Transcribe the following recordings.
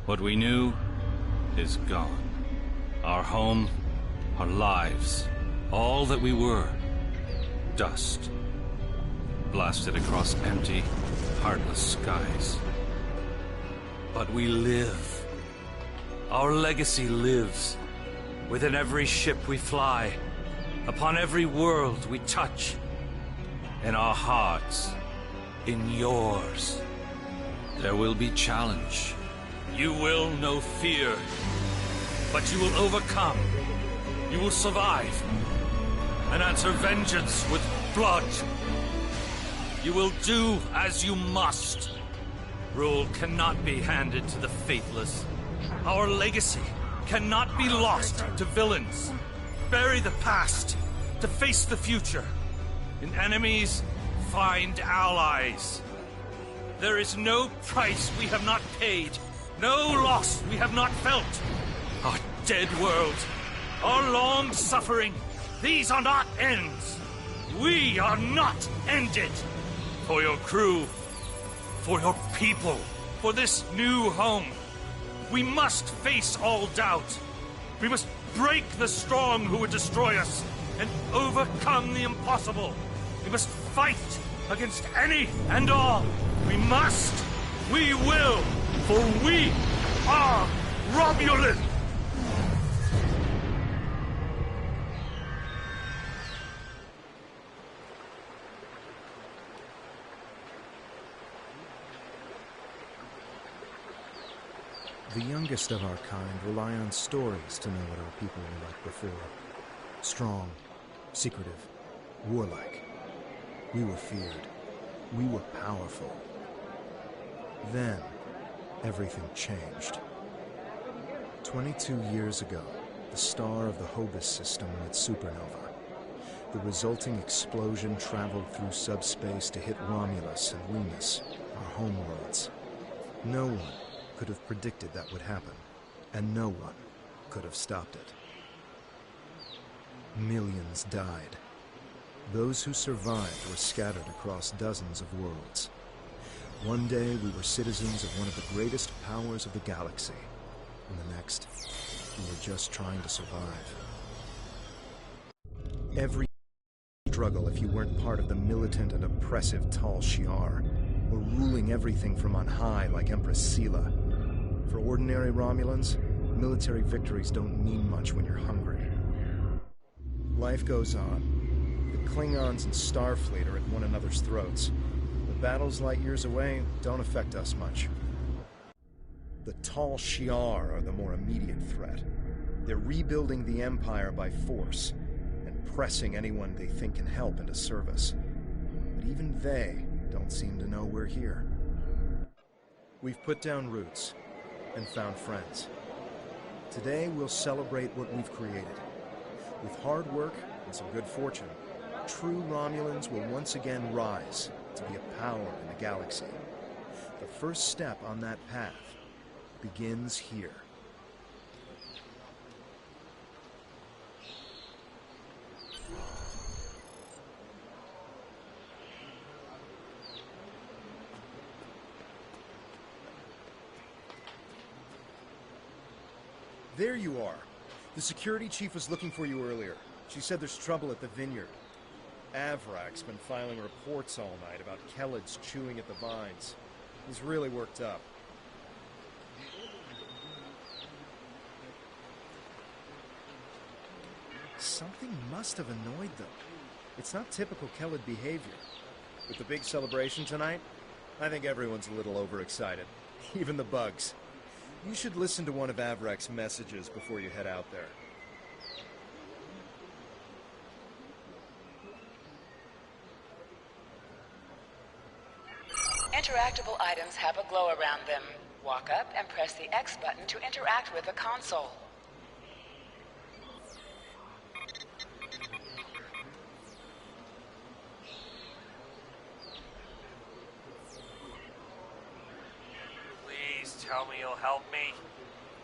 What we knew is gone. Our home, our lives, all that we were, dust. Blasted across empty, heartless skies. But we live. Our legacy lives. Within every ship we fly, upon every world we touch, in our hearts, in yours. There will be challenge. You will know fear, but you will overcome. You will survive, and answer vengeance with blood. You will do as you must. Rule cannot be handed to the faithless. Our legacy cannot be lost to villains. Bury the past to face the future. In enemies, find allies. There is no price we have not paid, no loss we have not felt. Our dead world, our long suffering, these are not ends. We are not ended. For your crew, for your people, for this new home, we must face all doubt. We must break the strong who would destroy us and overcome the impossible. We must fight against any and all. We must, we will, for we are Romulus! The youngest of our kind rely on stories to know what our people were like before. Strong, secretive, warlike. We were feared. We were powerful. Then, everything changed. 22 years ago, the star of the Hobus system went supernova. The resulting explosion traveled through subspace to hit Romulus and Remus, our homeworlds. No one could have predicted that would happen, and no one could have stopped it. Millions died. Those who survived were scattered across dozens of worlds. One day we were citizens of one of the greatest powers of the galaxy, and the next, we were just trying to survive. Every struggle if you weren't part of the militant and oppressive Tal Shiar, or ruling everything from on high like Empress Sela. For ordinary Romulans, military victories don't mean much when you're hungry. Life goes on. The Klingons and Starfleet are at one another's throats. The battles light years away don't affect us much. The Tal Shiar are the more immediate threat. They're rebuilding the Empire by force, and pressing anyone they think can help into service. But even they don't seem to know we're here. We've put down roots and found friends. Today we'll celebrate what we've created. With hard work and some good fortune, true Romulans will once again rise to be a power in the galaxy. The first step on that path begins here. There you are. The security chief was looking for you earlier. She said there's trouble at the vineyard. Avrak's been filing reports all night about Kellids chewing at the vines. He's really worked up. Something must have annoyed them. It's not typical Kellid behavior. With the big celebration tonight, I think everyone's a little overexcited. Even the bugs. You should listen to one of Avrak's messages before you head out there. Interactable items have a glow around them. Walk up and press the X button to interact with the console. Tell me you'll help me.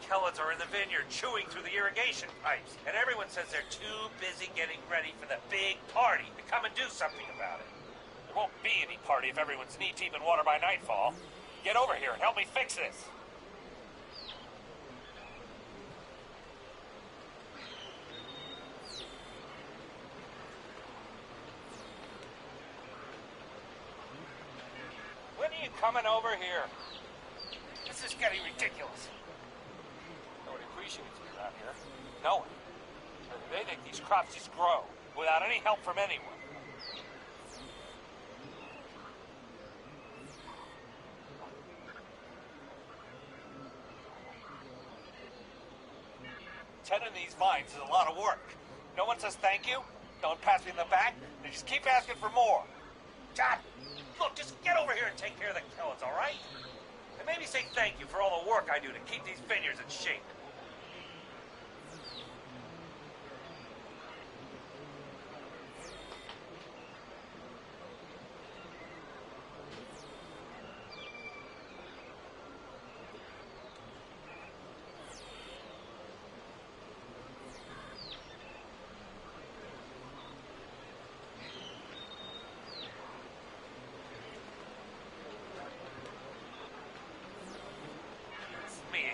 Kellids are in the vineyard chewing through the irrigation pipes, and everyone says they're too busy getting ready for the big party to come and do something about it. There won't be any party if everyone's knee-deep in water by nightfall. Get over here and help me fix this. you coming over here? This is getting ridiculous. Nobody appreciates me around here. No one. They think these crops just grow without any help from anyone. 10 of these vines is a lot of work. No one says thank you. No one pats me in the back. They just keep asking for more. John, look, just get over here and take care of the Kellets, all right? And maybe say thank you for all the work I do to keep these vineyards in shape.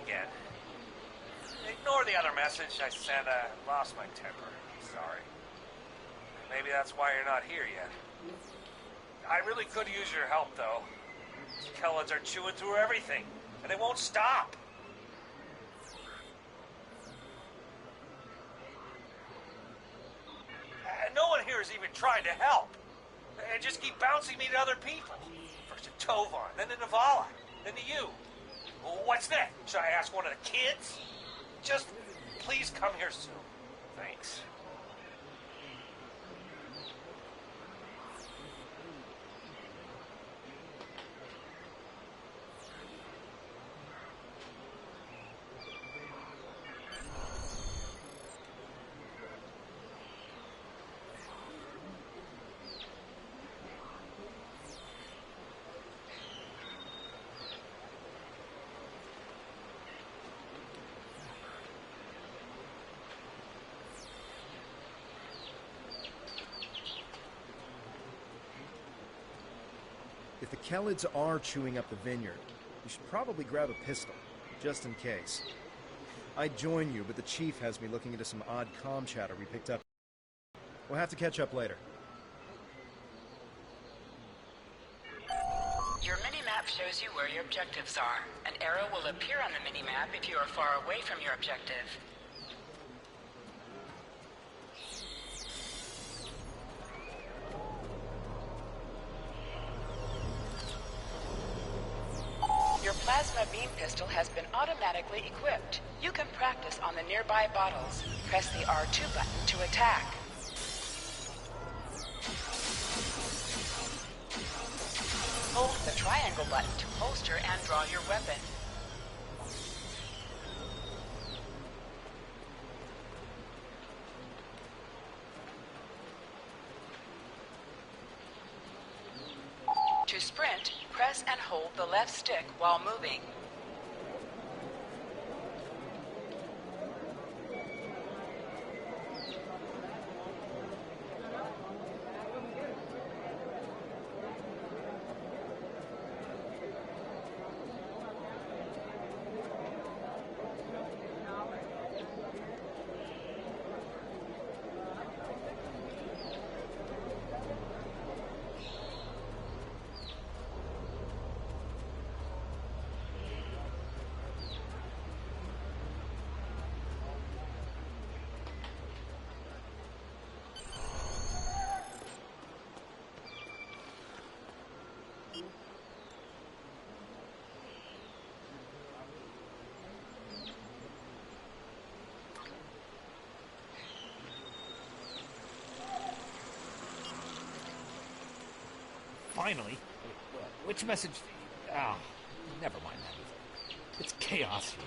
Again. Ignore the other message I sent. Lost my temper. Sorry. Maybe that's why you're not here yet. I really could use your help, though. These Kellets are chewing through everything, and they won't stop. No one here is even trying to help. They just keep bouncing me to other people. First to Tovar, then to Navala, then to you. What's next? Should I ask one of the kids? Just please come here soon. Thanks. If the Kellets are chewing up the vineyard, you should probably grab a pistol, just in case. I'd join you, but the chief has me looking into some odd comm chatter we picked up. We'll have to catch up later. Your mini-map shows you where your objectives are. An arrow will appear on the mini-map if you are far away from your objective. Your plasma beam pistol has been automatically equipped. You can practice on the nearby bottles. Press the R2 button to attack. Hold the triangle button to holster and draw your weapon. To sprint, press and hold the left stick while moving. Finally? Which message? Oh, never mind that either. It's chaos here.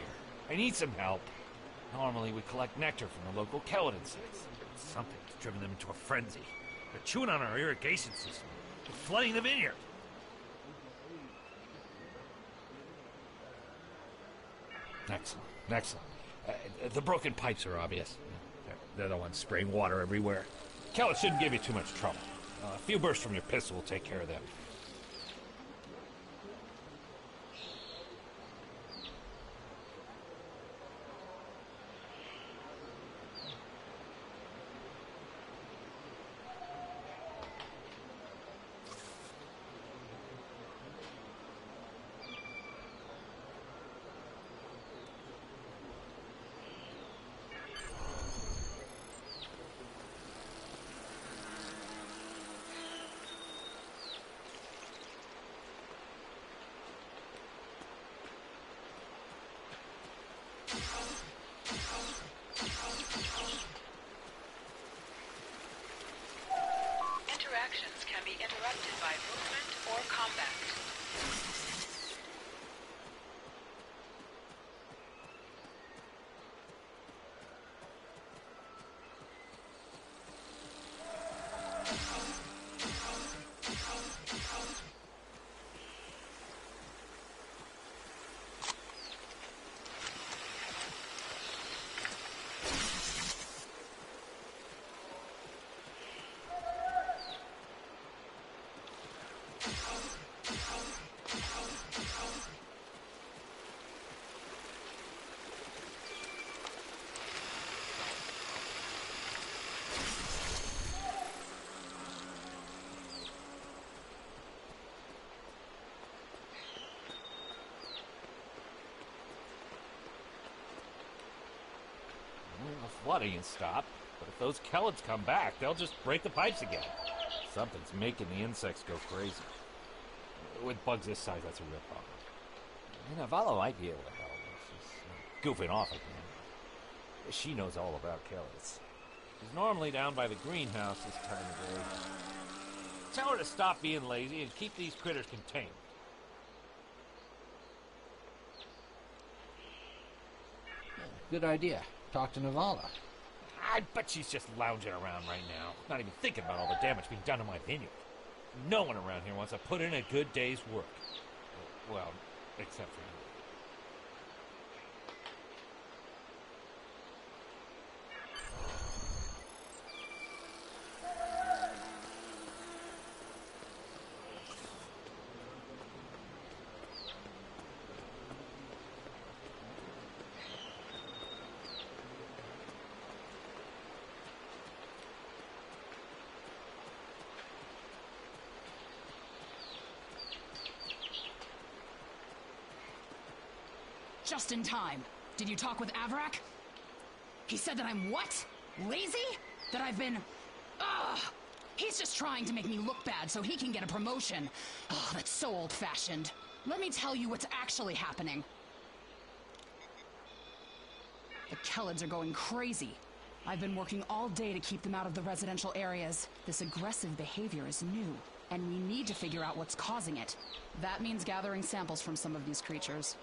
I need some help. Normally we collect nectar from the local Kellet insects. Something's driven them into a frenzy. They're chewing on our irrigation system. They're flooding the vineyard. Excellent, excellent. The broken pipes are obvious. They're the ones spraying water everywhere. Kellet shouldn't give you too much trouble. A few bursts from your pistol will take care of them. actions can be interrupted by movement or combat. The flooding has stopped, but if those Kellids come back, they'll just break the pipes again. Something's making the insects go crazy. With bugs this size, that's a real problem. Navala might be able to help. She's goofing off again. She knows all about Kellids. She's normally down by the greenhouse this time of day. Tell her to stop being lazy and keep these critters contained. Good idea. Talk to Navala. I bet she's just lounging around right now, not even thinking about all the damage being done to my vineyard. No one around here wants to put in a good day's work. Well, except for you. Just in time. Did you talk with Avrak? He said that I'm what? Lazy? That I've been... Ugh! He's just trying to make me look bad so he can get a promotion. Oh, that's so old-fashioned. Let me tell you what's actually happening. The Kellids are going crazy. I've been working all day to keep them out of the residential areas. This aggressive behavior is new, and we need to figure out what's causing it. That means gathering samples from some of these creatures.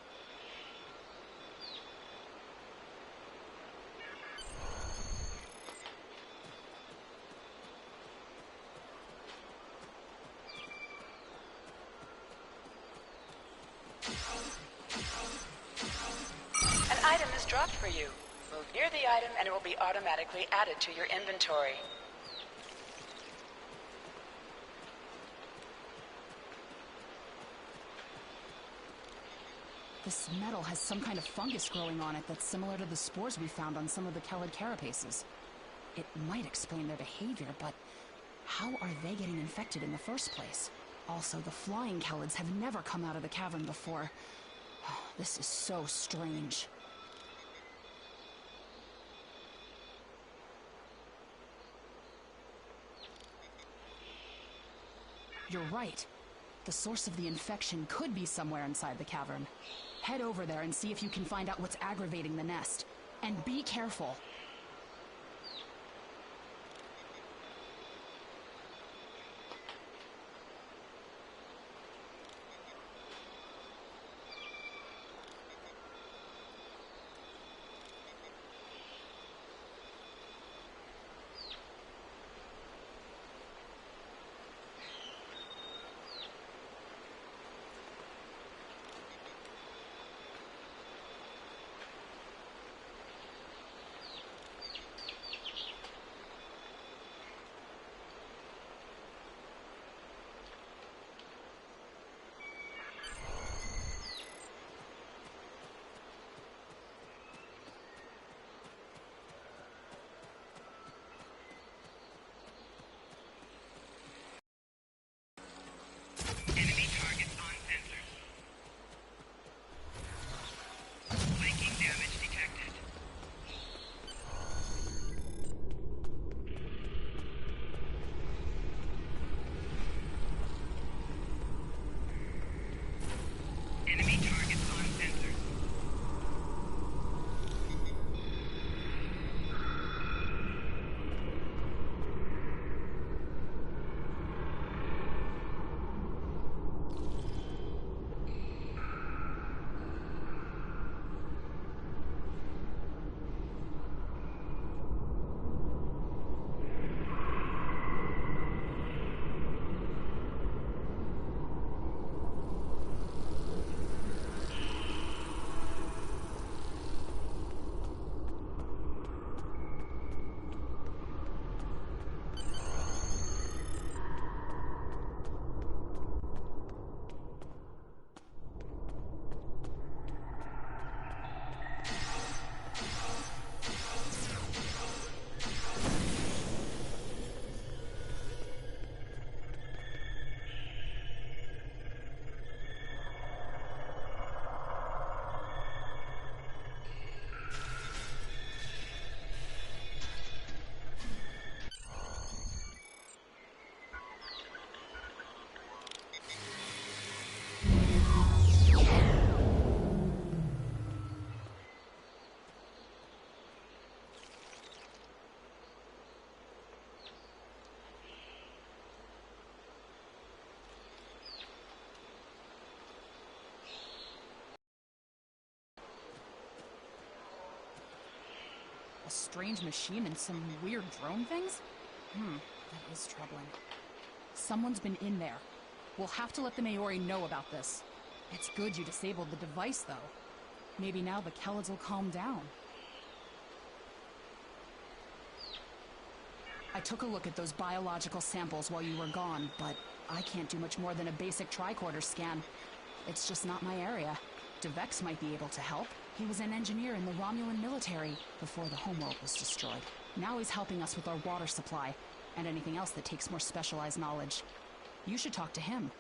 An item is dropped for you. Move near the item and it will be automatically added to your inventory. This metal has some kind of fungus growing on it that's similar to the spores we found on some of the Kellid carapaces. It might explain their behavior, but how are they getting infected in the first place? Also, the flying Kellids have never come out of the cavern before. This is so strange. You're right. The source of the infection could be somewhere inside the cavern. Head over there and see if you can find out what's aggravating the nest. And be careful. strange machine and some weird drone things? That is troubling. Someone's been in there. We'll have to let the Maori know about this. It's good you disabled the device, though. Maybe now the Kellids will calm down. I took a look at those biological samples while you were gone, but I can't do much more than a basic tricorder scan. It's just not my area. DeVex might be able to help. He was an engineer in the Romulan military before the homeworld was destroyed. Now he's helping us with our water supply, and anything else that takes more specialized knowledge. You should talk to him.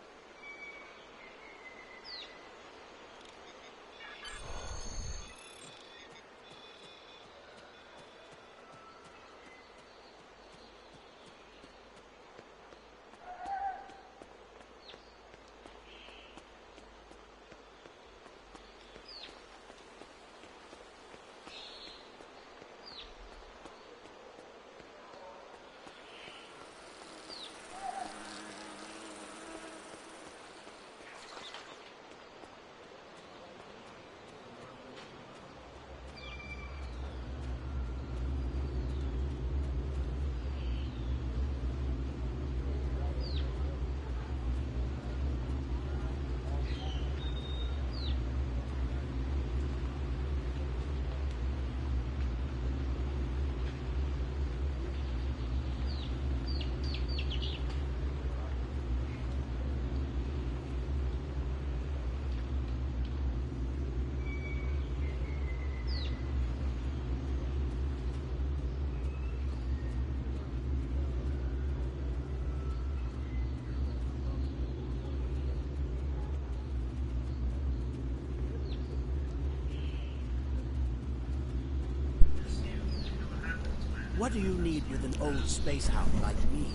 What do you need with an old space hound like me?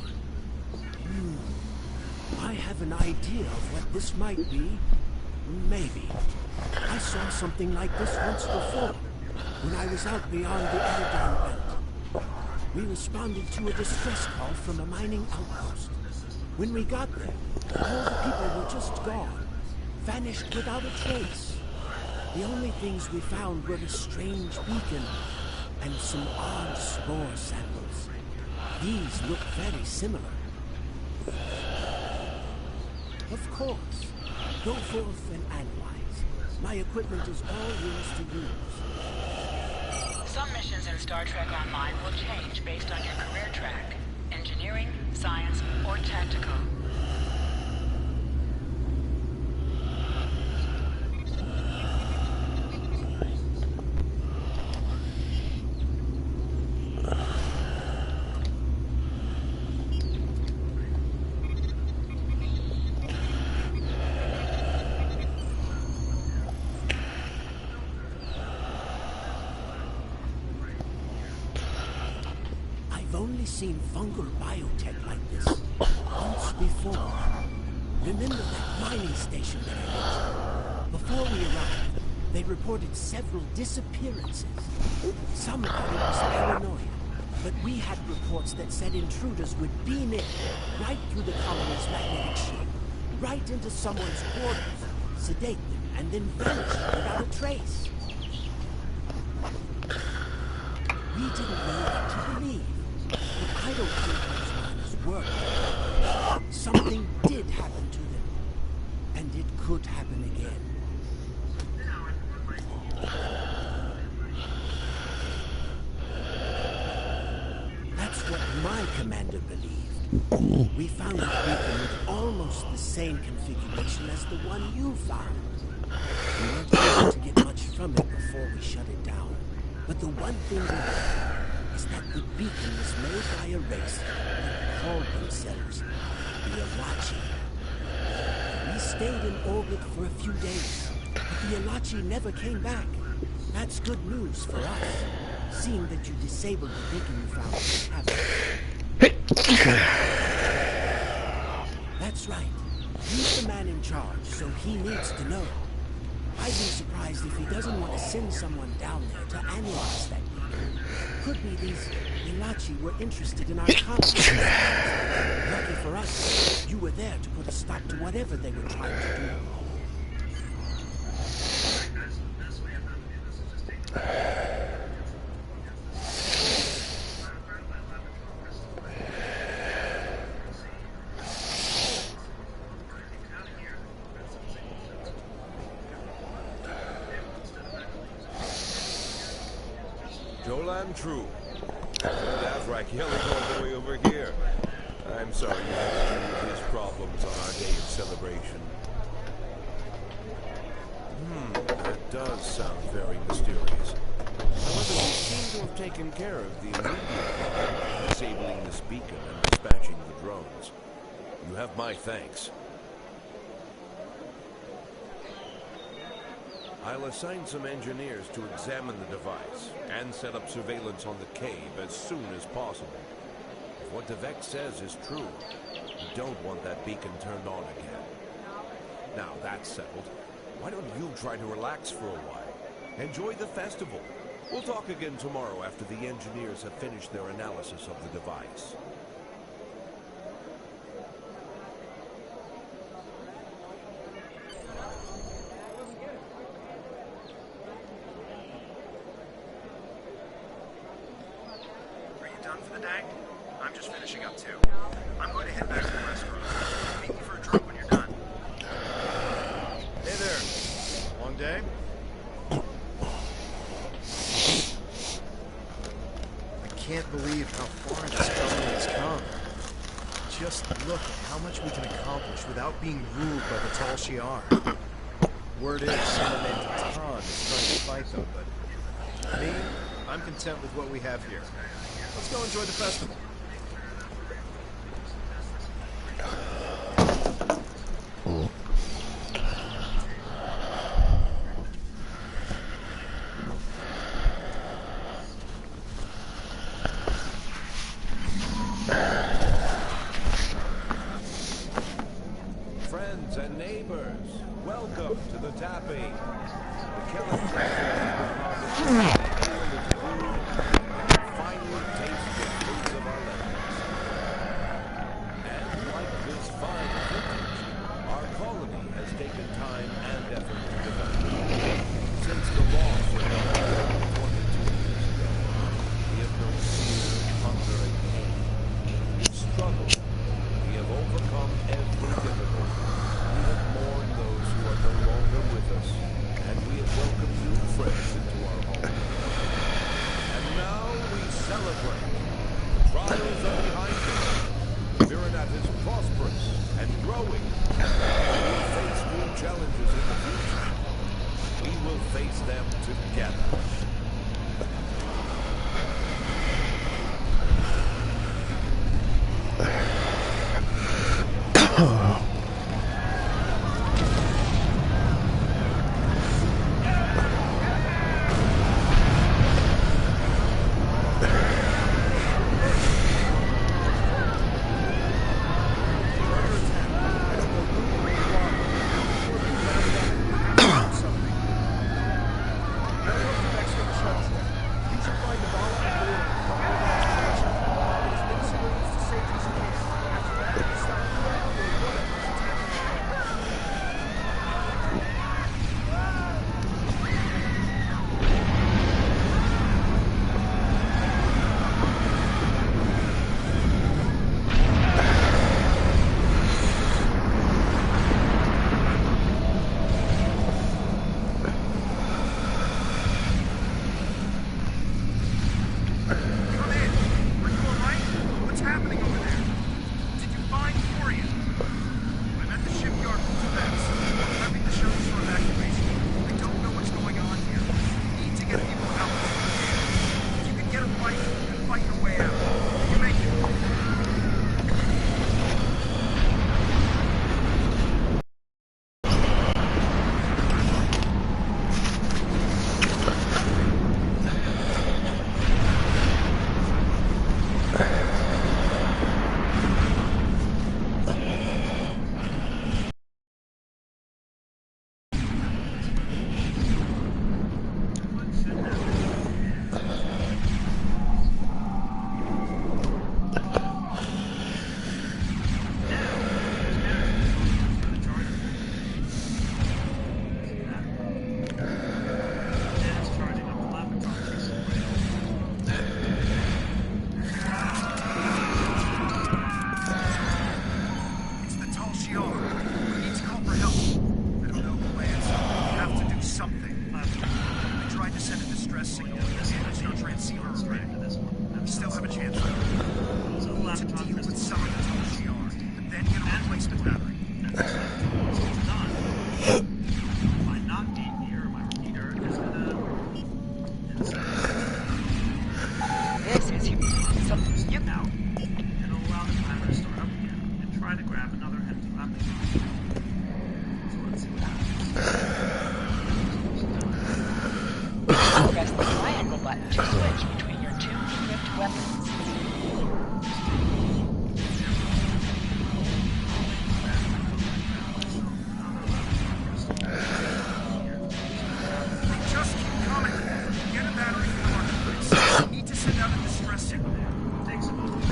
I have an idea of what this might be. Maybe. I saw something like this once before, when I was out beyond the Aradan belt. We responded to a distress call from a mining outpost. When we got there, all the people were just gone, vanished without a trace. The only things we found were a strange beacon and some odd spore samples. These look very similar. Of course. Go forth and analyze. My equipment is all yours to use. Some missions in Star Trek Online will change based on your career track. Engineering, science, or tactical. Seen fungal biotech like this once before. Remember that mining station that I mentioned? Before we arrived, they reported several disappearances. Some thought it was paranoia, but we had reports that said intruders would beam in right through the colony's magnetic shield, right into someone's quarters, sedate them, and then vanish without a trace. We didn't know what to believe. But I don't think those miners worked. Something did happen to them. And it could happen again. That's what my commander believed. We found a beacon with almost the same configuration as the one you found. We weren't able to get much from it before we shut it down. But the one thing we know is that the beacon was made by a race that called themselves the Alachi. We stayed in orbit for a few days, but the Alachi never came back. That's good news for us, seeing that you disabled the beacon you found in the cabin. That's right. He's the man in charge, so he needs to know. I'd be surprised if he doesn't want to send someone down there to analyze that beacon. Could be these Ilachi were interested in our concept. Lucky for us, you were there to put a stop to whatever they were trying to do. Loyal and true. Athrak yelling all the way over here. I'm sorry you had to deal with his problems on our day of celebration. That does sound very mysterious. However, you seem to have taken care of the immediate problem, disabling this beacon and dispatching the drones. You have my thanks. I'll assign some engineers to examine the device and set up surveillance on the cave as soon as possible. If what Devek says is true, we don't want that beacon turned on again. Now that's settled, why don't you try to relax for a while? Enjoy the festival. We'll talk again tomorrow after the engineers have finished their analysis of the device. I'm just finishing up too. I'm going to head back to the restaurant. Meet me for a drink when you're done. Hey there. Long day? I can't believe how far this government has come. Just look at how much we can accomplish without being ruled by the Tal Shiar. Word is someone named Tan is trying to fight them, but me, I'm content with what we have here. Let's go enjoy the festival. Friends and neighbors, welcome to the tapping. The Kellan finally taste the fruits of our lands. And like this fine vintage, our colony has taken time and effort to develop. Since the loss of the land 22 years ago, we have known fear, hunger, and pain. We've struggled. We have overcome every difficulty. We have mourned those who are no longer with us, and we have welcomed new friends into our home. And now we celebrate. The trials are behind us. Virinat is prosperous and growing. We will face new challenges in the future. We will face them together. Something. I tried to send a distress signal. It's no transceiver. another empty weapon. So let's see what happens. Press the triangle button to switch between your two equipped weapons. Just keep coming. Get a battery from the marketplace. We need to send out a distress signal. Takes a moment.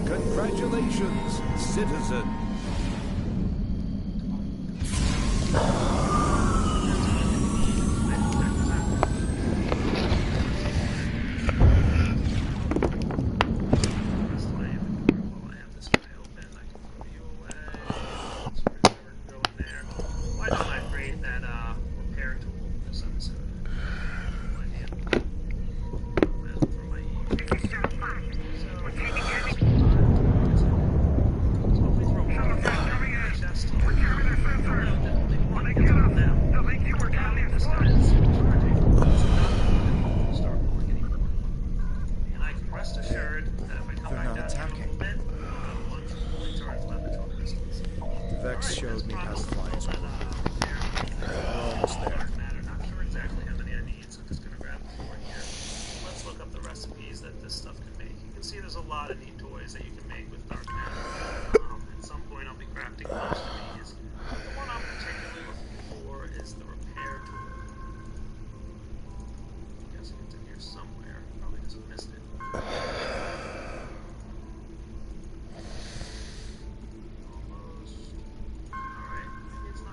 Congratulations, citizen.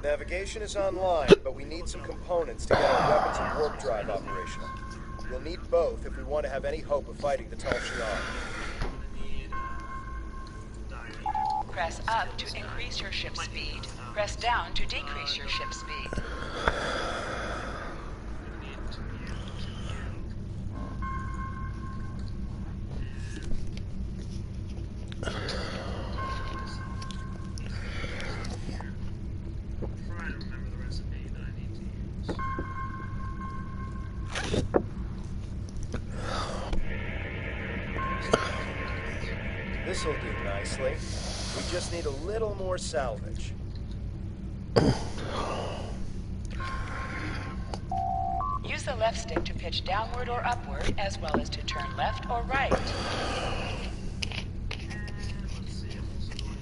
Navigation is online, but we need some components to get our weapons and warp drive operational. We'll need both if we want to have any hope of fighting the Troughs. Press up to increase your ship speed. Press down to decrease your ship speed. This'll do nicely. We just need a little more salvage. Use the left stick to pitch downward or upward, as well as to turn left or right. Let's see, I'm also going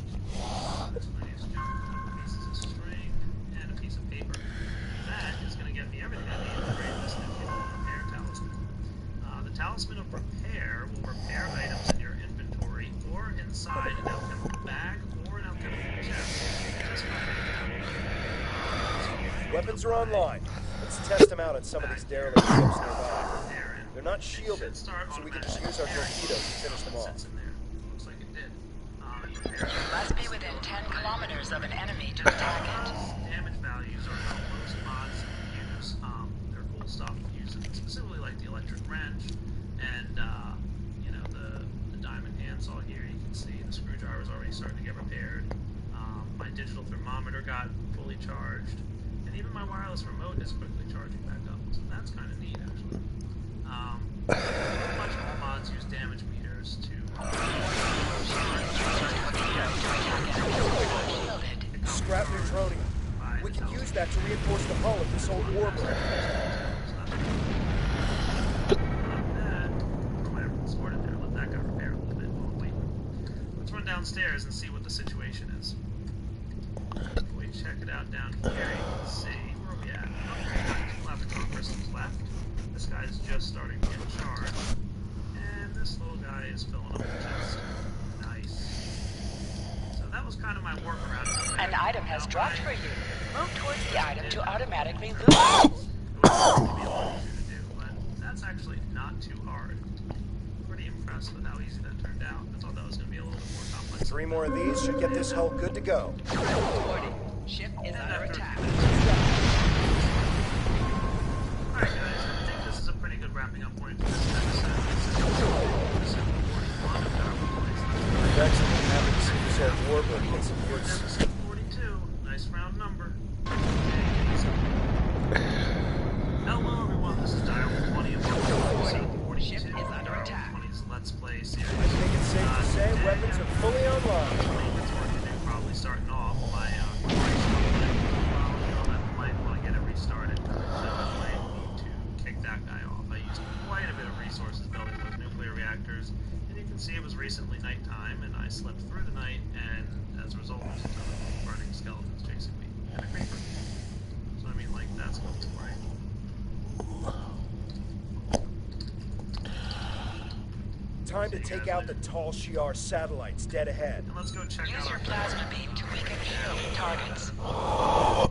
to pieces of string and a piece of paper. That is going to get me everything I need to create this repair talisman. The talisman of repair will repair items in your inventory or inside an alchemical bag or an alchemical chest. Just Weapons are online. Let's test them out on some of these derelict ships nearby. They're not shielded, so we can just use our torpedoes to finish them off. Looks like it did. You must be within 10 kilometers of an enemy to attack it. Damage values are how most mods use. They're cool stuff using specifically like the electric wrench and you know the diamond handsaw here. You can see the screwdriver is already starting to get repaired. My digital thermometer got fully charged, and even my wireless remote is quickly charging back up. So that's kind of neat, actually. Pretty much all mods use damage meters to. Scrap neutronium. We can use that to reinforce the hull of this old warbird. Let that guy repair a little bit while we wait. Let's run downstairs and see what the situation is. If we check it out down here, you can see where we at. Two left persons left. This guy's just starting to get charged. And this little guy is filling up the chest. Nice. So that was kind of my workaround. An item has dropped for you. Move towards the item to automatically loot it. It was going to be a lot easier to do, but that's actually not too hard. Pretty impressed with how easy that turned out. I thought that was going to be a little bit more complex. 3 more of these should get this hull good to go. Warning. Ship is under attack. Alright guys, I think this is a pretty good wrapping up point for this episode. Excellent. Happy to see this old warbird get some use. Episode 42. Nice round number. Hello everyone, this is Dial 20 of episode 42. Ship is under attack. 20's Let's Play series. I think it's safe to say weapons are fully online. Probably starting off by you might want to get it restarted. So I might need to kick that guy off. I used quite a bit of resources building those nuclear reactors, and you can see it was recently nighttime, and I slept through the night, and as a result, there's a ton of burning skeletons chasing me, and a creeper. So I mean, like, that's going right. Time to take out the tall Shi'ar satellites dead ahead. And let's go check Use out your our plasma beam to weaken shield targets.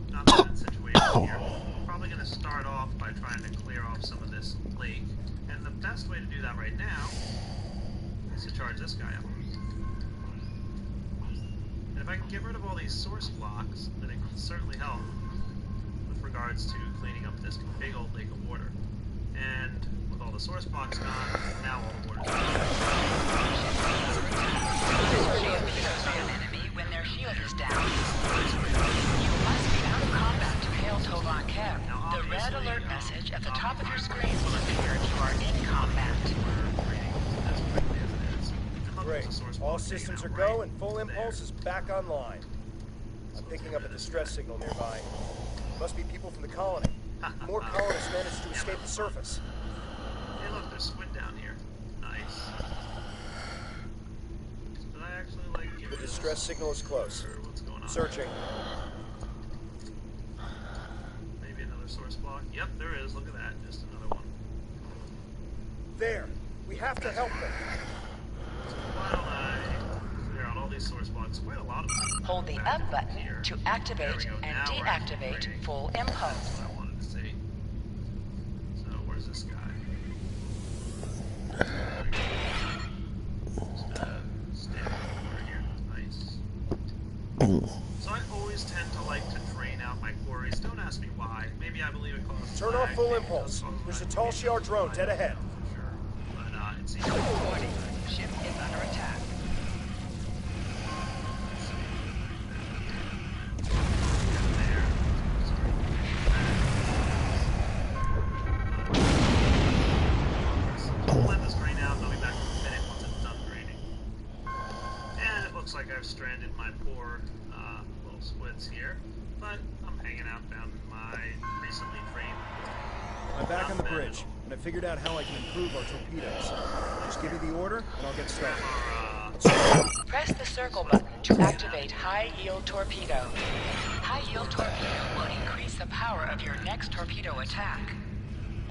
not bad situation here. Probably going to start off by trying to clear off some of this lake. And the best way to do that right now is to charge this guy up. And if I can get rid of all these source blocks, then it can certainly help with regards to cleaning up this big old lake of water. And with all the source blocks gone, now all the water's gone. An enemy when their shield is down. You must be out of combat to hail Tovan Camp. The red alert message at the top of your screen will appear if you are in combat. Great. All systems are go and full impulse is back online. I'm picking up a distress signal nearby. Must be people from the colony. More colonists managed to escape the surface. Hey look, there's squid down here. Nice. Did I actually like The distress signal is close. what's going on? Searching. Maybe another source block. Yep, there is. Look at that. Just another one. There. We have to help them. So while I clear out all these source blocks, quite a lot of them. Hold the up button to activate and Now we're deactivate activating. full That's impulse. what I wanted to see. So where's this guy? Stand over here. Nice. So I always tend to like to drain out my quarries. Don't ask me why. Maybe I believe it causes Turn off lag. full Maybe it impulse. does cause There's a lag. tall Maybe Shi'ar it's drone lag. dead ahead. For sure. But it seems Warning. Ship is under attack. Let this drain out, and I'll be back in a minute once it's done draining. looks like I've stranded my poor little squids here, but I'm hanging out down in my recently framed. I'm back on the bridge, and I figured out how I can improve our torpedoes. Just give me the order, and I'll get started. Press the circle button to activate high-yield torpedo. High-yield torpedo will increase the power of your next torpedo attack.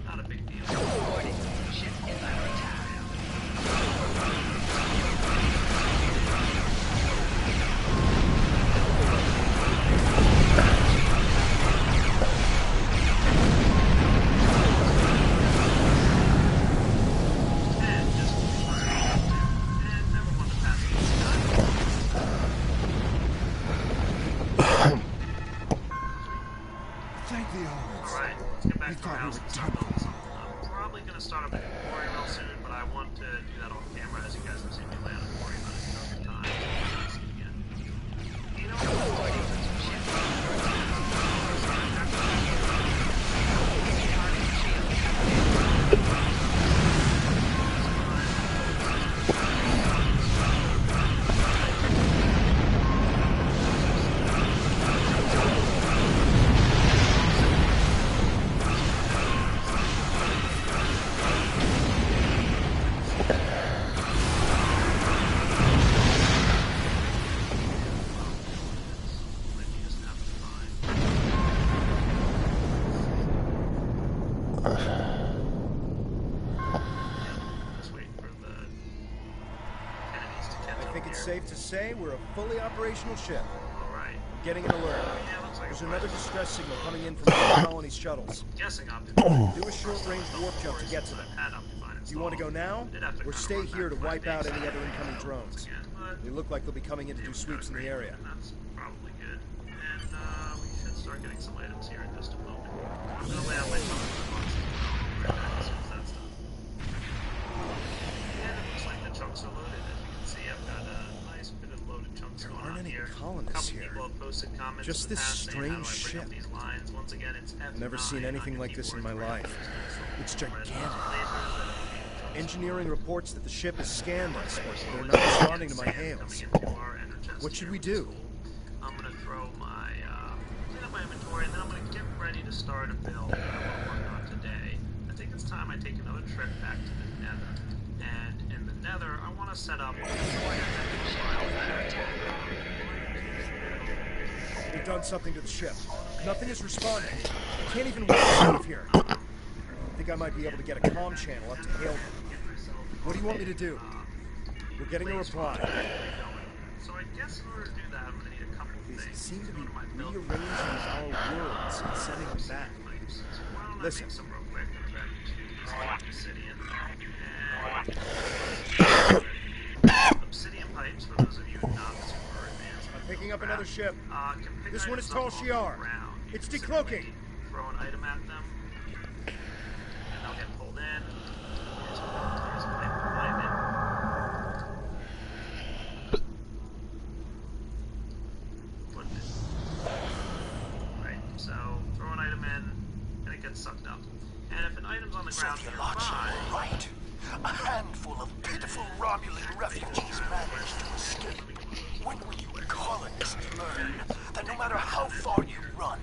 Not a big deal. Warning, ship is under attack. Safe to say we're a fully operational ship. Alright. Getting an alert. Yeah, looks like There's another distress signal coming in from the colony's shuttles. Guessing Optifine. Do a short-range warp jump to get to them. Do you want to go now, or stay here to wipe out any other incoming drones? They look like they'll be coming in to do sweeps in the area. That's probably good. And we should start getting some items here in just a moment. I'm gonna lay out my tunnel as soon as that's done. And it looks like the chunks are loaded. As you can see, I've got a nice bit of loaded chunks going on here. Colonists here. People have posted comments Just this strange ship. these lines. Once again, it's F9 Never seen anything like this in my life. It's gigantic. lasers. Engineering reports that the ship has scanned us, but they're not responding to my hails. What should we do? I'm gonna throw my clean up my inventory, and then I'm gonna get ready to start a build that I want to work on today. I think it's time I take another trip back to the Nether. And in the Nether, I want to set up. We've done something to the ship. Nothing is responding. Can't even walk out of here. I think I might be able to get a comm channel up to hail them. What do you want me to do? We're getting a reply. So I guess in order to do that, I'm gonna need a couple They things. seem to be rearranging our worlds and sending them back. Listen. Some real quick. Back to obsidian. And obsidian pipes, for those of you not super advanced. I'm picking up another ship. Can pick This one is items Tall up Shiar. off the ground. It's Simply decloaking. Throw an item at them, and they'll get pulled in. Here's a pipe behind it. Put it in. Right, so throw an item in, and it gets sucked up. And if an item's on the ground nearby, right. A handful of pitiful Romulan refugees managed to escape. When will you colonists learn that no matter how far you run,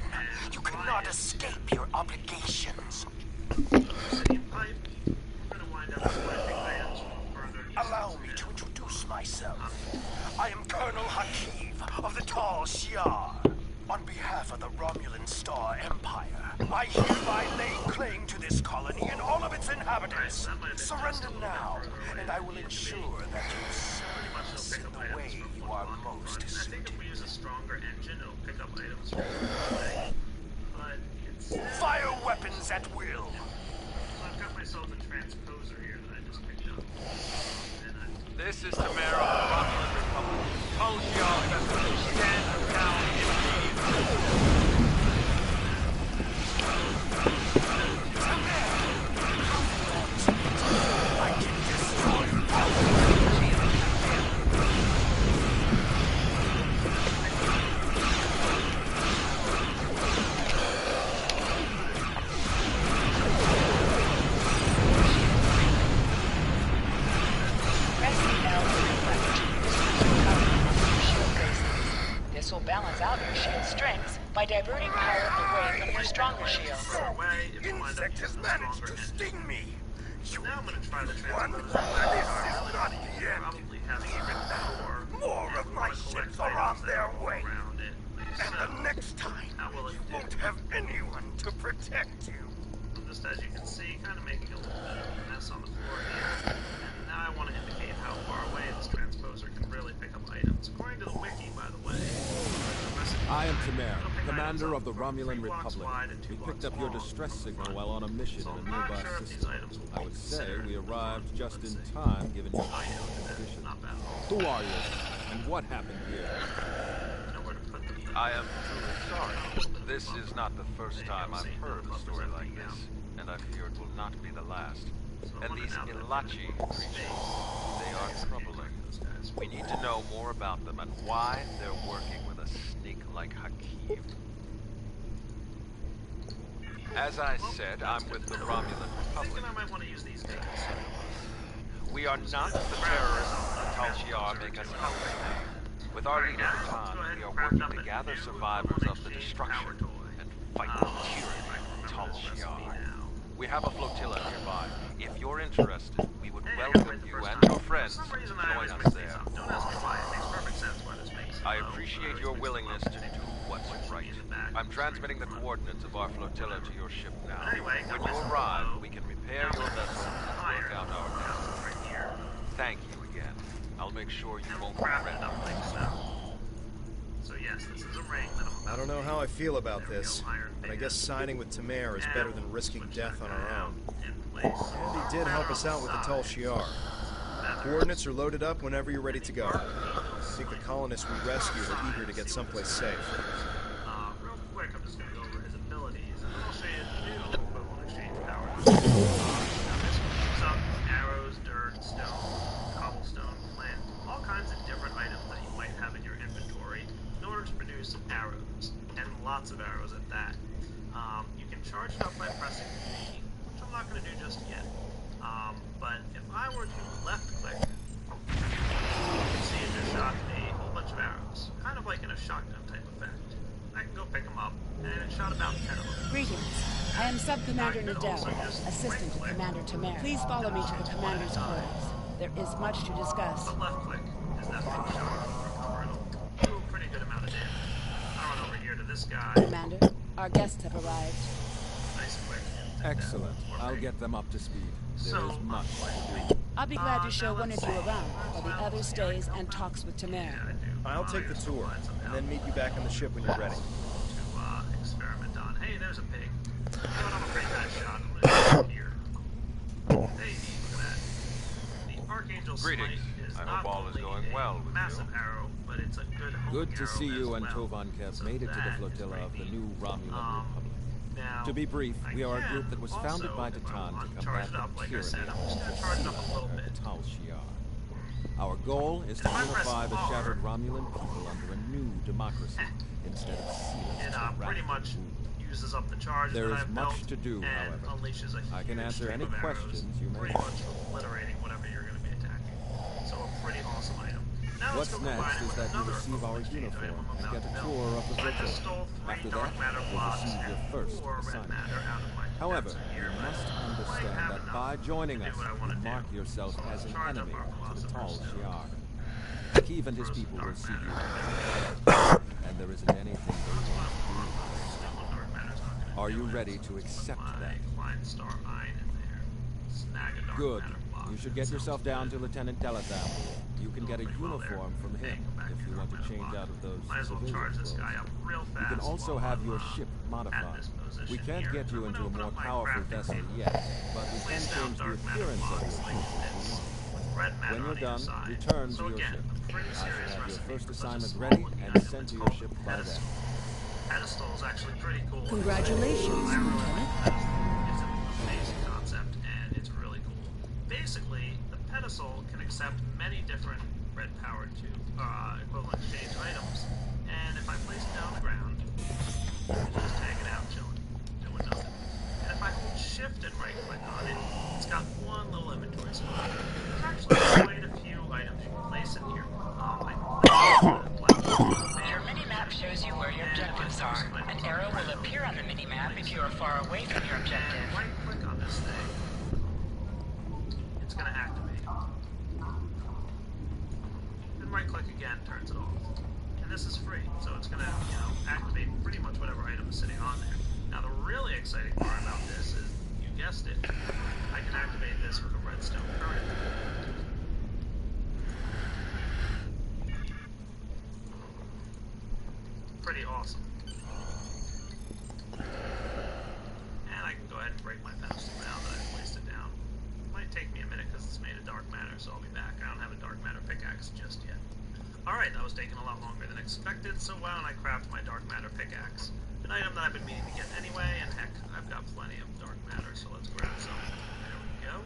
you cannot escape your obligations? obsidian pipe, we're gonna wind up collecting items from further. Allow me to introduce myself. I am Colonel Hakiv of the Tall Shiar. On behalf of the Romulan Star Empire, I hereby lay claim to this colony and all of its inhabitants. Surrender now, and I will ensure that you serve in the way you are most I think suited. if we use a stronger engine, it'll pick up items from further away. But it's... Fire weapons at will. So I've got myself a transposer here that I just picked up. And This is the mayor of the Romulan Republic. Tall Shiar vessel stands down in leave. Press L to reflect your shield strengths by diverting power away from your stronger shields. Way if you wind up using the stronger engine. me. So now I'm going to try the One, transposers. this is not the end. Probably having a written door. More of my ships are on their way. Around it. And the next time, How will it you do? won't have anyone to protect you. Just as you can see, kind of making a little bit of a mess on the floor here. And now I want to indicate how far away this transposer can really pick up items. According to the wiki, by the way, I am Tamer, commander of the Romulan Republic. We picked up your distress signal while on a mission in a nearby system. I would say we arrived just in time, given your condition. Who are you, and what happened here? I am truly sorry. This is not the first time I've heard a story like this, and I fear it will not be the last. And these Ilachi creatures, they are troubling. We need to know more about them and why they're working with a sneak like Hakim. As I said, I'm with the Romulan Republic. I might want to use these things. We are not the terrorists the Tal Shiar make us out to be. With our leader, Bataan, we are working to gather survivors of the destruction and fight the tyranny, Tal Shiar. We have a flotilla nearby. If you're interested, we would welcome you and your friends to join us there. Don't ask me why. It makes perfect sense why this makes. I appreciate your willingness to do what's right. I'm transmitting the coordinates of our flotilla to your ship now. When you arrive, we can repair your vessel and work out our plans. Thank you again. I'll make sure you won't regret it. So yes, this is a ring that I'm I don't know how I feel about this, but I guess siding with Tamer is better than risking death on our own. And he did help us out with the Tal Shiar. Coordinates are loaded up whenever you're ready to go. I think the colonists we rescued are eager to get someplace safe. Real quick, I'm just going to go over his abilities, and then I'll show you the new equivalent exchange powers. Now this one picks up arrows, dirt, stone, cobblestone, flint, all kinds of different items that you might have in your inventory in order to produce arrows, and lots of arrows at that. You can charge it up by pressing V, which I'm not going to do just yet. But if I were to left click, you can see it just shot a whole bunch of arrows, kind of like in a shotgun type effect. I can go pick them up, and it shot about 10 of them. Greetings. I am Sub-Commander Nadell, assistant to Commander Tamer. Please follow me to the Commander's quarters. There is much to discuss. But left click is that big shot for cover. It'll do a pretty good amount of damage. I run over here to this guy. Commander, our guests have arrived. Nice quick. Excellent. I'll get them up to speed. There is much to do. I'll be glad to show one of you around, while the other stays and talks with Tamer. I'll take the tour, and then meet you back on the ship when you're ready. To experiment on. Hey, there's a pig. You know what, I'm afraid that shot. I'm gonna go here. Hey, look at that. The Archangel Greetings. Smite is I not hope all is only going a well with massive arrow, but it's a good homing Good to arrow see you as and well. Tovan Kev So made it to the that is flotilla very of the neat. new Romulan Republic. Now, To be brief, we are a I group that was can founded by also, if I Bataan to want, combat charge it the up, like I tyranny said. I'm just gonna charge it up a little of bit. the Tal Shiar. Our goal is to If I press unify the R, shattered Romulan people under a new democracy instead of sealed It to pretty radical much rule. uses up the charge There that is I've much built to do, and however. unleashes a I can huge answer stream any of arrows, questions you may pretty have. much obliterating whatever you're going to be attacking. So a pretty awesome item. Now let's What's go combine next it is with that you another receive our equivalent exchange item uniform I'm and about get to a build. tour of the I just stole flotilla. 3 After dark that, matter you'll blocks receive your and first 4 red assignment. matter out of my However, depths here, you but must I understand have that enough by joining to us, do what I you want to do. mark yourself So as let's an charge up enemy our to the Tal philosopher's stone. Shiar. Keev and his people will see you, and there isn't anything they won't do. Are you ready to accept that? Fine star iron in there. Snag a dark Good. matter block. You should get yourself down to Lieutenant Delatham. You can get a uniform from him if you want to change out of those Might as well civilian charge this clothes. guy up real fast. You can also while have I'm, your ship modified. this position We can't here. get you I'm into gonna a open more up my powerful crafting vessel table. yet, but we can Place down change the dark matter appearance of blocks your like ship if this, you want. with red matter When you're on either done, side. return So to your again, ship. a pretty I should serious have your recipe first for such a assignment small ready looking and item. sent It's to your called ship a by then. pedestal. Pedestal is actually pretty cool. Congratulations, I really Lieutenant. like pedestal. It's an amazing concept, and it's really cool. Basically, the pedestal can accept many different red power to equivalent exchange items, and if I place it down on the ground, it's just hanging out, chilling, doing nothing. And if I hold shift and right click on it, it's got one little inventory spot. There's actually quite a few items you can place in here. I can place Your mini-map shows you where pulsar. An arrow will appear on the minimap if you are far away from your objective. Right click on this thing. It's going to activate. Then right click again turns it off. And this is free, so it's going to, activate pretty much whatever item is sitting on there. Now the really exciting part about this is, you guessed it, I can activate this with a redstone current. Pretty awesome. And I can go ahead and break my pedestal now that I've placed it down. Might take me a minute because it's made of dark matter, so I'll be back. I don't have a dark matter pickaxe just yet. Alright, that was taking a lot longer than expected, so why don't I craft my dark matter pickaxe? An item that I've been meaning to get anyway, and heck, I've got plenty of dark matter, so let's grab some. There we go.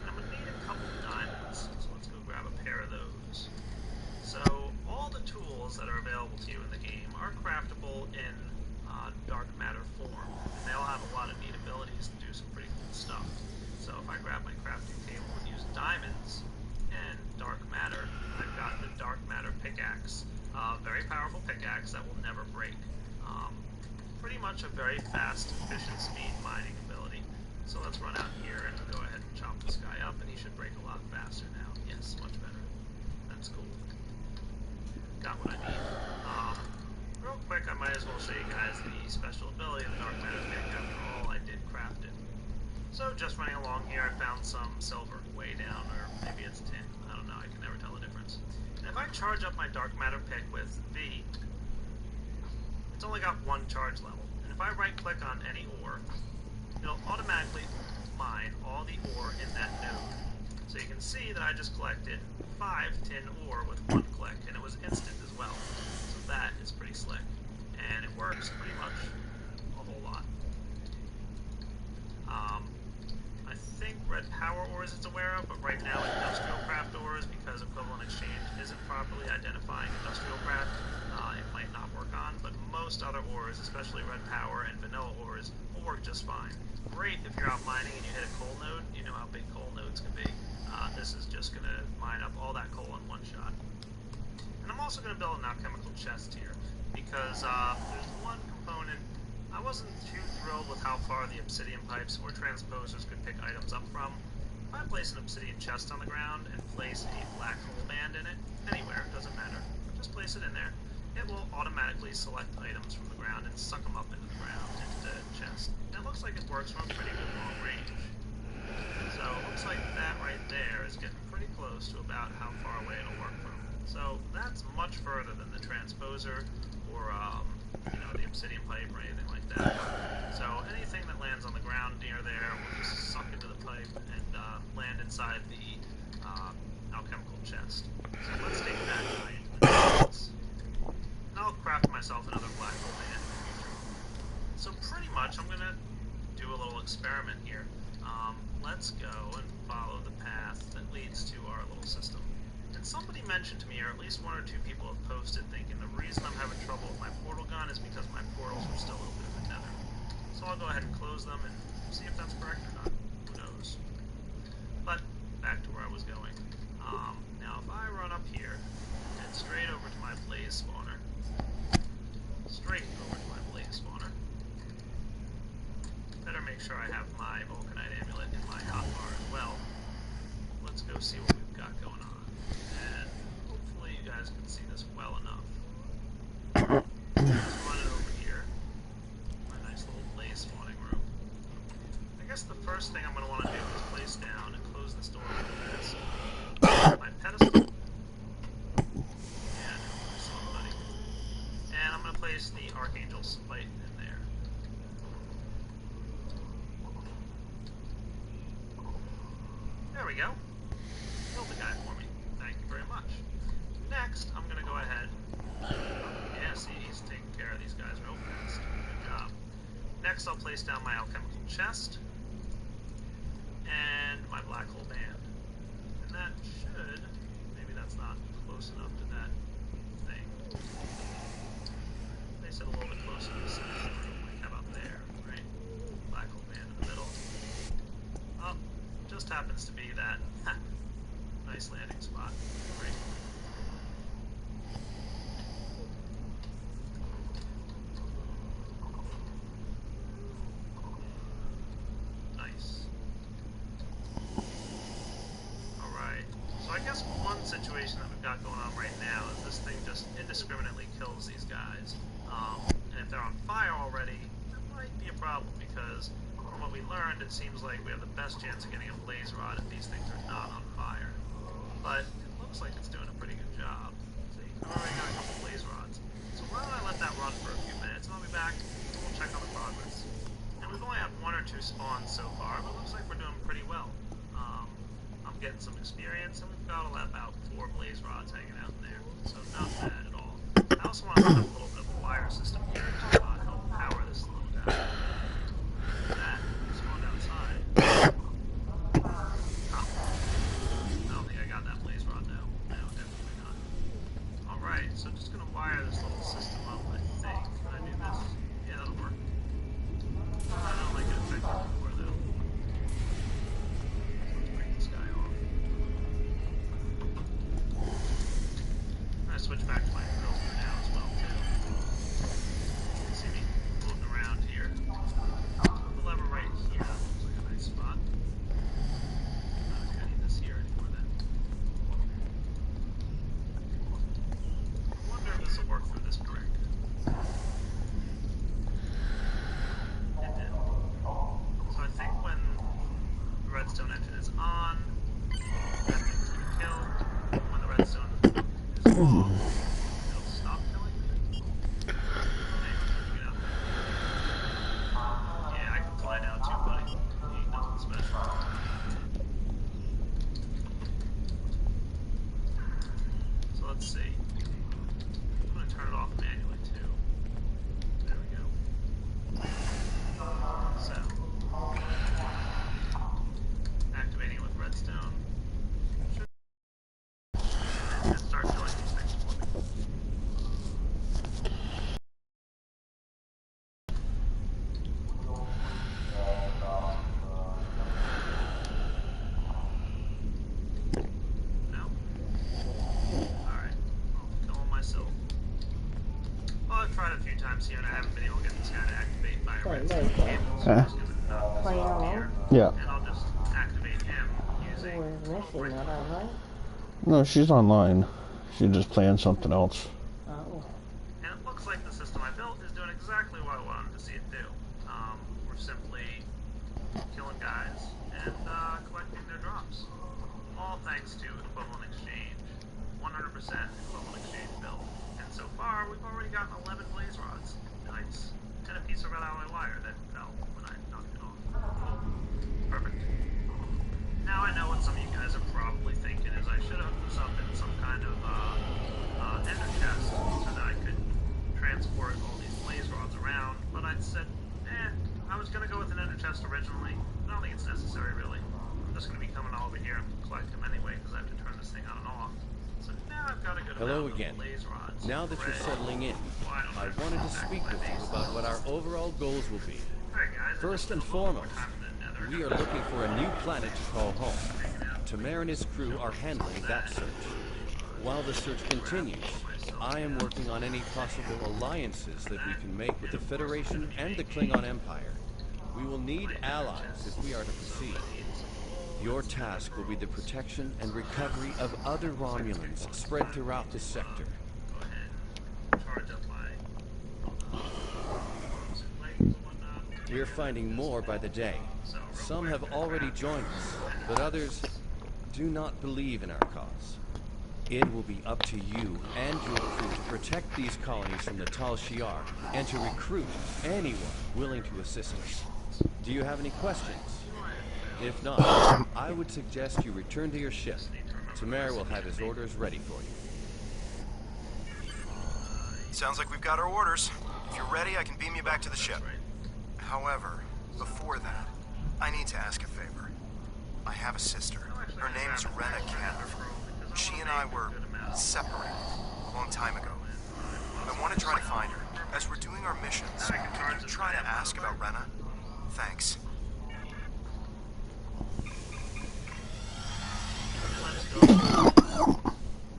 And I'm going to need a couple of diamonds, so let's go grab a pair of those. So, all the tools that are available to you in the game are craftable in dark matter form. And they all have a lot of neat abilities to do some pretty cool stuff. So if I grab my crafting table and use diamonds and dark matter, I've got the dark matter pickaxe. Very powerful pickaxe that will never break. Pretty much a very fast, efficient speed mining ability. So let's run out here and go ahead and chop this guy up, and he should break a lot faster now. Yes, much better. That's cool. Got what I need. Real quick, I might as well show you guys the special ability of the dark matter pick. After all, I did craft it. So just running along here, I found some silver way down, or maybe it's tin. I don't know, I can never tell the difference. And if I charge up my dark matter pick with V, it's only got one charge level. And if I right click on any ore, it'll automatically mine all the ore in that node. So you can see that I just collected 5 tin ore with one click, and it was instant as well. So that is pretty slick. And it works pretty much a whole lot. I think red power ores it's aware of, but right now industrial craft ores, because equivalent exchange isn't properly identifying industrial craft, it might not work on, but most other ores, especially red power and vanilla ores, will work just fine. Great if you're out mining and you hit a coal node, you know how big coal nodes can be. This is just going to mine up all that coal in one shot. And I'm also going to build an alchemical chest here, because there's one component I wasn't too thrilled with how far the obsidian pipes or transposers could pick items up from. If I place an obsidian chest on the ground and place a black hole band in it, anywhere, doesn't matter, just place it in there, it will automatically select items from the ground and suck them up into the ground, into the chest. And it looks like it works from a pretty good long range. So it looks like that right there is getting pretty close to about how far away it'll work from. So that's much further than the transposer or the obsidian pipe or anything like that. So anything that lands on the ground near there will just suck into the pipe and land inside the alchemical chest. So let's take that guy into the chest. And I'll craft myself another black hole band in the future. So pretty much I'm going to do a little experiment here. Let's go and follow the path that leads to our little system. And somebody mentioned to me, or at least one or two people have posted, thinking the reason I'm having trouble with my portal gun is because my portals are still open in the nether. So I'll go ahead and close them and see if that's correct or not. Who knows? But back to where I was going. Now if I run up here, head straight over to my blaze spawner. Straight over to my blaze spawner. Better make sure I have my vulcanite amulet in my hotbar as well. Let's go see what we've got going on. And hopefully you guys can see this well enough. Let's run it over here. My nice little blaze spawning room. I guess the first thing I'm going to want to do is place down and close this door really fast. My pedestal. And somebody. And I'm going to place the Archangel Spite in there. There we go. Killed the guy for me. Thank you very much. Next, I'm going to go ahead. Yeah, see, he's taking care of these guys real fast. Good job. Next, I'll place down my alchemical chest. And my black hole band. And that should... Maybe that's not close enough to that thing. Place it a little bit closer to the center. Like, how about there, right? Black hole band in the middle. Oh, just happens to be that. Nice landing spot. Right. on fire already, that might be a problem, because from what we learned, it seems like we have the best chance of getting a blaze rod if these things are not on fire. But it looks like it's doing a pretty good job. See, I've already got a couple blaze rods. So why don't I let that run for a few minutes, and I'll be back, and we'll check on the progress. And we've only had 1 or 2 spawns so far, but it looks like we're doing pretty well. I'm getting some experience, and we've got about 4 blaze rods hanging out in there, so not bad at all. I also want to set up a little bit of a wire system here to help power this little guy. That spawned outside. Oh. I don't think I got that blaze rod now. No, definitely not. Alright, so just gonna wire this little system up, I think. Can I do this? Yeah, that'll work. I don't like it affected before, though. Let's break this guy off. I'm gonna switch back to my drill for now as well, too. You can see me moving around here. The lever right here looks like a nice spot. I don't think I need this here anymore then. I wonder if this will work through this brick. It did. So I think when the redstone engine is on, that thing's going to kill. When the redstone is off, it'll stop killing. Hey, get out there. Yeah, I can fly now too, buddy. You ain't nothing special. So let's see. I'm going to turn it off manually too. There we go. So, activating it with redstone. And start killing these things for me. No? Alright. I'll kill him myself. Well, I've tried a few times here and I haven't been able to get this guy to activate by redstone cable, so I'm just going to knock this off here. Yeah. And I'll just activate him using... No, she's online. She's just playing something else. And it looks like the system I built is doing exactly what I wanted to see it do. We're simply killing guys and collecting their drops. All thanks to equivalent exchange. 100% equivalent exchange build. And so far, we've already gotten 11 blaze rods. Nice. And a piece of red alloy wire that fell when I knocked it off. Cool. Perfect. Now I know what some of you guys are probably thinking is I should have hooked this up in some kind of ender chest so that I could transport all these blaze rods around, but I said, I was going to go with an ender chest originally. I don't think it's necessary, really. I'm just going to be coming all over here and collect them anyway, because I have to turn this thing on and off. So now I've got a good amount of blaze rods. Now that you're settling in, I wanted to speak with you about what our overall goals will be. First and foremost, we are looking for a new planet to call home. Tamar and his crew are handling that search. While the search continues, I am working on any possible alliances that we can make with the Federation and the Klingon Empire. We will need allies if we are to proceed. Your task will be the protection and recovery of other Romulans spread throughout the sector. We're finding more by the day. Some have already joined us, but others do not believe in our cause. It will be up to you and your crew to protect these colonies from the Tal Shiar and to recruit anyone willing to assist us. Do you have any questions? If not, I would suggest you return to your ship. Tamar will have his orders ready for you. Sounds like we've got our orders. If you're ready, I can beam you back to the ship. However, before that, I need to ask a favor. I have a sister. Her name's Rena Kemp. She and I were separated a long time ago. I want to try to find her. As we're doing our missions, can you try to ask about Rena? Thanks.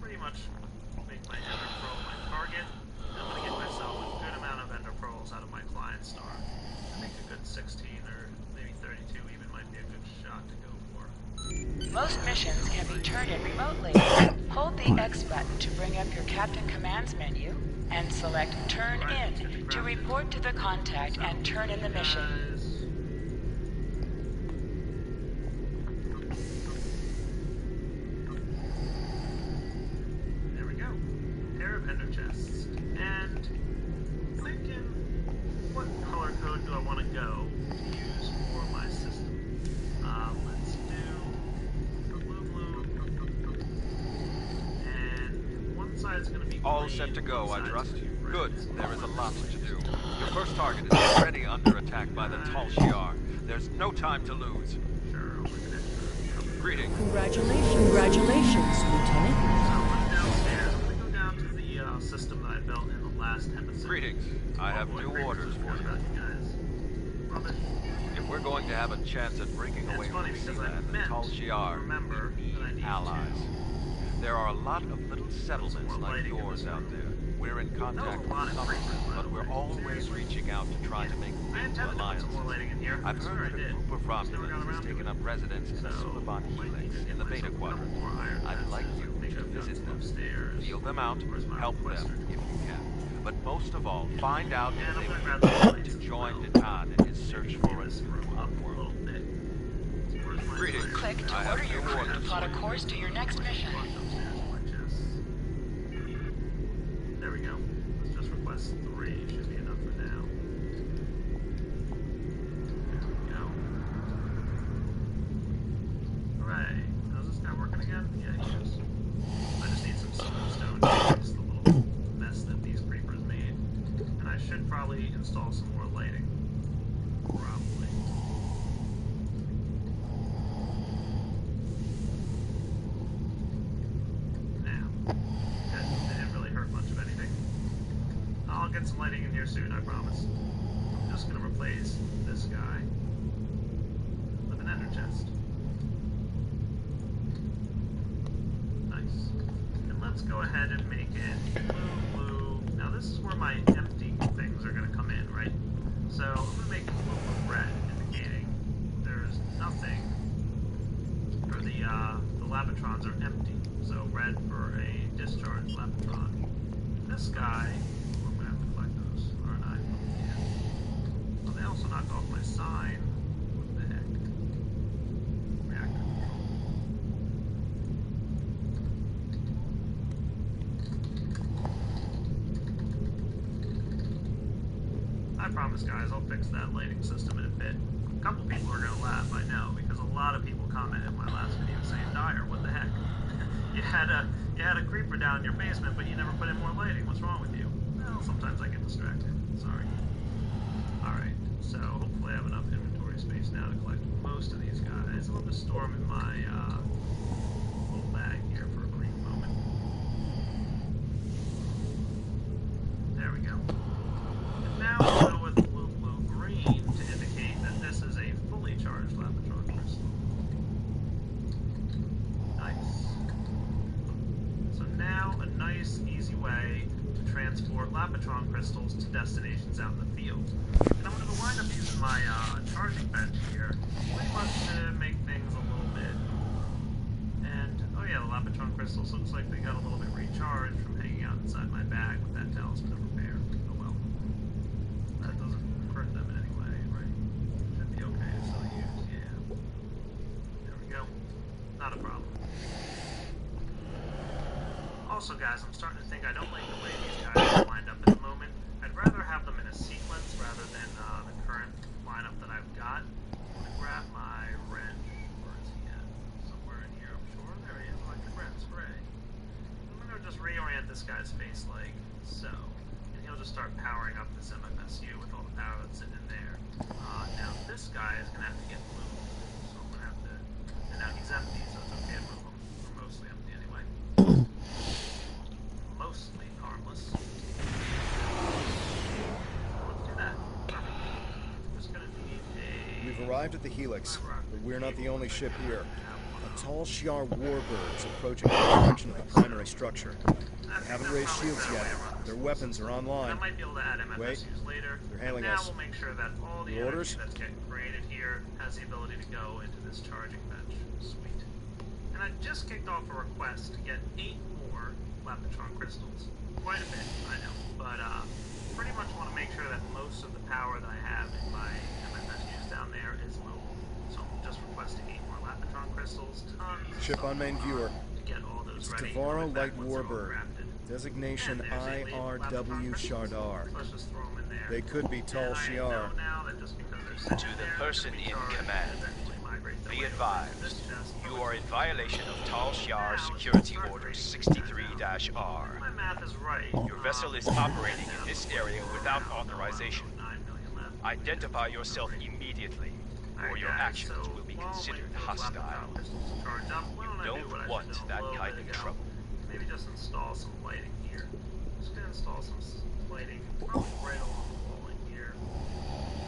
Pretty much make my ender pearl my target. I'm going to get myself a good amount of ender pearls out of my client star. I think a good 16 or maybe 32 even might be a good shot to go for. Most missions can be turned in remotely. Hold the X button to bring up your Captain Commands menu and select Turn In to report to the contact and turn in the mission. There we go. Pair of ender chests. And thinking, what color code do I want to go to use for my system? Let's do blue, and one side's going to be All green, set to go, one I side's trust. gonna be red. Good. There is a lot to do. Your first target is already under attack by the Tall Shiar. There's no time to lose. Greetings. Congratulations, Lieutenant. So I'm downstairs. I'm going to go down to the system that I built in the last episode. Greetings. I have new orders for you. Rubbish. If we're going to have a chance at breaking away from Sela and the Tall Shiar, we need allies. There are a lot of little settlements like yours out there. We're in contact with some of them, but we're always reaching out to try to make new alliances. I've heard that a group of Romulans has taken up residence in the Suliban Helix in the Beta Quadrant. I'd like you to visit them, feel them out, help them if you can. But most of all, find out if they would be willing to join Nitan in his search for a new homeworld. Greetings. Click to order your crew to plot a course to your next mission. There we go. Let's just request 3. Should be enough for now. There we go. Hooray. How's this guy working again? Yeah, he is. I just need some stone to fix the little mess that these creepers made. And I should probably install some more lighting. Probably. Now. Good. They didn't really hurt much of anything. I'll get some lighting in here soon, I promise. I'm just gonna replace this guy with an ender chest. Nice. And let's go ahead and make it blue. Now this is where my empty things are gonna come in, right? So I'm gonna make it blue red, indicating there's nothing for the Labatrons are empty. So red for a discharged Labratron. This guy, I'm gonna have to collect those, aren't I? Yeah. Oh, they also knocked off my sign. What the heck? Reactor control. I promise, guys, I'll fix that lighting system in a bit. A couple people are gonna laugh, I know, because a lot of people commented in my last video saying, Dyer, what the heck? You had a creeper down in your basement, but you never put in more lighting. What's wrong with you? Well, sometimes I get distracted. Sorry. Alright, so hopefully I have enough inventory space now to collect most of these guys. I'll just store them in my little bag here for a brief moment. There we go. And now we'll go with blue, green to indicate that this is a fully charged Labratron crystal. Nice. So now a nice, easy way to transport Labratron crystals to destinations out in the field. And I'm going to wind up using my charging bench here, pretty much to make things a little bit. And, oh yeah, the Labratron crystals looks like they got a little bit recharged from hanging out inside my bag with that talisman of repair. Oh well. That doesn't hurt them in any way, right? Should be okay to still use, yeah. There we go. Not a problem. Also, guys, I'm starting to think I don't like the way these guys are lined up at the moment. I'd rather have them in a sequence rather than the current lineup that I've got. I'm gonna grab my wrench. Where is he at? Somewhere in here, I'm sure. There he is. Electric wrench. Hooray. I'm gonna just reorient this guy's face like so. And he'll just start powering up this MFSU with all the power that's sitting in there. Now, this guy is gonna have to get moved. So I'm gonna have to. And now he's empty, so it's okay to move him. We're mostly empty anyway. Mostly harmless. Let's do that. Just gonna need a... We've arrived at the Helix, but we're not the only ship here. A tall Shiar warbird is approaching the direction of the primary structure. They haven't raised shields yet, but their weapons are online. I might be able to add MFSUs later. They're hailing now us. We'll make sure that all the energy that's getting created here has the ability to go into this charging bench. Sweet. And I just kicked off a request to get 8 more more Lapatron crystals. Quite a bit, I know. But pretty much want to make sure that most of the power that I have in my MSUs down there is mobile. So I'm just requesting 8 more Lapatron crystals, tons of Ship on main viewer. to get all those It's ready. Tavaro Light Warbird. Designation IRW Shardar. They could be Tal Shiar. To the person in command, be advised, you are in violation of Tal Shiar Security Order 63-R. Your vessel is operating in this area without authorization. Identify yourself immediately, or your actions will be considered hostile. You don't want that kind of trouble. Maybe just install some lighting here. Just gonna install some lighting probably right along the wall in here.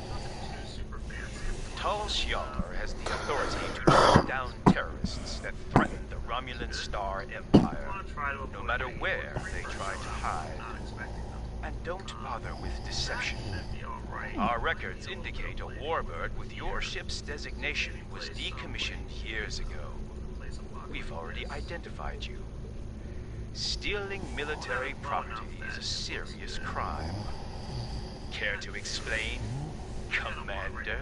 Nothing too super fancy. Tal Shiar has the authority to track down terrorists that threaten the Romulan Star Empire, no matter where they try to hide. And don't bother with deception. Our records indicate a warbird with your ship's designation was decommissioned years ago. We've already identified you. Stealing military property is a serious crime. Care to explain, Commander?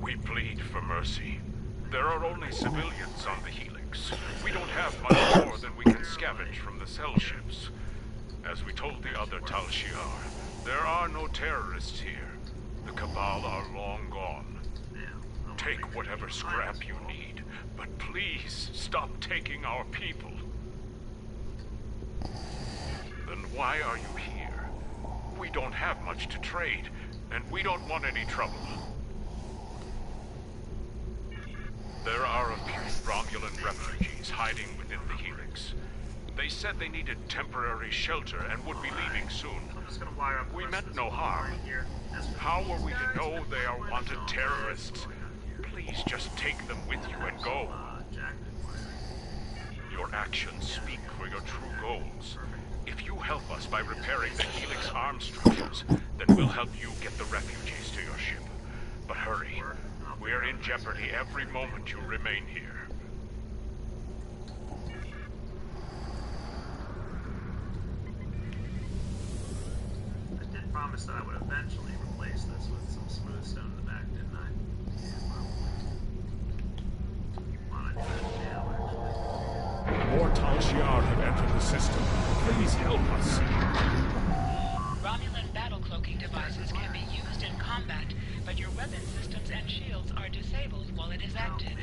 We plead for mercy. There are only civilians on the Helix. We don't have much more than we can scavenge from the cell ships. As we told the other Tal Shiar, there are no terrorists here. The Cabal are long gone. Take whatever scrap you need, but please stop taking our people. Then why are you here? We don't have much to trade, and we don't want any trouble. There are a few Romulan refugees hiding within the Helix. They said they needed temporary shelter and would be leaving soon. We meant no harm. How are we to know they are wanted terrorists? Please just take them with you and go. Your actions speak for your true goals. If you help us by repairing the Helix arm structures, then we'll help you get the refugees to your ship. But hurry. We're in jeopardy every moment you remain here. I did promise that I would eventually replace this with some smooth stone in the back, didn't I? Why don't I do that now, actually? More Tal Shiar have entered the system. Please help us. Romulan battle cloaking devices can be used in combat, but your weapon systems and shields are disabled while it is active.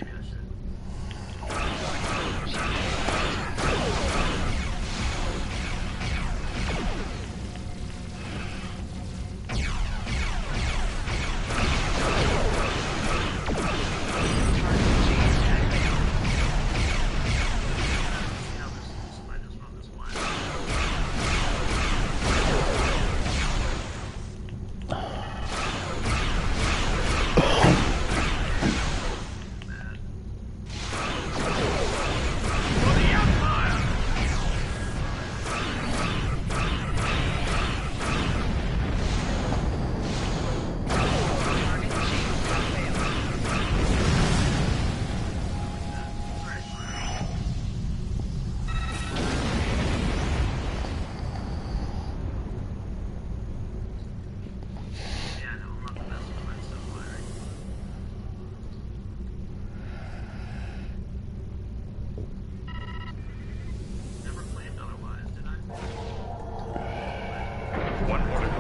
One more to go.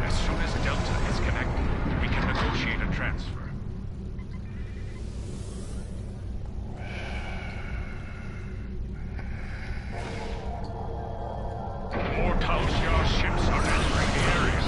As soon as Delta is connected, we can negotiate a transfer. More Tal Shiar ships are entering the area.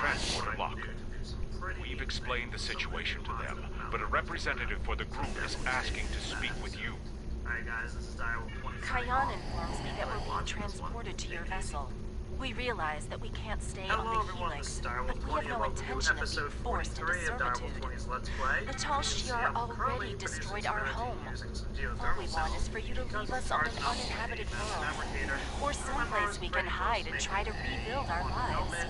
transporter lock. We've explained the situation to them, but a representative for the group is asking to speak with you. Alright guys, this is Direwolf 23. Kayan informs me that we're being transported to your vessel. We realize that we can't stay on the Helix, but we have no intention of being forced into servitude. The Tall Shi'ar already destroyed our home. All we want is for you to leave us on an uninhabited world, or someplace we can hide and try to rebuild our lives.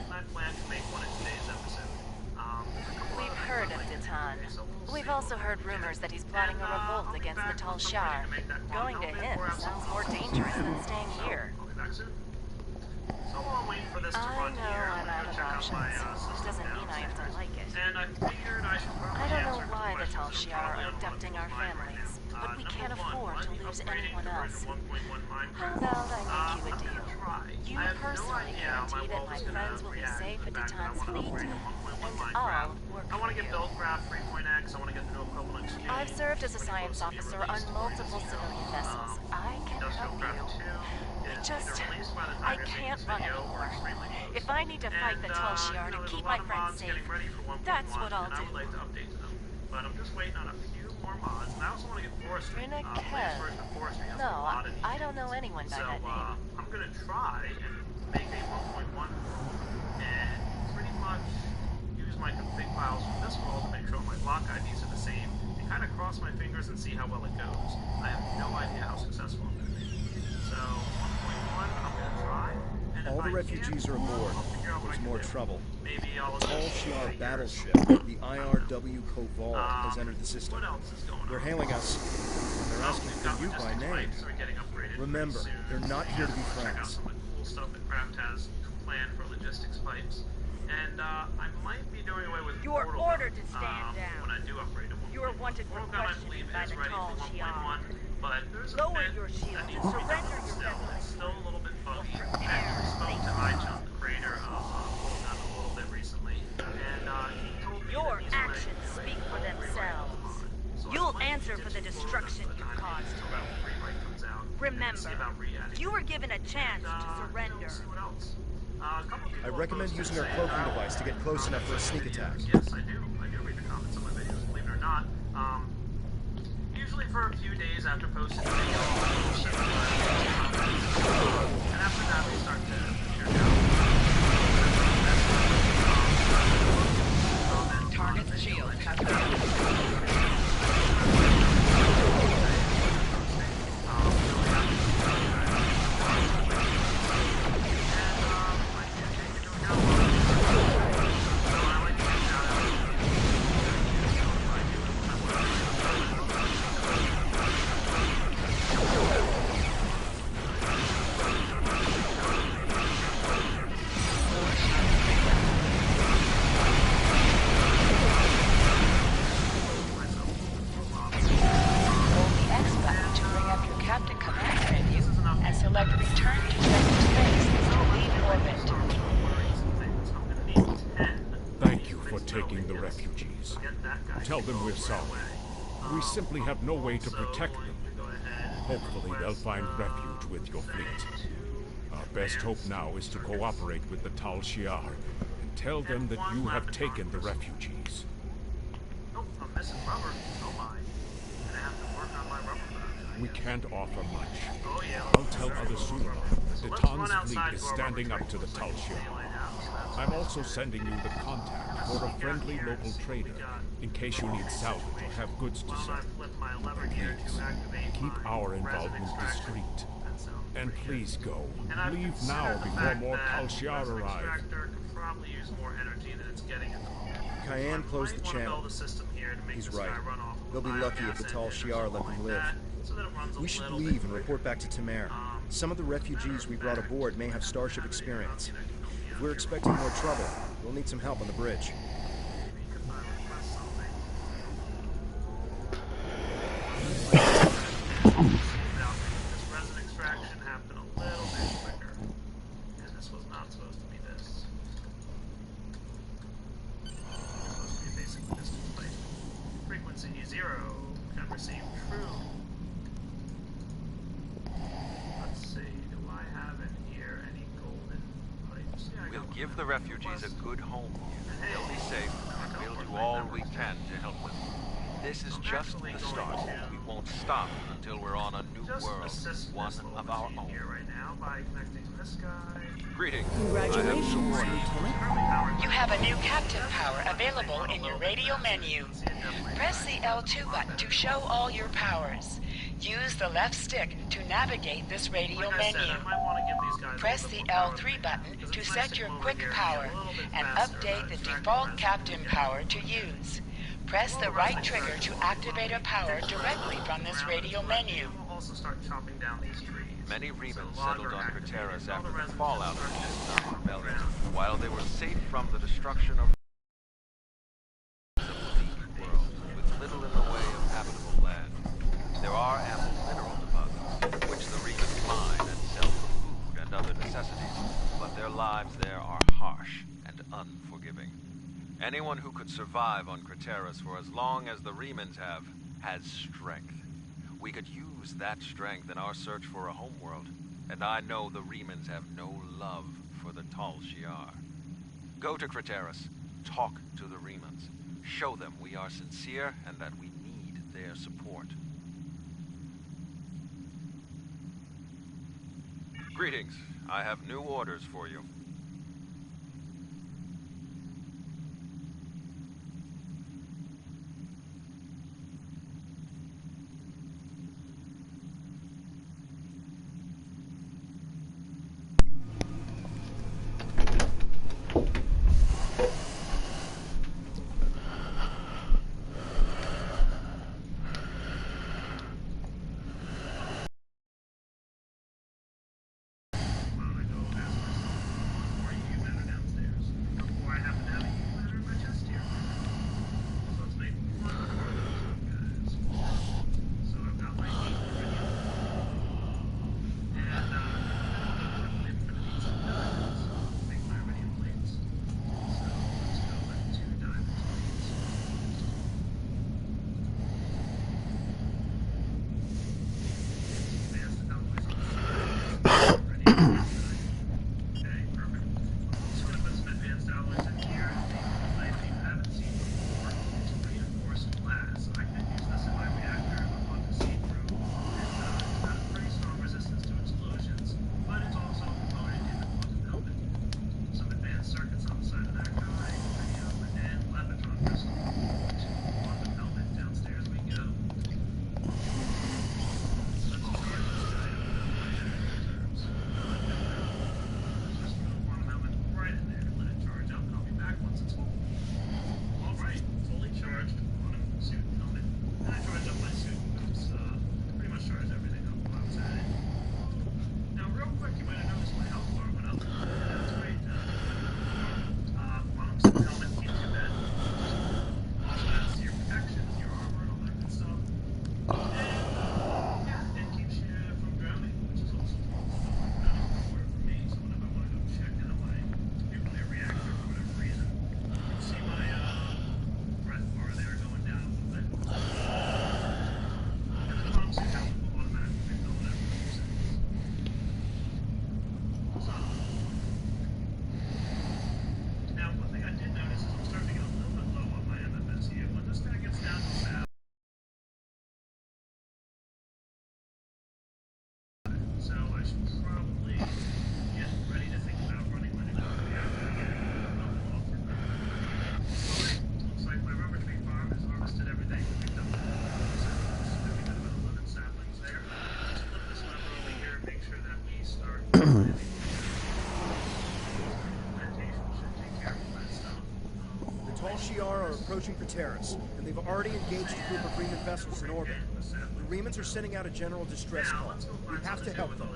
We've heard of Titan. We've also heard rumors that he's plotting a revolt against the Tall Shi'ar. Going to him sounds more dangerous than staying here. So while I'm waiting for this to run here, I'm out of options. Doesn't mean I have to like it. And I figured I should probably I don't know why the Tall Shi'ar are abducting our families, but we can't afford to lose anyone else. How about I make you a deal? You personally guarantee that my friends will be safe at Titan's fleet, and I'll work I want to for get you. Buildcraft 3.x, I want to get the new equivalent exchange. I've served as a science officer on multiple civilian vessels. I can help you. I can't run anymore. If I need to fight the Tall Shi'ar to keep my friends safe, that's what I'll do. I would like to update to them, but I'm just waiting on a few more mods, and I also want to get forestry. No, I don't know anyone by that name. I'm gonna try and make a 1.1 and pretty much use my config files from this world to make sure my block IDs are the same, and kind of cross my fingers and see how well it goes. I have no idea how successful I'm gonna be. So 1.1, I'm gonna try. All the refugees are aboard. There's more trouble. Maybe I'll Tall Shi'ar battleship, the IRW Koval, has entered the system. They're hailing us. They're asking for you by name. Remember, they're not here to be friends. Some of the cool stuff that Craft has planned for logistics pipes. And I might be doing away with You are portal ordered to stand down. when I do upgrade to 1.1. You are wanted for Portal gun, I questioning believe, by is the ready Tall for 1.1, Shi'ar. but there's a Lower bit your shield that and needs to be surrender done your still. vessel. It's still a little bit buggy. I spoke to iChunk, the creator of Portal gun, a little bit recently, and he told me Your that he's gonna actions speak for themselves. You'll answer for the destruction you caused. Remember, you were given a chance to surrender. I recommend using our cloaking device to get close enough for a sneak attack. Yes, I do. I do read the comments on my videos, believe it or not. Usually for a few days after posting the video, and after that we start to peter down. Target's shield cut down. taking the refugees. Tell them we're sorry. We simply have no way to protect them. Hopefully they'll find refuge with your fleet. Our best hope now is to cooperate with the Tal Shi'ar and tell them that you have taken the refugees. We can't offer much. I'll tell others soon. The Tan's fleet is standing up to the Tal Shi'ar. I'm also sending you the contact for a friendly local trader in case you need salvage or have goods to sell. Please, keep our involvement discreet. And please go. Leave now before more Tal Shi'ar arrive. Cayenne closed the channel. He's right. They'll be lucky if the Tal Shi'ar let them live. We should leave and report back to Tamer. Some of the refugees we brought aboard may have Starship experience. If we're expecting more trouble, we'll need some help on the bridge. We'll give the refugees a good home here. They'll be safe, and we'll do all we can to help them. This is just the start. We won't stop until we're on a new world, one of our own. Greetings. Congratulations, Lieutenant. You have a new captain power available in your radio menu. Press the L2 button to show all your powers. Use the left stick to navigate this radio menu. Press the L3 button to set your quick power and update the default captain power to use. Press the right trigger to activate a power directly from this radio menu. Many Remans settled on Craterus after the fallout of the Vietnam Rebellion, while they were safe from the destruction of a deep world with little in the way of habitable land. There are ample mineral deposits, which the Remans mine and sell for food and other necessities, but their lives there are harsh and unforgiving. Anyone who could survive on Craterus for as long as the Remans have, has strength. We could use that strength in our search for a homeworld, and I know the Remans have no love for the Tal Shiar. Go to Craterus, talk to the Remans, show them we are sincere and that we need their support. Greetings. I have new orders for you. Approaching Craterus, and they've already engaged a group of Reman vessels in orbit. The Remans are sending out a general distress call. We have to help them.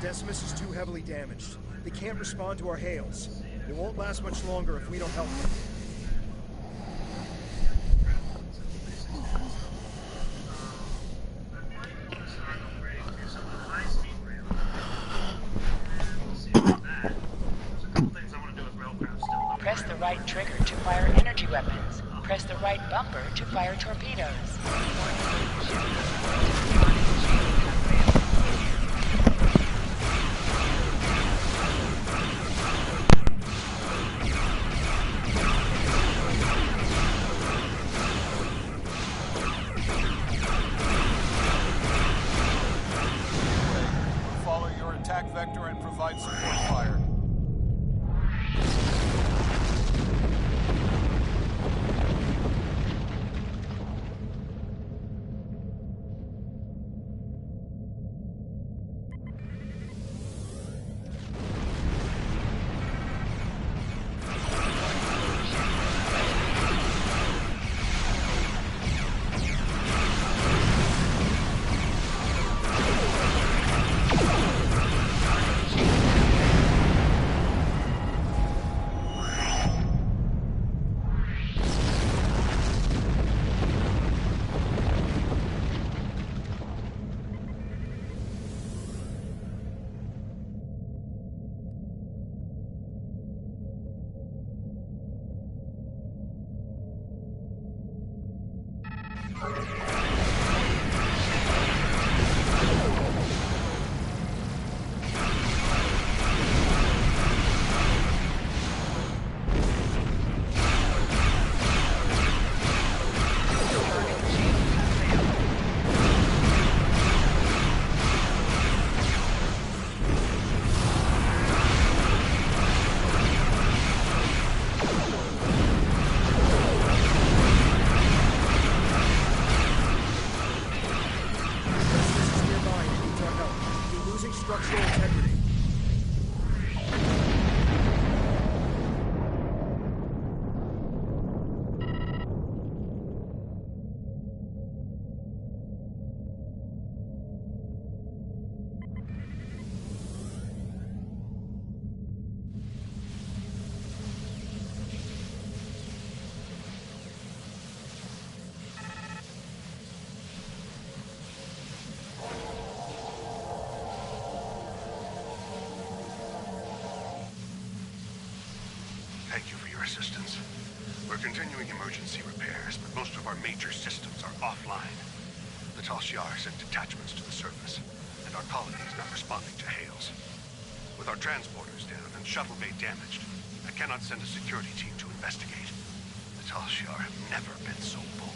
Decimus is too heavily damaged. They can't respond to our hails. It won't last much longer if we don't help them. right trigger to fire energy weapons. Press the right bumper to fire torpedoes. Follow your attack vector and provide support fire. Structural integrity. Thank you for your assistance. We're continuing emergency repairs, but most of our major systems are offline. The Tal Shiar sent detachments to the surface, and our colony is not responding to hails. With our transporters down and shuttle bay damaged, I cannot send a security team to investigate. The Tal Shiar have never been so bold.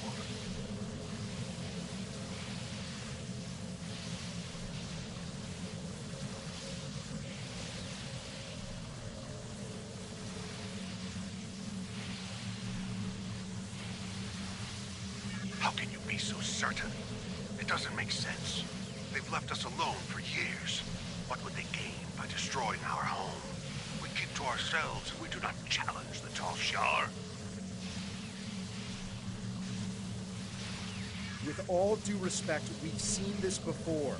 How can you be so certain? It doesn't make sense. They've left us alone for years. What would they gain by destroying our home? We keep to ourselves and we do not challenge the Tal Shiar. With all due respect, we've seen this before.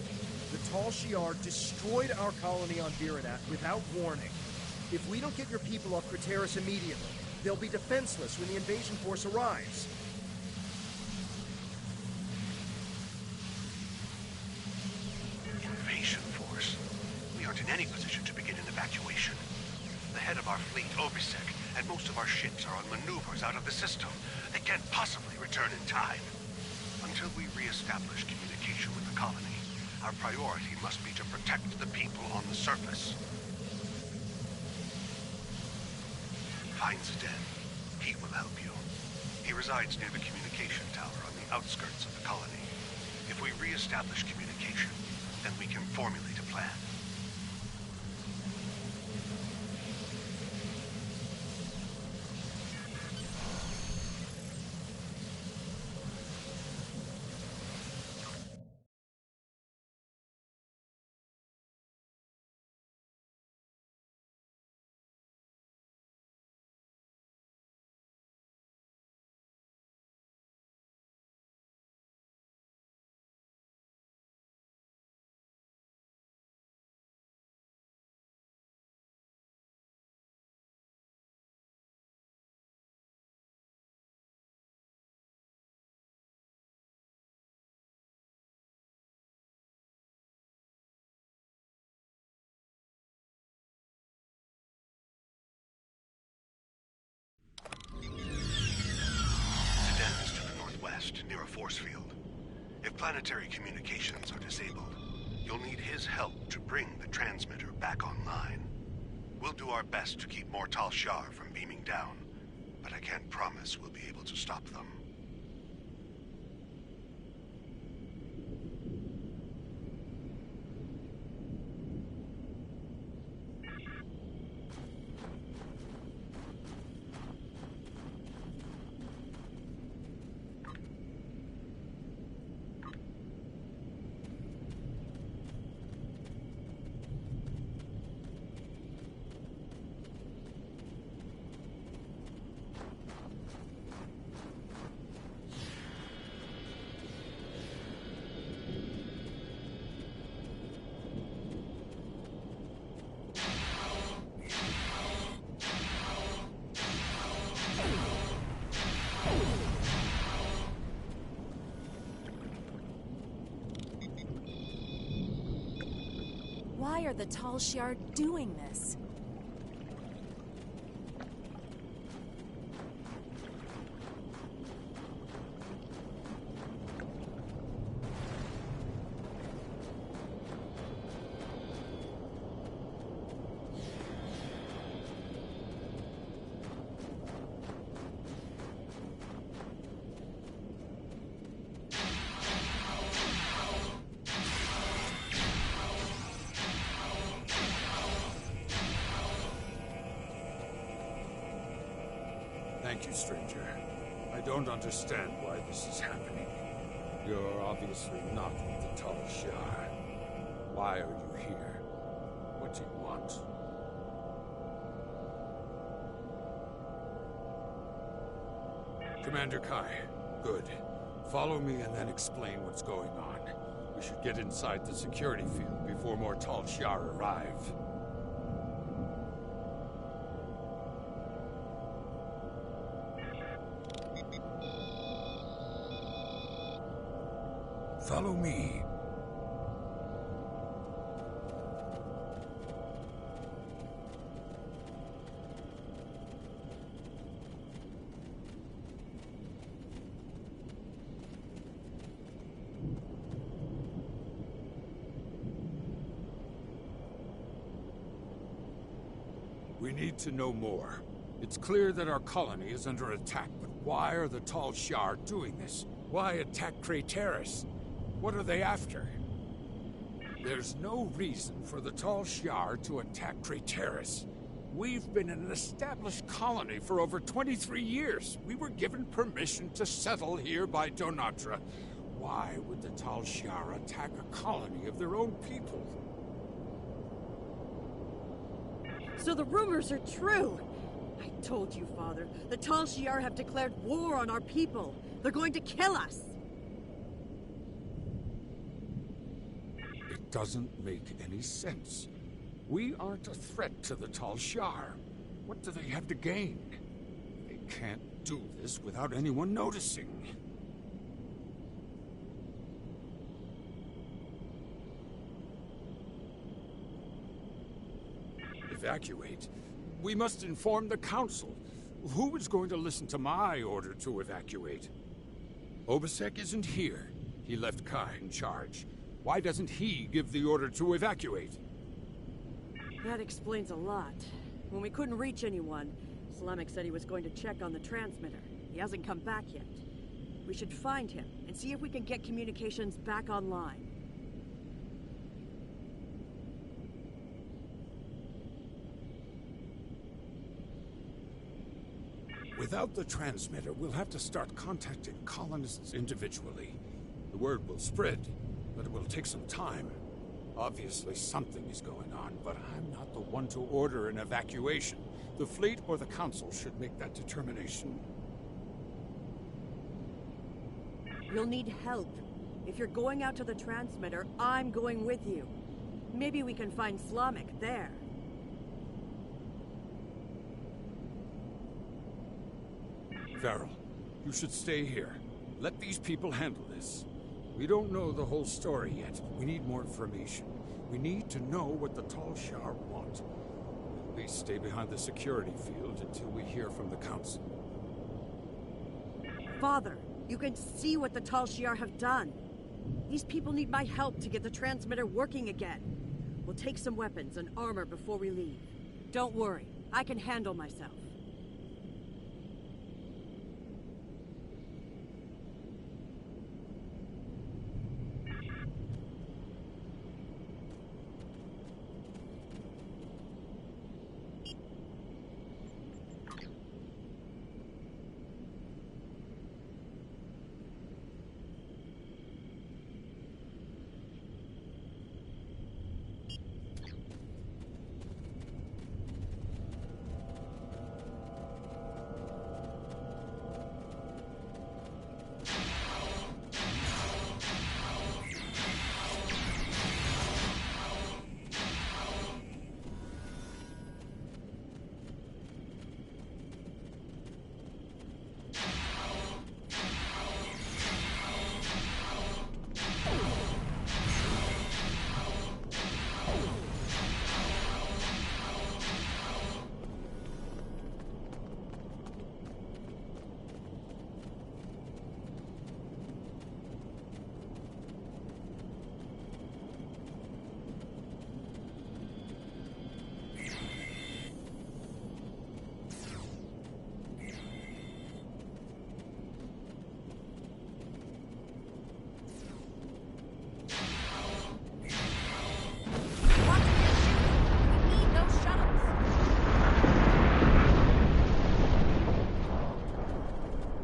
The Tal Shiar destroyed our colony on Viranat without warning. If we don't get your people off Craterus immediately, they'll be defenseless when the invasion force arrives. Invasion force? We aren't in any position to begin an evacuation. The head of our fleet, Obisek, and most of our ships are on maneuvers out of the system. They can't possibly return in time. Until we re-establish communication with the colony, our priority must be to protect the people on the surface. Find Zden. He will help you. He resides near the communication tower on the outskirts of the colony. If we re-establish communication, then we can formulate a plan. If planetary communications are disabled, you'll need his help to bring the transmitter back online. We'll do our best to keep more Tal Shiar from beaming down, but I can't promise we'll be able to stop them. Why are the Tal Shiar doing this? Thank you, stranger. I don't understand why this is happening. You're obviously not with the Tal Shiar. Why are you here? What do you want? Commander Kai, good. Follow me and then explain what's going on. We should get inside the security field before more Tal Shiar arrive. Follow me. We need to know more. It's clear that our colony is under attack, but why are the Tal Shiar doing this? Why attack Craterus? What are they after? There's no reason for the Tal Shiar to attack Craterus. We've been an established colony for over 23 years. We were given permission to settle here by Donatra. Why would the Tal Shiar attack a colony of their own people? So the rumors are true! I told you, Father. The Tal Shiar have declared war on our people. They're going to kill us! It doesn't make any sense. We aren't a threat to the Tal Shiar. What do they have to gain? They can't do this without anyone noticing. Evacuate? We must inform the Council. Who is going to listen to my order to evacuate? Obasek isn't here. He left Kai in charge. Why doesn't he give the order to evacuate? That explains a lot. When we couldn't reach anyone, Slamek said he was going to check on the transmitter. He hasn't come back yet. We should find him and see if we can get communications back online. Without the transmitter, we'll have to start contacting colonists individually. The word will spread, but it will take some time. Obviously, something is going on, but I'm not the one to order an evacuation. The fleet or the Council should make that determination. You'll need help. If you're going out to the transmitter, I'm going with you. Maybe we can find Slamek there. Varel, you should stay here. Let these people handle this. We don't know the whole story yet. We need more information. We need to know what the Tal Shiar want. At least stay behind the security field until we hear from the Council. Father, you can see what the Tal Shiar have done. These people need my help to get the transmitter working again. We'll take some weapons and armor before we leave. Don't worry, I can handle myself.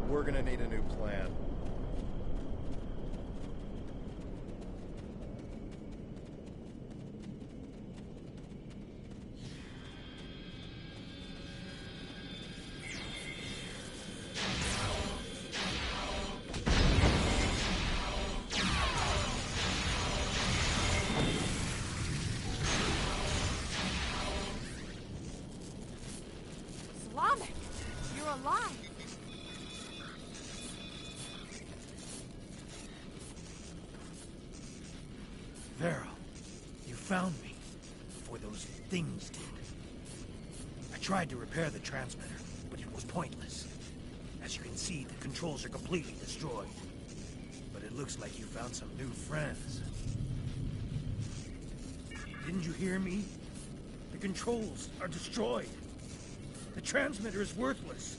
We're gonna need a new plan. Slavic, you're alive. Vera, you found me before those things did. I tried to repair the transmitter, but it was pointless. As you can see, the controls are completely destroyed. But it looks like you found some new friends. Didn't you hear me? The controls are destroyed. The transmitter is worthless.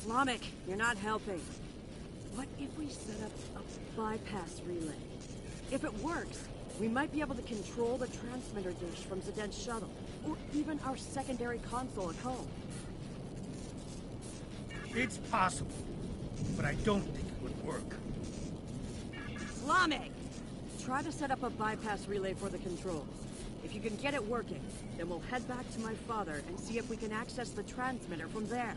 Slavic, you're not helping. What if we set up a bypass relay? If it works, we might be able to control the transmitter dish from Zden's shuttle, or even our secondary console at home. It's possible, but I don't think it would work. Slavic! Try to set up a bypass relay for the controls. If you can get it working, then we'll head back to my father and see if we can access the transmitter from there.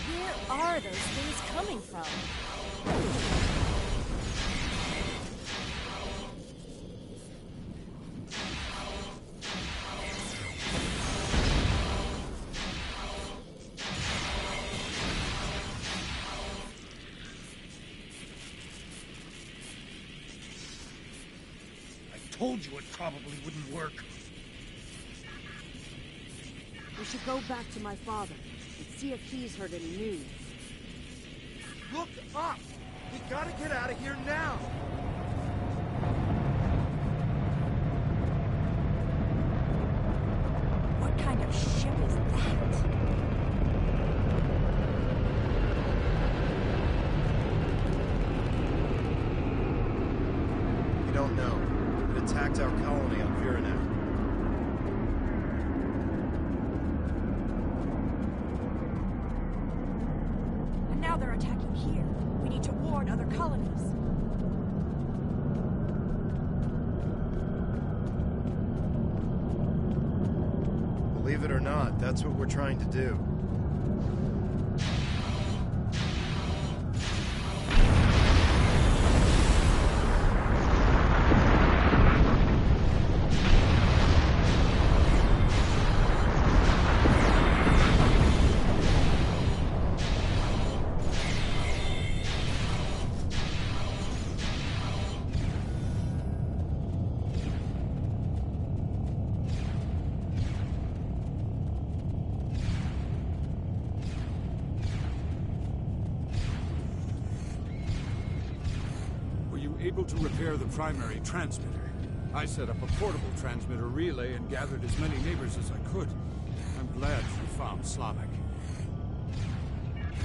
Where are those things coming from? I told you it probably wouldn't work. We should go back to my father and see if he's heard any news. Look up! We gotta get out of here now! What kind of ship is that? We don't know. It attacked our colony on Viranak. And now they're attacking here. We need to warn other colonies. Believe it or not, that's what we're trying to do. able to repair the primary transmitter. I set up a portable transmitter relay and gathered as many neighbors as I could. I'm glad you found Slamek.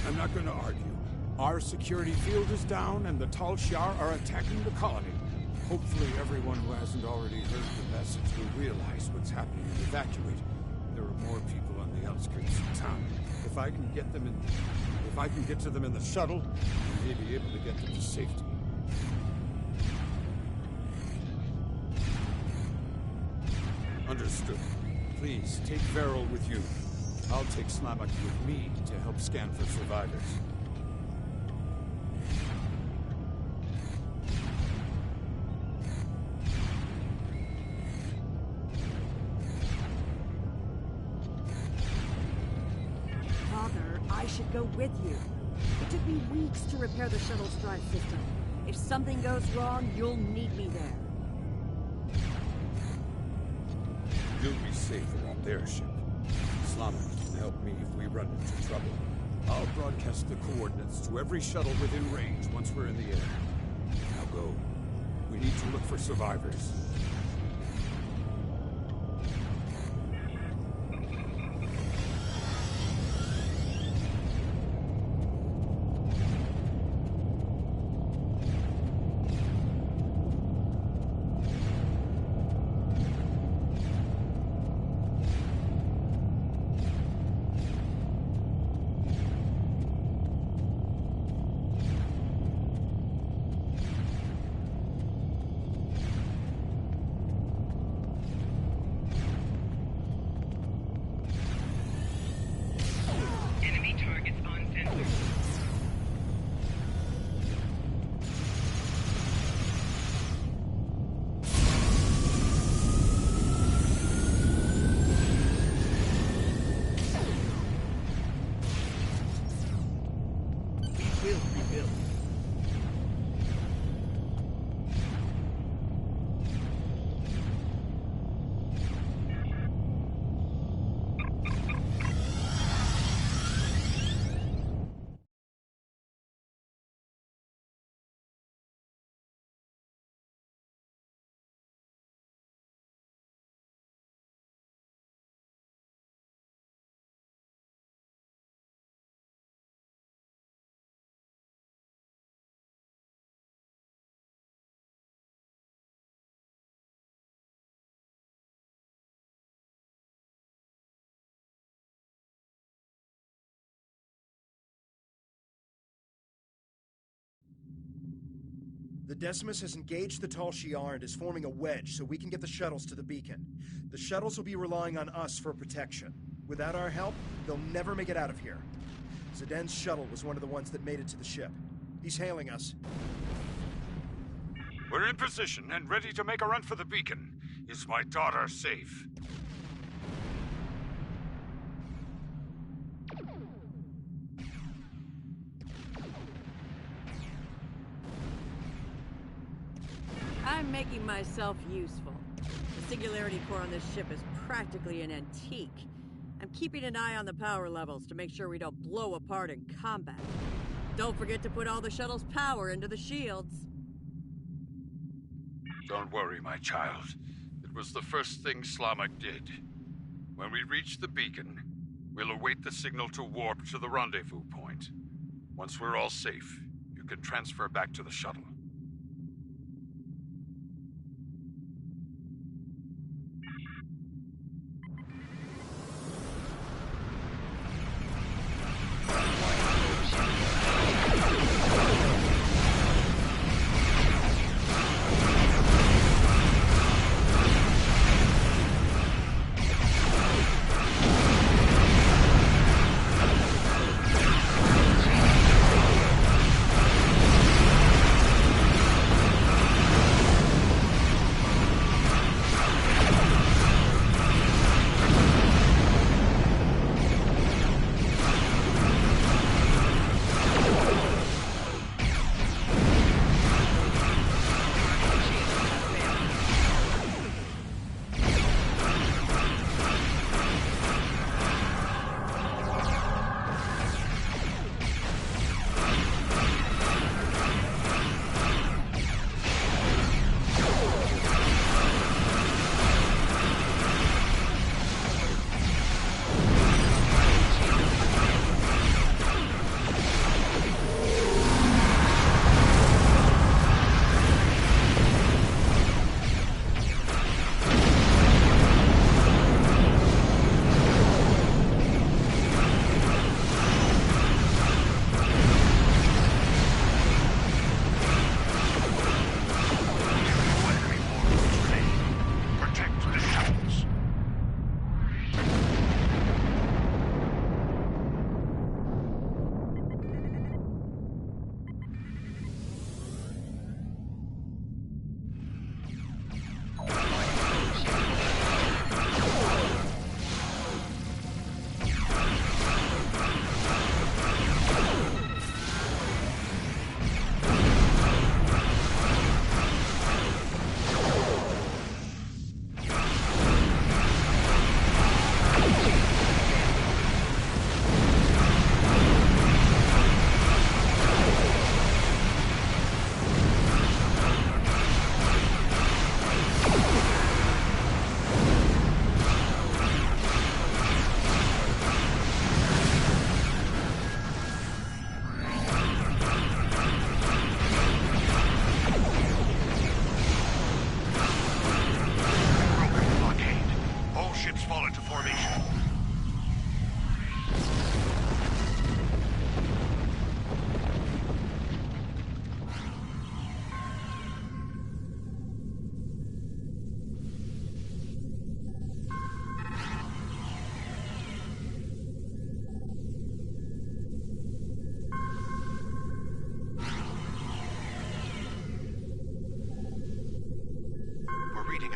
I'm not going to argue. Our security field is down and the Tal Shiar are attacking the colony. Hopefully everyone who hasn't already heard the message will realize what's happening and evacuate. There are more people on the outskirts of town. If I can get to them in the shuttle, I may be able to get them to safety. Understood. Please, take Varel with you. I'll take Slamek with me to help scan for survivors. Father, I should go with you. It took me weeks to repair the shuttle's drive system. If something goes wrong, you'll need me there. You'll be safer on their ship. Slamek can help me if we run into trouble. I'll broadcast the coordinates to every shuttle within range once we're in the air. Now go. We need to look for survivors. The Decimus has engaged the Tal Shiar and is forming a wedge so we can get the shuttles to the beacon. The shuttles will be relying on us for protection. Without our help, they'll never make it out of here. Zidane shuttle was one of the ones that made it to the ship. He's hailing us. We're in position and ready to make a run for the beacon. Is my daughter safe? I'm making myself useful. The singularity core on this ship is practically an antique. I'm keeping an eye on the power levels to make sure we don't blow apart in combat. Don't forget to put all the shuttle's power into the shields. Don't worry, my child. It was the first thing Slamek did. When we reach the beacon, we'll await the signal to warp to the rendezvous point. Once we're all safe, you can transfer back to the shuttle.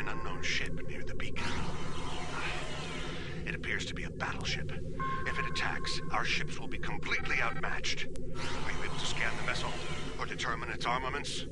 an unknown ship near the beacon. It appears to be a battleship. If it attacks, our ships will be completely outmatched. Are you able to scan the vessel or determine its armaments?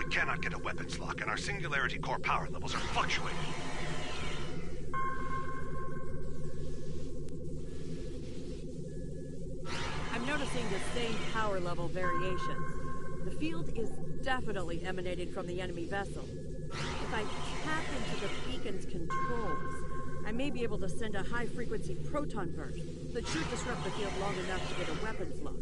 Cannot get a weapons lock, and our singularity core power levels are fluctuating. I'm noticing the same power level variations. The field is definitely emanating from the enemy vessel. If I tap into the beacon's controls, I may be able to send a high-frequency proton burst that should disrupt the field long enough to get a weapons lock.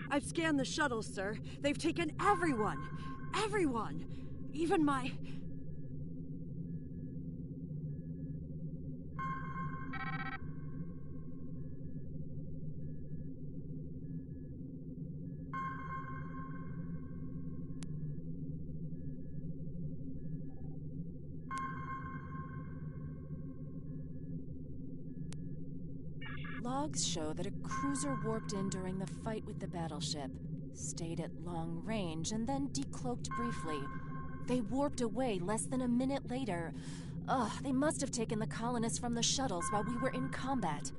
I've scanned the shuttles, sir. They've taken everyone. Everyone. Even my... Logs show that a cruiser warped in during the fight with the battleship, stayed at long range, and then decloaked briefly. They warped away less than a minute later. Ugh, they must have taken the colonists from the shuttles while we were in combat.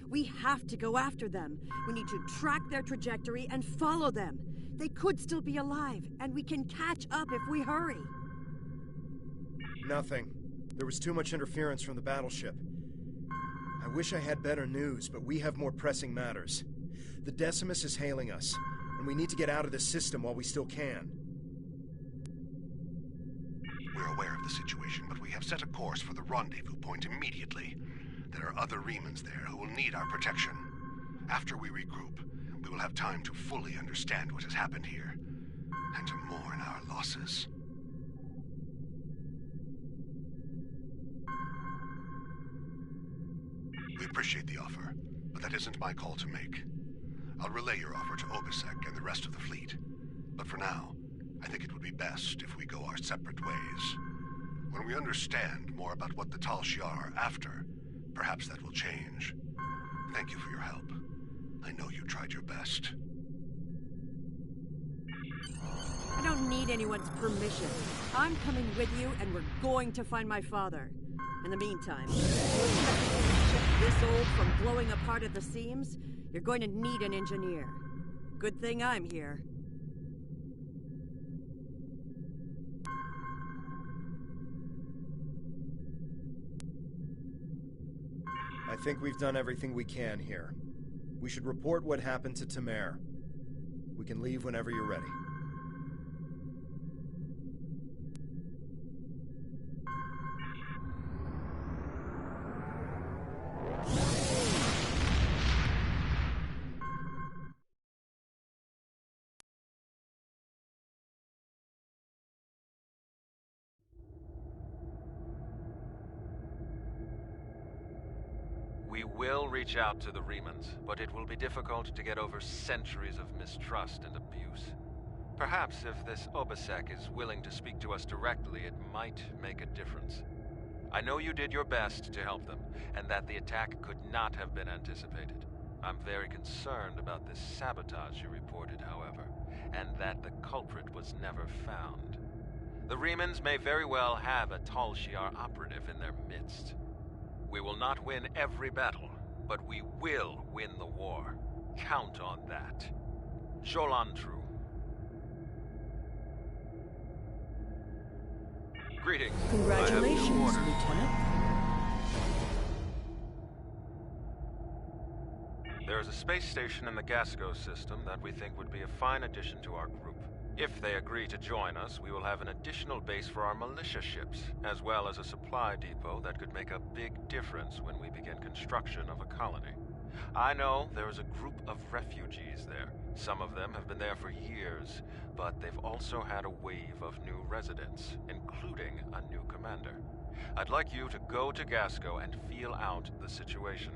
We have to go after them. We need to track their trajectory and follow them. They could still be alive, and we can catch up if we hurry. Nothing. There was too much interference from the battleship. I wish I had better news, but we have more pressing matters. The Decimus is hailing us, and we need to get out of this system while we still can. We're aware of the situation, but we have set a course for the rendezvous point immediately. There are other Remans there who will need our protection. After we regroup, we will have time to fully understand what has happened here, and to mourn our losses. We appreciate the offer, but that isn't my call to make. I'll relay your offer to Obisek and the rest of the fleet. But for now, I think it would be best if we go our separate ways. When we understand more about what the Tal Shiar are after, perhaps that will change. Thank you for your help. I know you tried your best. I don't need anyone's permission. I'm coming with you, and we're going to find my father. In the meantime, if you expect a ship this old from blowing apart at the seams, you're going to need an engineer. Good thing I'm here. I think we've done everything we can here. We should report what happened to Tamer. We can leave whenever you're ready. We will reach out to the Remans, but it will be difficult to get over centuries of mistrust and abuse. Perhaps if this Obasek is willing to speak to us directly, it might make a difference. I know you did your best to help them, and that the attack could not have been anticipated. I'm very concerned about this sabotage you reported, however, and that the culprit was never found. The Remans may very well have a Tal Shiar operative in their midst. We will not win every battle, but we will win the war. Count on that. Jolantru. Greetings. Congratulations, Lieutenant. There is a space station in the Gasco system that we think would be a fine addition to our group. If they agree to join us, we will have an additional base for our militia ships, as well as a supply depot that could make a big difference when we begin construction of a colony. I know there is a group of refugees there. Some of them have been there for years, but they've also had a wave of new residents, including a new commander. I'd like you to go to Gasco and feel out the situation.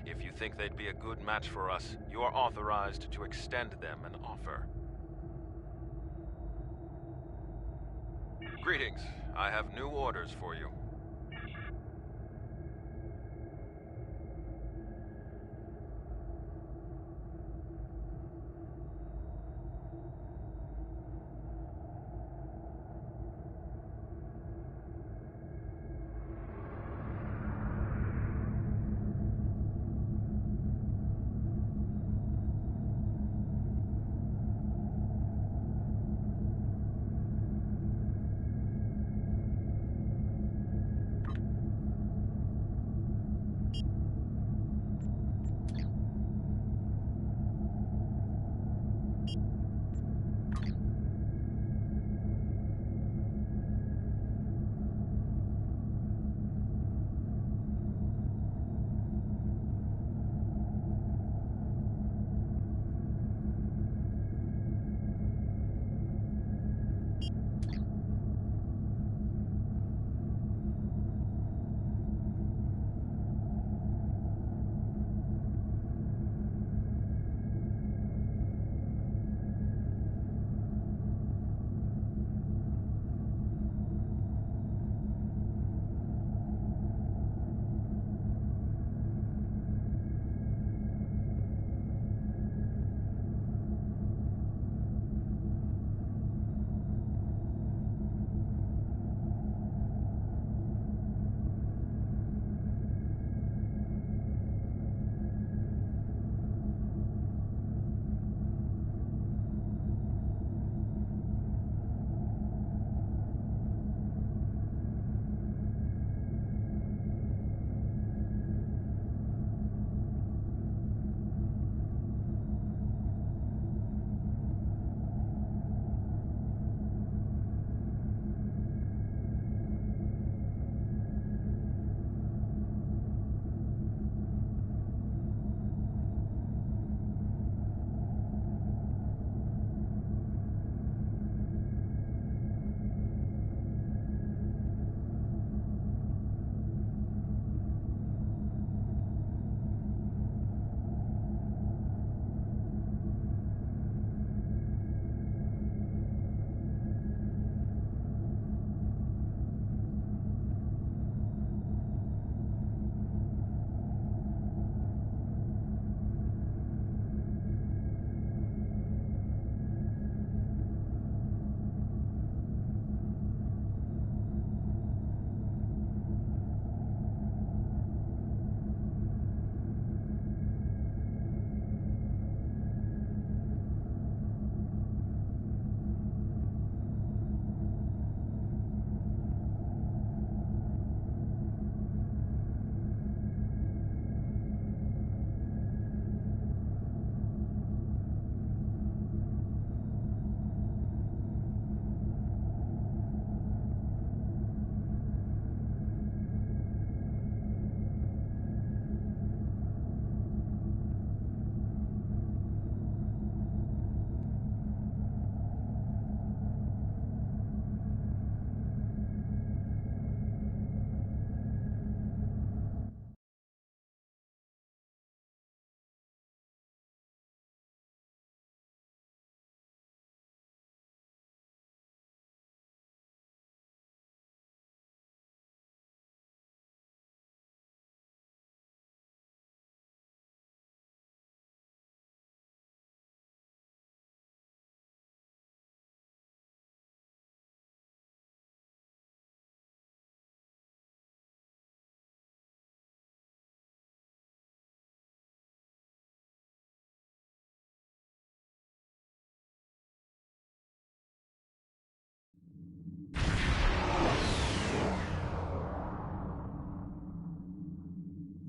If you think they'd be a good match for us, you are authorized to extend them an offer. Greetings. I have new orders for you.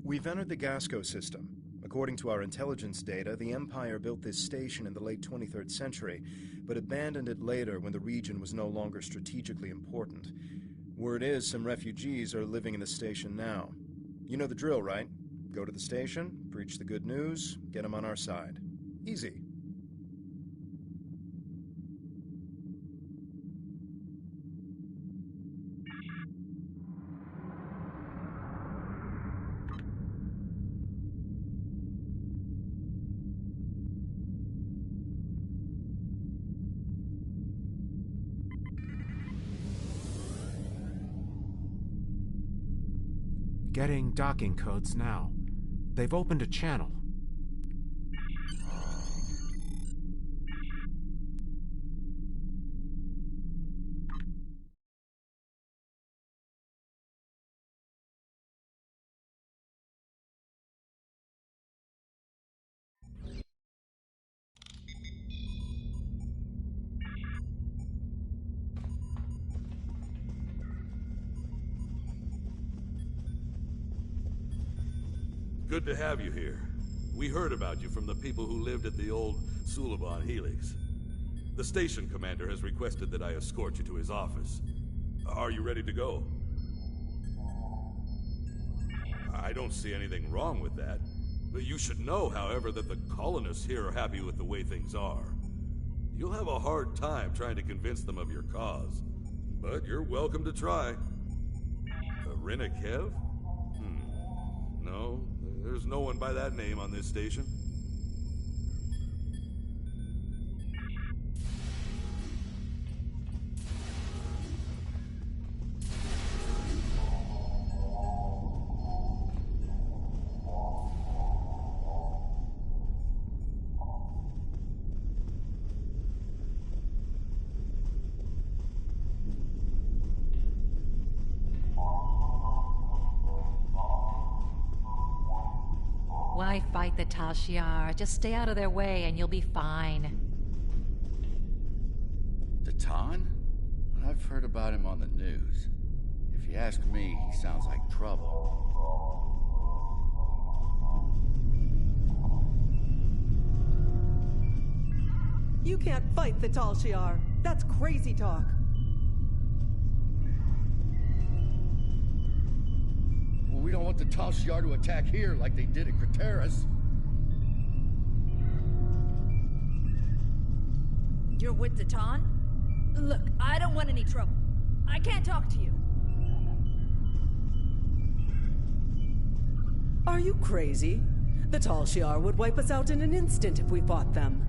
We've entered the Gasco system. According to our intelligence data, the Empire built this station in the late 23rd century, but abandoned it later when the region was no longer strategically important. Word is some refugees are living in the station now. You know the drill, right? Go to the station, preach the good news, get them on our side. Easy. Getting docking codes now. They've opened a channel. Good to have you here. We heard about you from the people who lived at the old Suliban Helix. The station commander has requested that I escort you to his office. Are you ready to go? I don't see anything wrong with that. But you should know, however, that the colonists here are happy with the way things are. You'll have a hard time trying to convince them of your cause. But you're welcome to try. Rinakev? No, there's no one by that name on this station. Why fight the Tal Shiar? Just stay out of their way and you'll be fine. Datan? I've heard about him on the news. If you ask me, he sounds like trouble. You can't fight the Tal Shiar. That's crazy talk. Well, we don't want the Tal Shiar to attack here like they did at Craterus. You're with Datan? Look, I don't want any trouble. I can't talk to you. Are you crazy? The Tal Shiar would wipe us out in an instant if we fought them.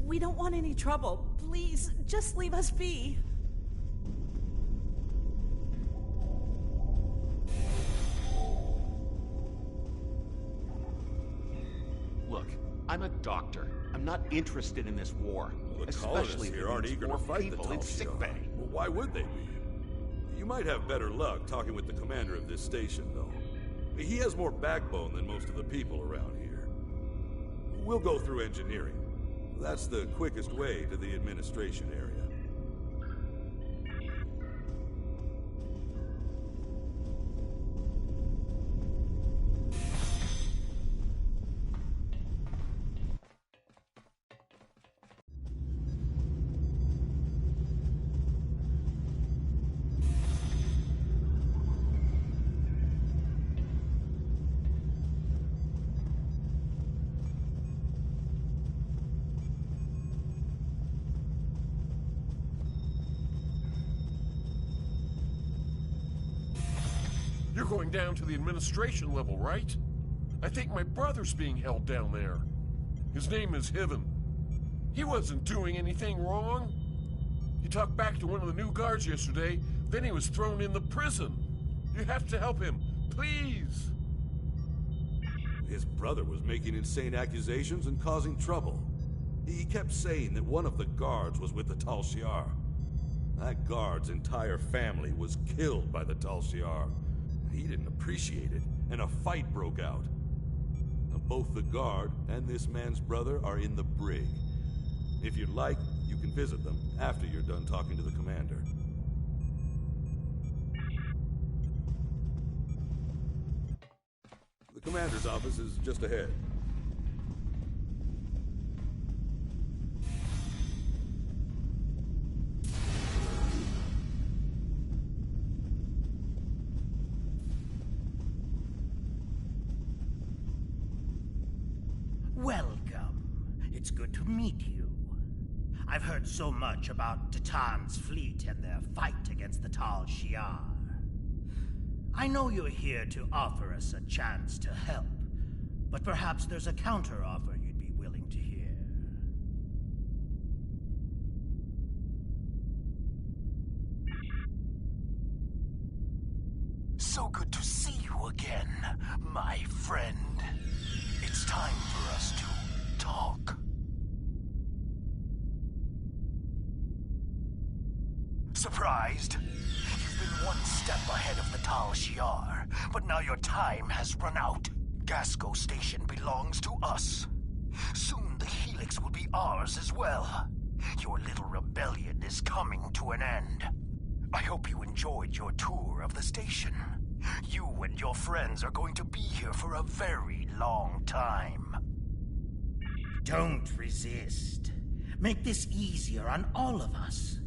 We don't want any trouble. Please, just leave us be. Look, I'm a doctor. I'm not interested in this war. Well, the especially colonists here aren't eager to fight the Tal Shiar. Well, why would they be? You might have better luck talking with the commander of this station, though. He has more backbone than most of the people around here. We'll go through engineering. That's the quickest way to the administration area. You're going down to the administration level, right? I think my brother's being held down there. His name is Hiven. He wasn't doing anything wrong. He talked back to one of the new guards yesterday, then he was thrown in the prison. You have to help him, please. His brother was making insane accusations and causing trouble. He kept saying that one of the guards was with the Tal Shiar. That guard's entire family was killed by the Tal Shiar. He didn't appreciate appreciated, and a fight broke out. Now, both the guard and this man's brother are in the brig. If you'd like, you can visit them after you're done talking to the commander. The commander's office is just ahead. Welcome. It's good to meet you. I've heard so much about Titan's fleet and their fight against the Tal Shiar. I know you're here to offer us a chance to help, but perhaps there's a counter-offer you'd be willing to hear. So good to see you again, my friend. It's time for us to talk. Surprised? You've been one step ahead of the Tal Shiar, but now your time has run out. Gasco Station belongs to us. Soon the Helix will be ours as well. Your little rebellion is coming to an end. I hope you enjoyed your tour of the station. You and your friends are going to be here for a very long time. Don't resist. Make this easier on all of us.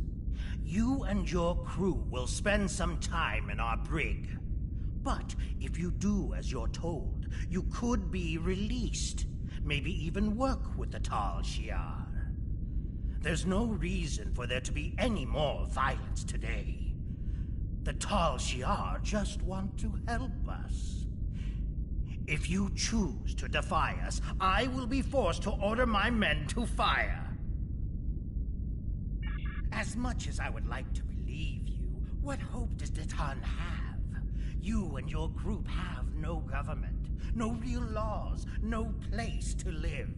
You and your crew will spend some time in our brig. But if you do as you're told, you could be released. Maybe even work with the Tal Shiar. There's no reason for there to be any more violence today. The Tal Shiar just want to help us. If you choose to defy us, I will be forced to order my men to fire. As much as I would like to believe you, what hope does Titan have? You and your group have no government, no real laws, no place to live.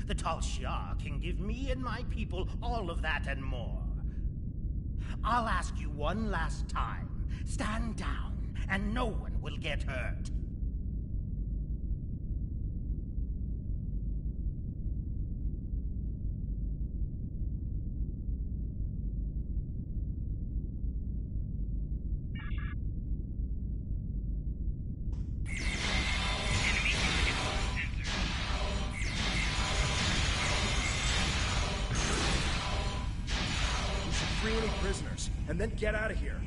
The Tal Shiar can give me and my people all of that and more. I'll ask you one last time. Stand down, and no one will get hurt. We should free any prisoners, and then get out of here.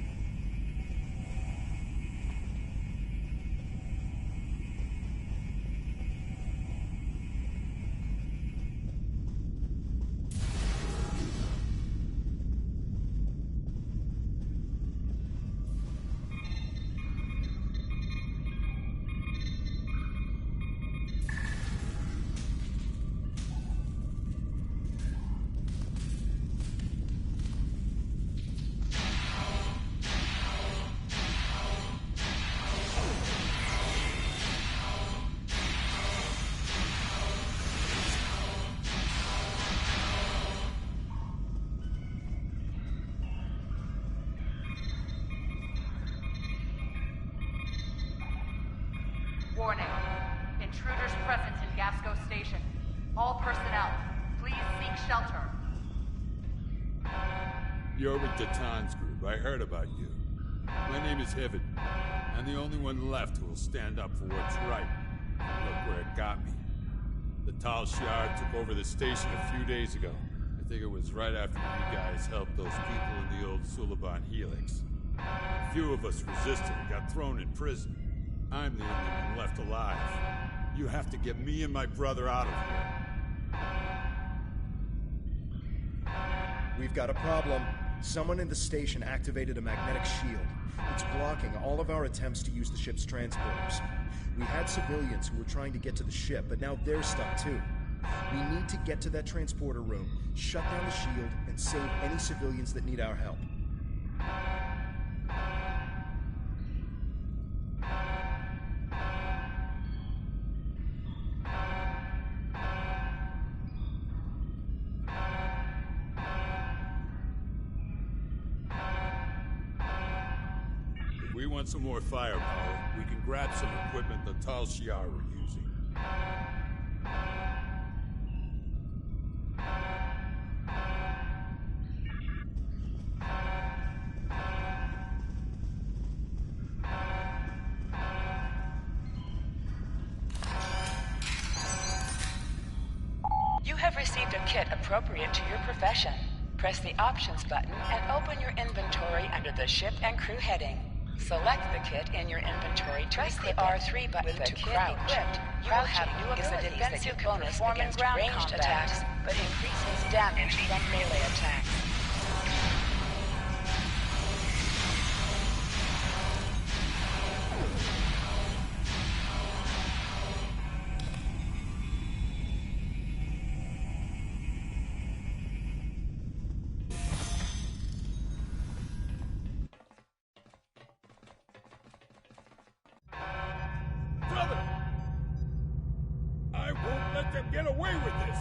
Warning. Intruders present in Gasco Station. All personnel, please seek shelter. You're with Titan's group. I heard about you. My name is Heaven. I'm the only one left who will stand up for what's right. Look where it got me. The Tal Shiar took over the station a few days ago. I think it was right after you guys helped those people in the old Suliban Helix. A few of us resisted and got thrown in prison. I'm the only one left alive. You have to get me and my brother out of here. We've got a problem. Someone in the station activated a magnetic shield. It's blocking all of our attempts to use the ship's transporters. We had civilians who were trying to get to the ship, but now they're stuck too. We need to get to that transporter room, shut down the shield, and save any civilians that need our help. If we want some more firepower, we can grab some equipment the Tal Shiar were using. You have received a kit appropriate to your profession. Press the Options button and open your inventory under the Ship and Crew heading. Select the kit in your inventory to press the R3 button to crouch. You will have new abilities that defensive bonus against ranged attacks, but increases damage from melee attacks. I won't let them get away with this!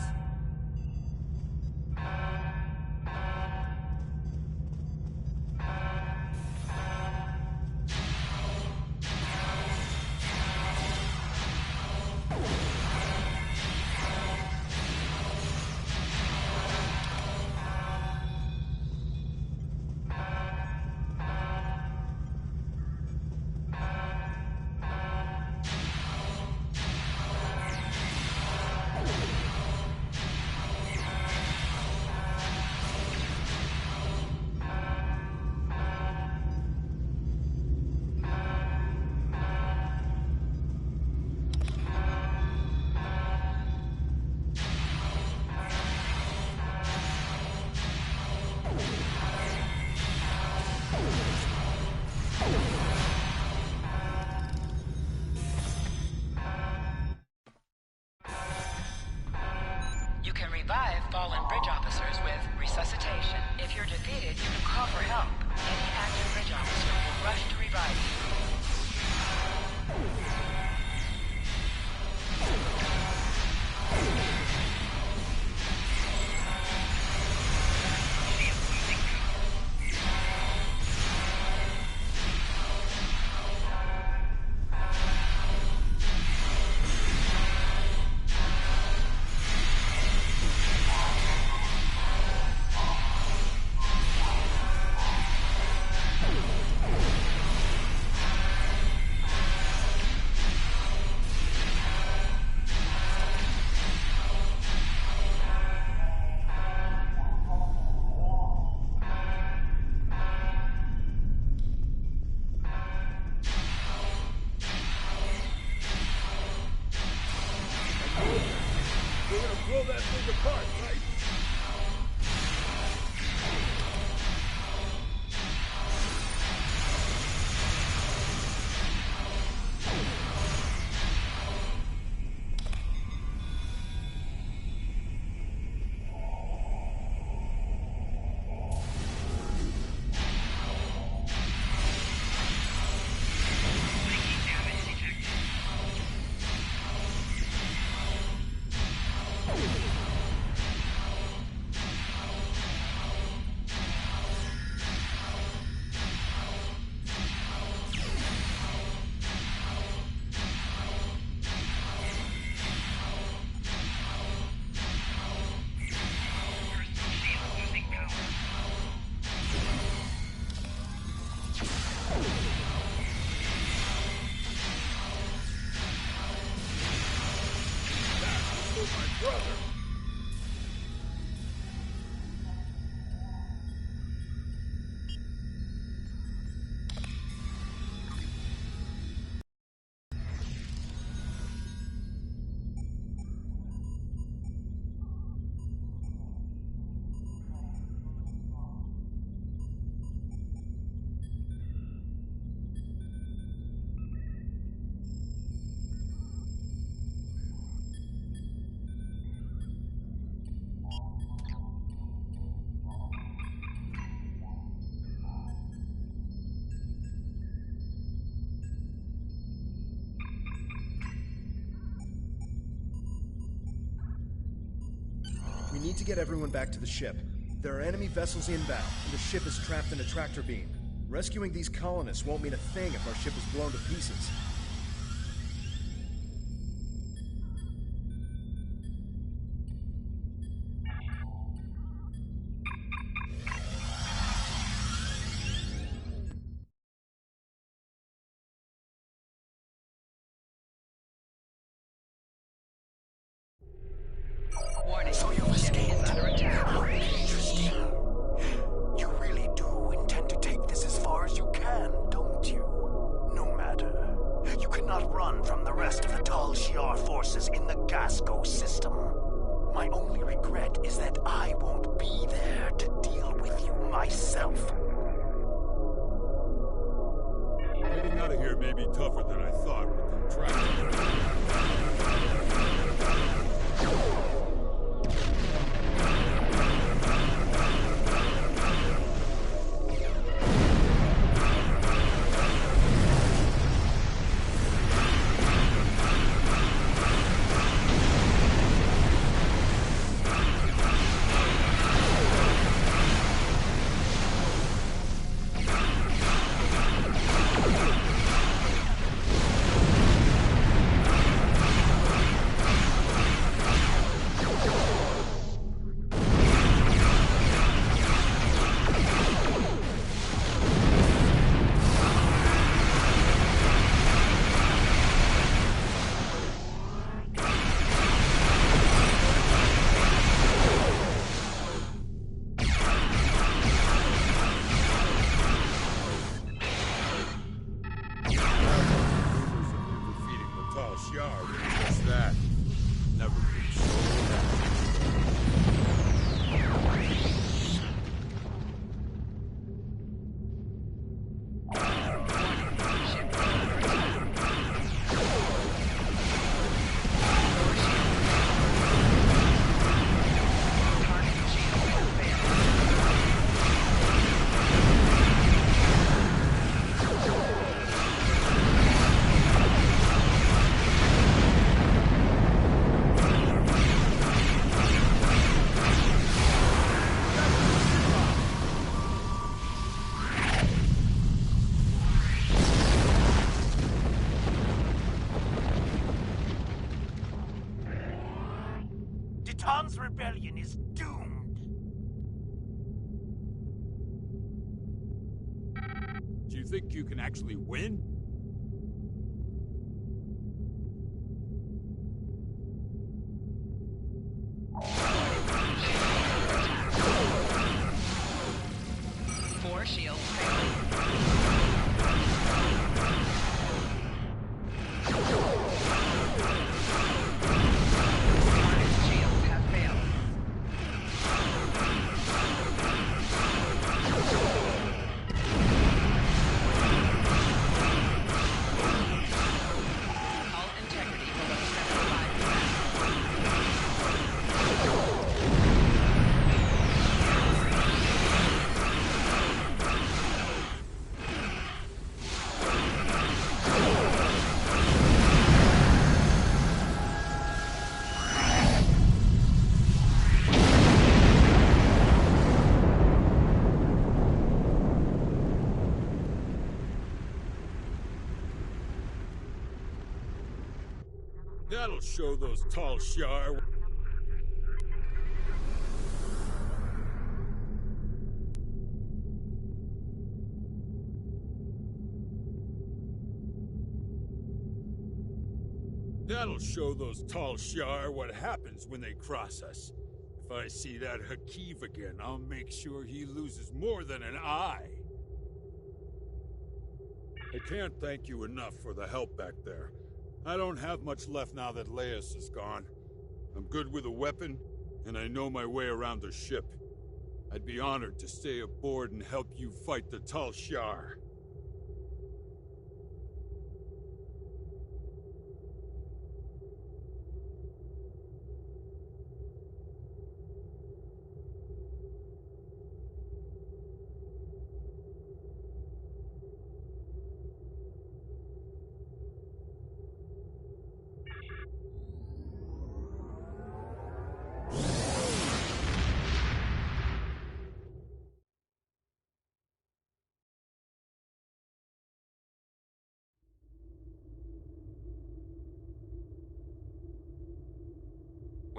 You can revive fallen bridge officers with resuscitation. If you're defeated, you can call for help. Any active bridge officer will rush to revive We're gonna blow that thing apart, right? We need to get everyone back to the ship. There are enemy vessels inbound, and the ship is trapped in a tractor beam. Rescuing these colonists won't mean a thing if our ship is blown to pieces. So you've escaped. How interesting. You really do intend to take this as far as you can, don't you? No matter. You cannot run from the rest of the Tal Shiar forces in the Gasco system. My only regret is that I won't be there to deal with you myself. Getting out of here may be tougher than I thought with the Troughs. Titan's rebellion is doomed. Do you think you can actually win? Four shields That'll show those Tal Shiar. That'll show those Tal Shiar what happens when they cross us. If I see that Hakiv again, I'll make sure he loses more than an eye. I can't thank you enough for the help back there. I don't have much left now that Laius is gone. I'm good with a weapon, and I know my way around the ship. I'd be honored to stay aboard and help you fight the Tal Shiar.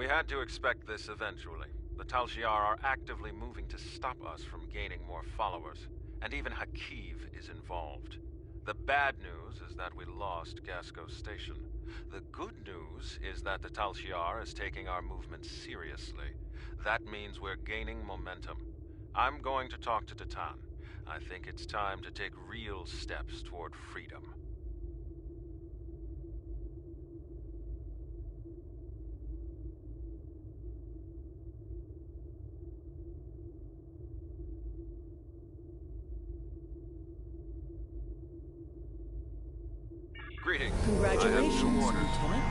We had to expect this eventually. The Tal Shiar are actively moving to stop us from gaining more followers, and even Hakiv is involved. The bad news is that we lost Gasco Station. The good news is that the Tal Shiar is taking our movement seriously. That means we're gaining momentum. I'm going to talk to Titan. I think it's time to take real steps toward freedom. Greetings. Congratulations, Lieutenant.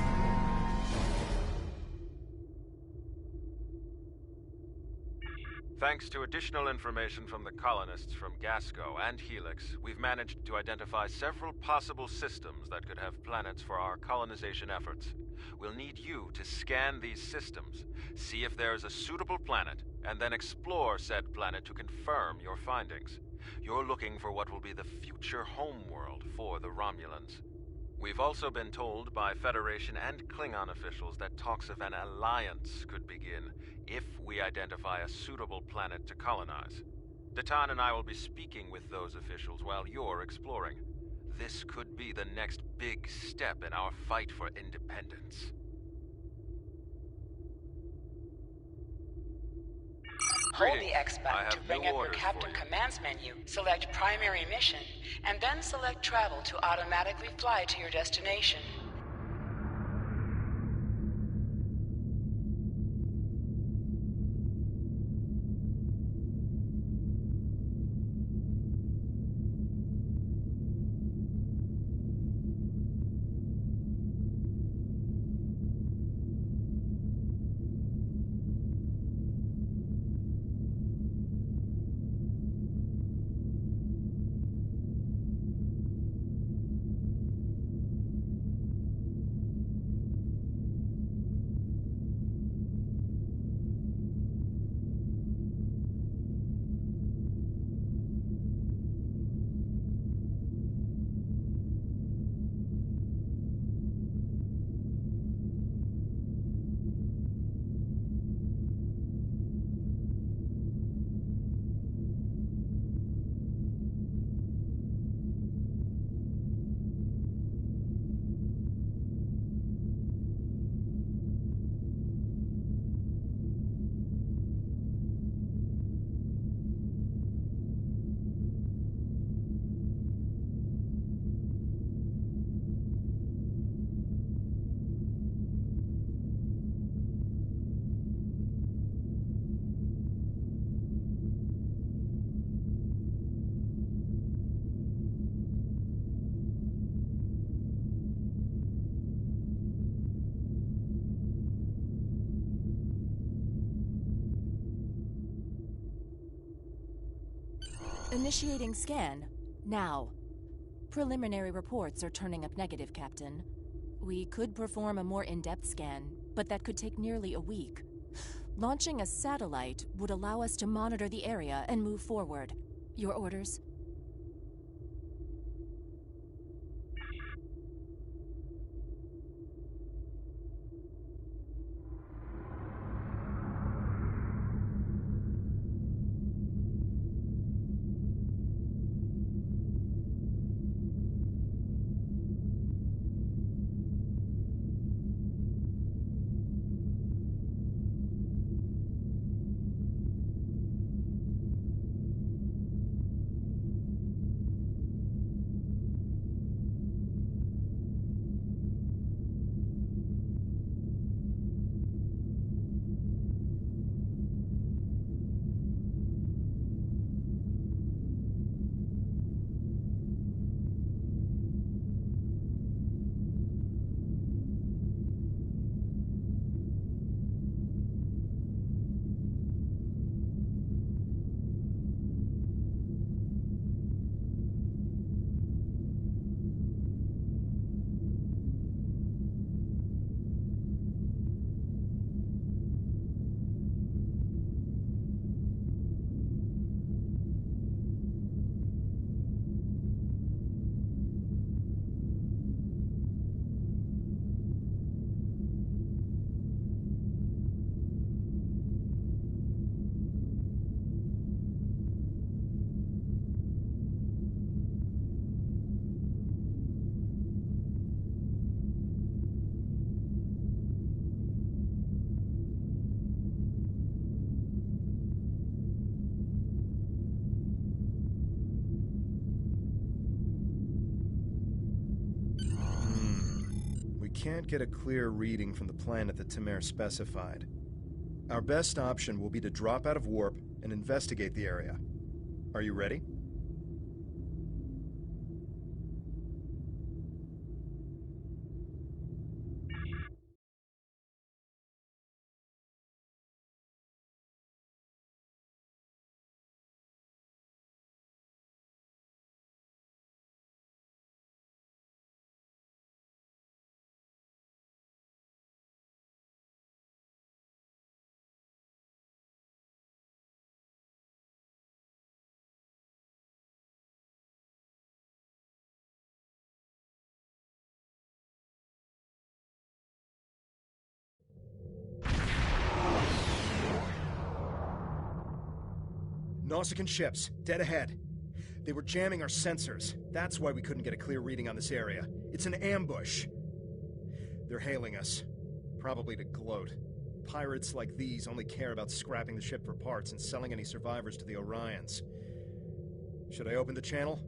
Thanks to additional information from the colonists from Gasco and Helix, we've managed to identify several possible systems that could have planets for our colonization efforts. We'll need you to scan these systems, see if there is a suitable planet, and then explore said planet to confirm your findings. You're looking for what will be the future homeworld for the Romulans. We've also been told by Federation and Klingon officials that talks of an alliance could begin if we identify a suitable planet to colonize. Titan and I will be speaking with those officials while you're exploring. This could be the next big step in our fight for independence. Hold the X button to bring up your Captain Commands menu, select Primary Mission, and then select Travel to automatically fly to your destination. Initiating scan. Now. Preliminary reports are turning up negative, Captain. We could perform a more in-depth scan, but that could take nearly a week. Launching a satellite would allow us to monitor the area and move forward. Your orders? can't get a clear reading from the planet that Tamir specified. Our best option will be to drop out of warp and investigate the area. Are you ready? Nausicaan ships, dead ahead. They were jamming our sensors. That's why we couldn't get a clear reading on this area. It's an ambush. They're hailing us. Probably to gloat. Pirates like these only care about scrapping the ship for parts and selling any survivors to the Orions. Should I open the channel?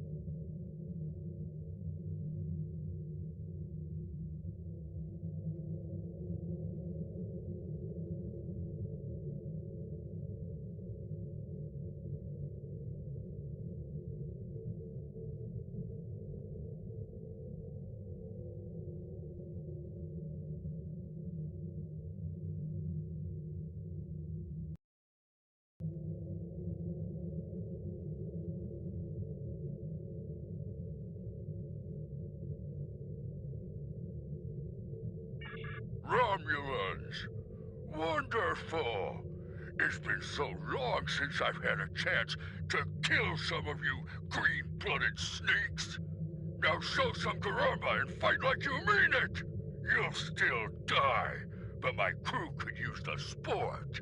Romulans! Wonderful! It's been so long since I've had a chance to kill some of you green-blooded sneaks. Now show some garamba and fight like you mean it! You'll still die, but my crew could use the sport.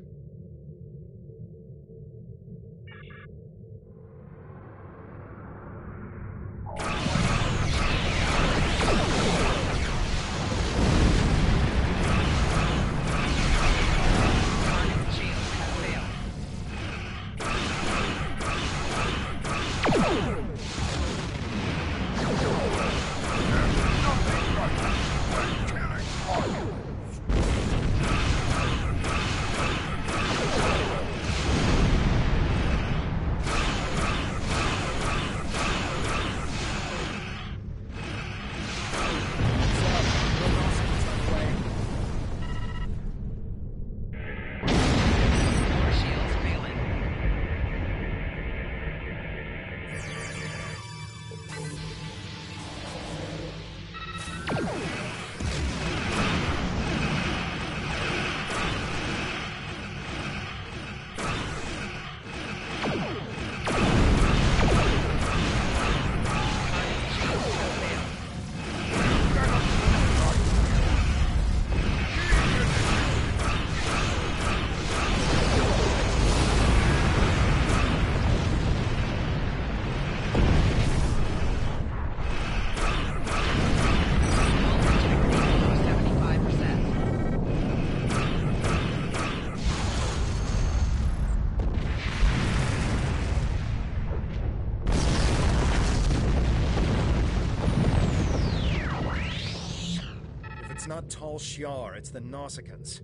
It's not Tal Shiar, it's the Nausicans.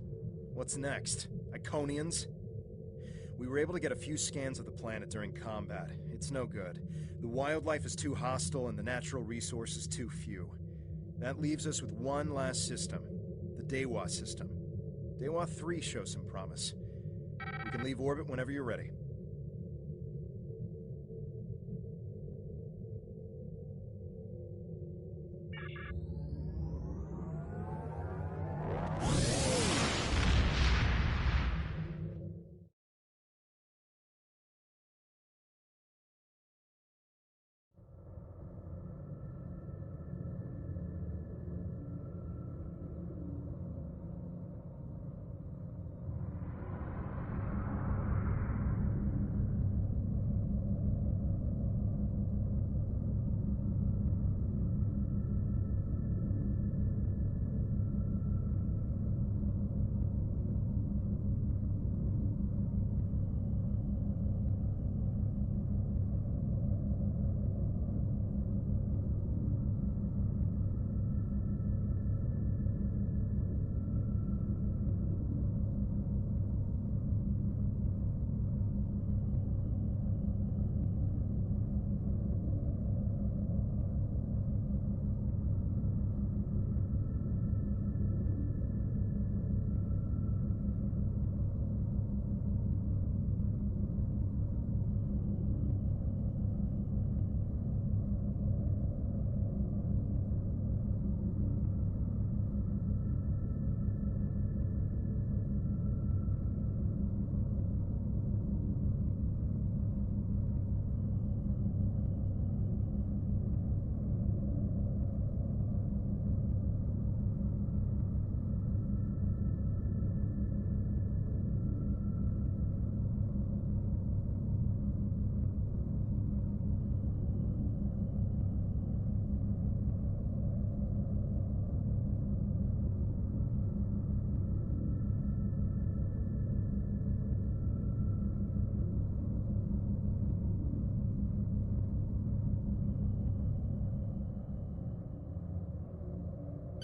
What's next? Iconians? We were able to get a few scans of the planet during combat. It's no good. The wildlife is too hostile and the natural resources too few. That leaves us with one last system. The Dewa system. Dewa 3 shows some promise. We can leave orbit whenever you're ready.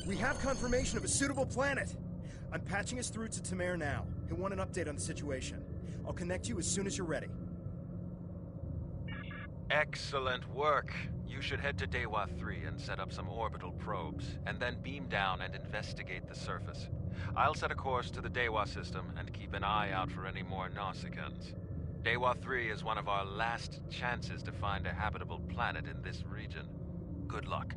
We have confirmation of a suitable planet! I'm patching us through to Tamir now. He'll want an update on the situation. I'll connect you as soon as you're ready. Excellent work. You should head to Dewa 3 and set up some orbital probes, and then beam down and investigate the surface. I'll set a course to the Dewa system and keep an eye out for any more Nausicans. Dewa 3 is one of our last chances to find a habitable planet in this region. Good luck.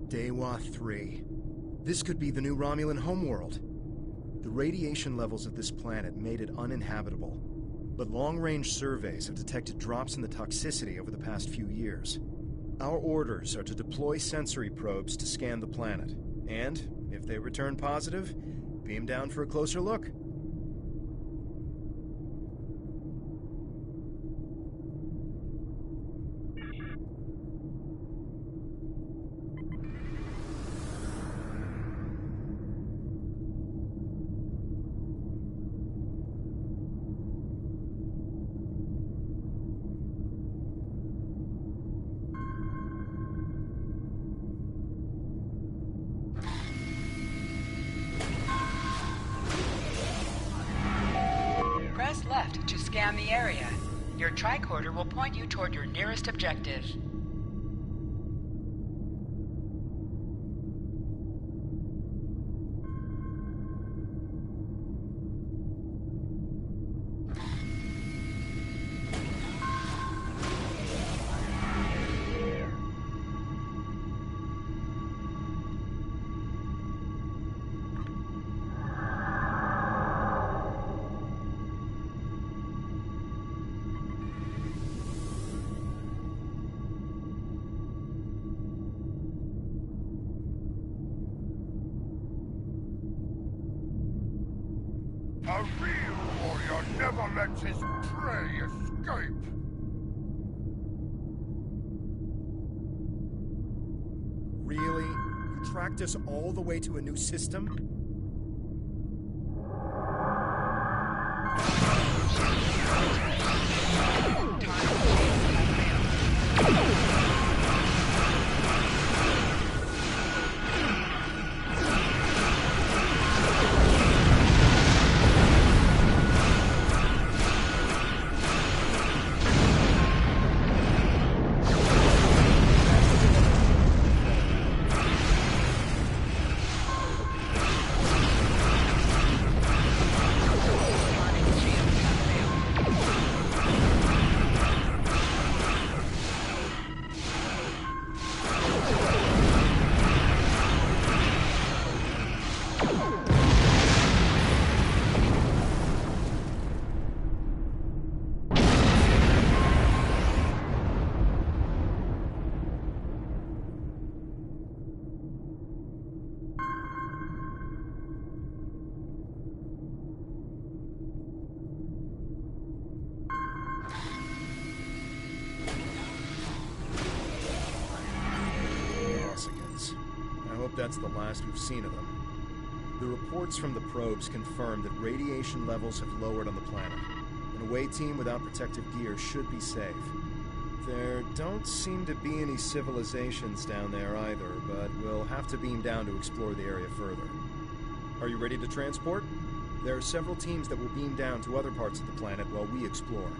Dewa 3. This could be the new Romulan homeworld. The radiation levels of this planet made it uninhabitable, but long-range surveys have detected drops in the toxicity over the past few years. Our orders are to deploy sensory probes to scan the planet, and, if they return positive, beam down for a closer look. Press left to scan the area. Your tricorder will point you toward your nearest objective. A real warrior never lets his prey escape. Really? You tracked us all the way to a new system? That's the last we've seen of them. The reports from the probes confirm that radiation levels have lowered on the planet. An away team without protective gear should be safe. There don't seem to be any civilizations down there either, but we'll have to beam down to explore the area further. Are you ready to transport? There are several teams that will beam down to other parts of the planet while we explore.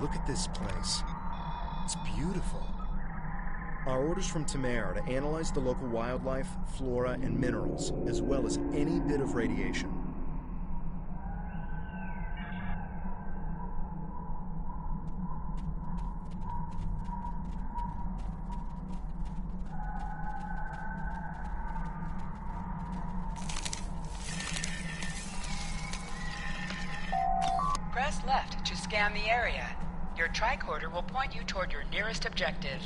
Look at this place. It's beautiful. Our orders from Tamer are to analyze the local wildlife, flora, and minerals, as well as any bit of radiation. Press left to scan the area. Your tricorder will point you toward your nearest objective.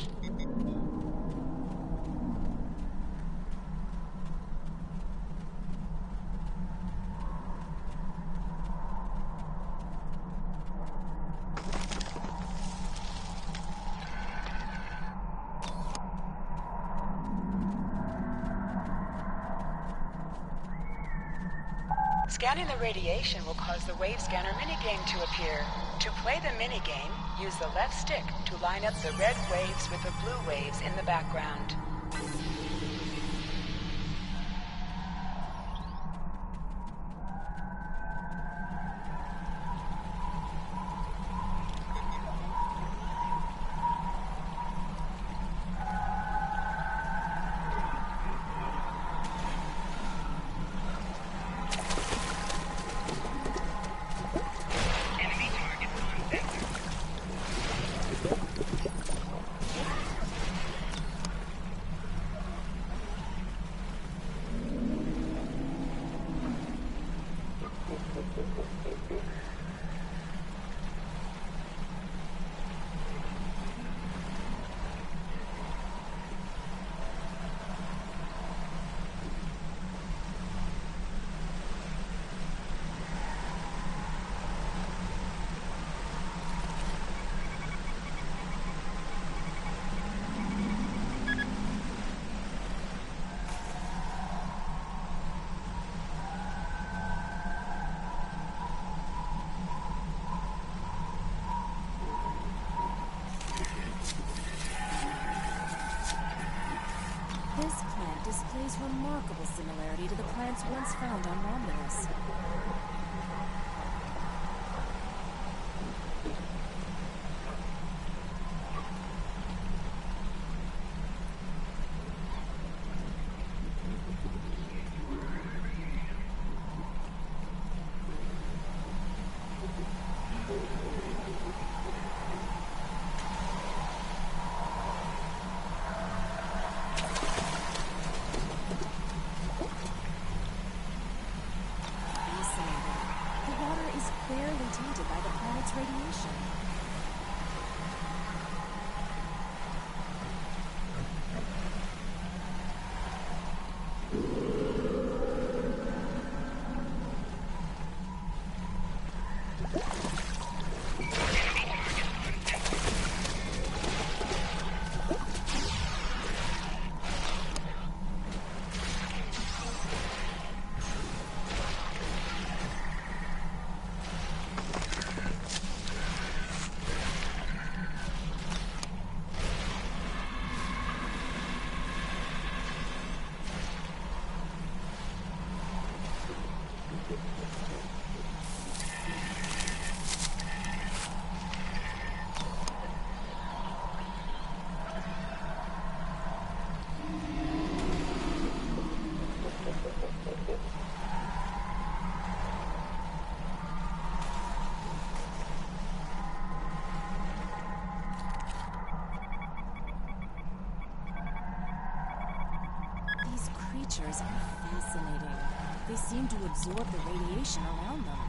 Scanning the radiation will cause the Wave Scanner minigame to appear. To play the minigame, use the left stick to line up the red waves with the blue waves in the background. This plant displays remarkable similarity to the plants once found on Romulus. Tainted by the planet's radiation. Creatures are fascinating. They seem to absorb the radiation around them.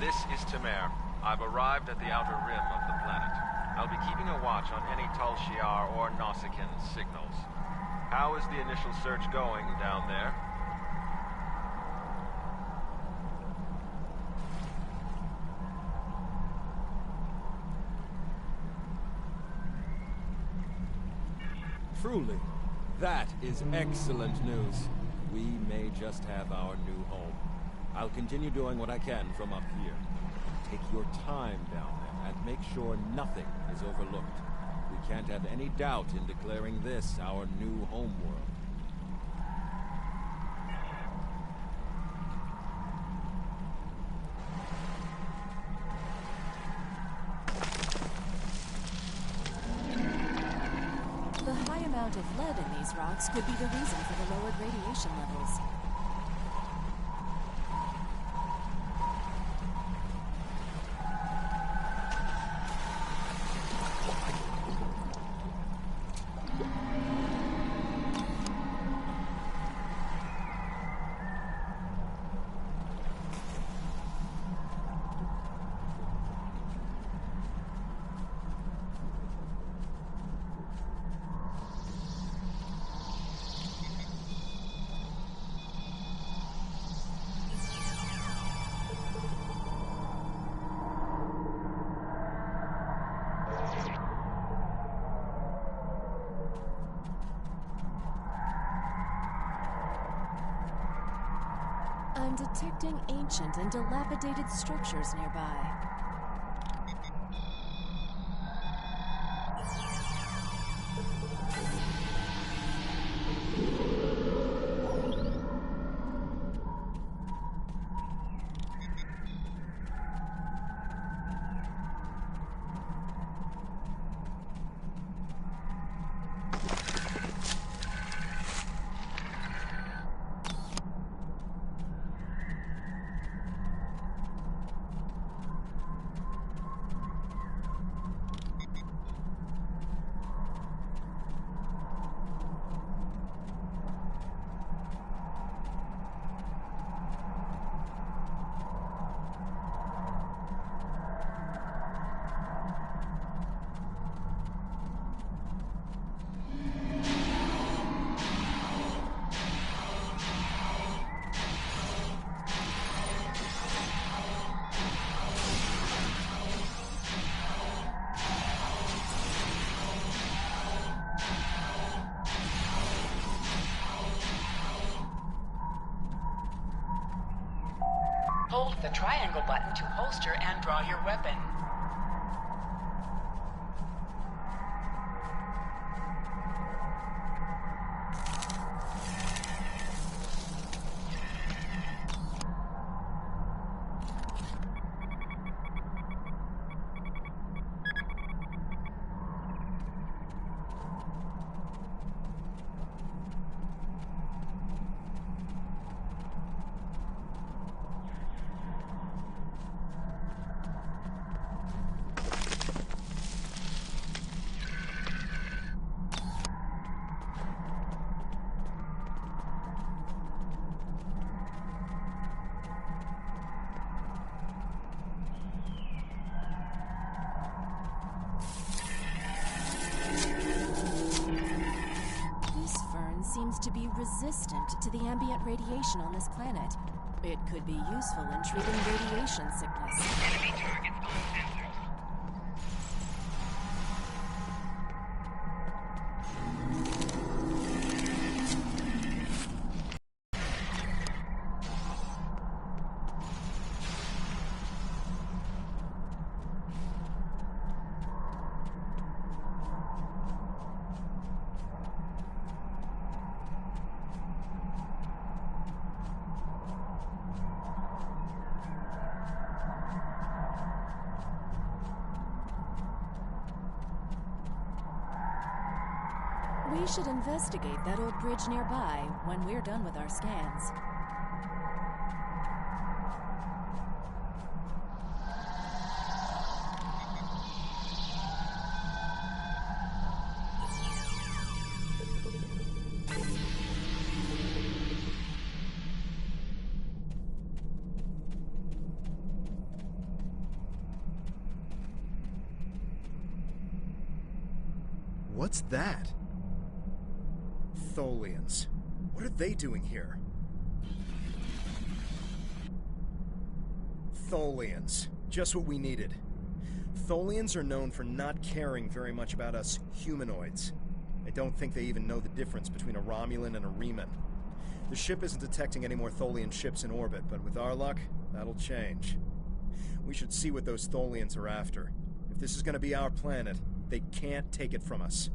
This is Tamer. I've arrived at the outer rim of the planet. I'll be keeping a watch on any Tal Shiar or Nausicaan signals. How is the initial search going down there? Truly. That is excellent news. We may just have our new home. I'll continue doing what I can from up here. Take your time down there and make sure nothing is overlooked. We can't have any doubt in declaring this our new homeworld. amount of lead in these rocks could be the reason for the lowered radiation levels. I'm detecting ancient and dilapidated structures nearby. Hold the triangle button to holster and draw your weapon. Seems to be resistant to the ambient radiation on this planet. It could be useful in treating radiation sickness. Enemy targets on sensors. We should investigate that old bridge nearby when we're done with our scans. What's that? Tholians. What are they doing here? Tholians. Just what we needed. Tholians are known for not caring very much about us humanoids. I don't think they even know the difference between a Romulan and a Reman. The ship isn't detecting any more Tholian ships in orbit, but with our luck, that'll change. We should see what those Tholians are after. If this is going to be our planet, they can't take it from us.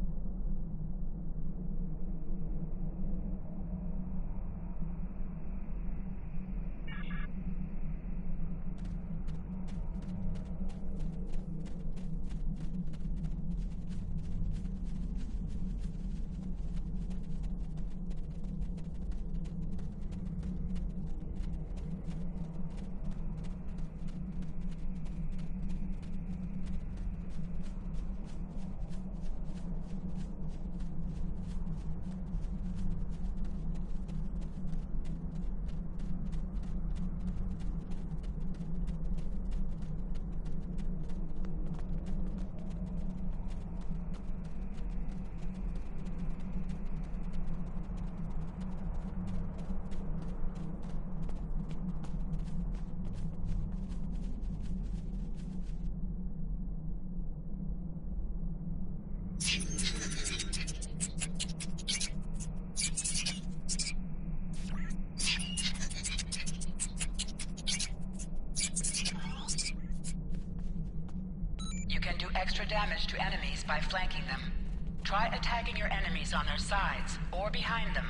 extra damage to enemies by flanking them. Try attacking your enemies on their sides or behind them.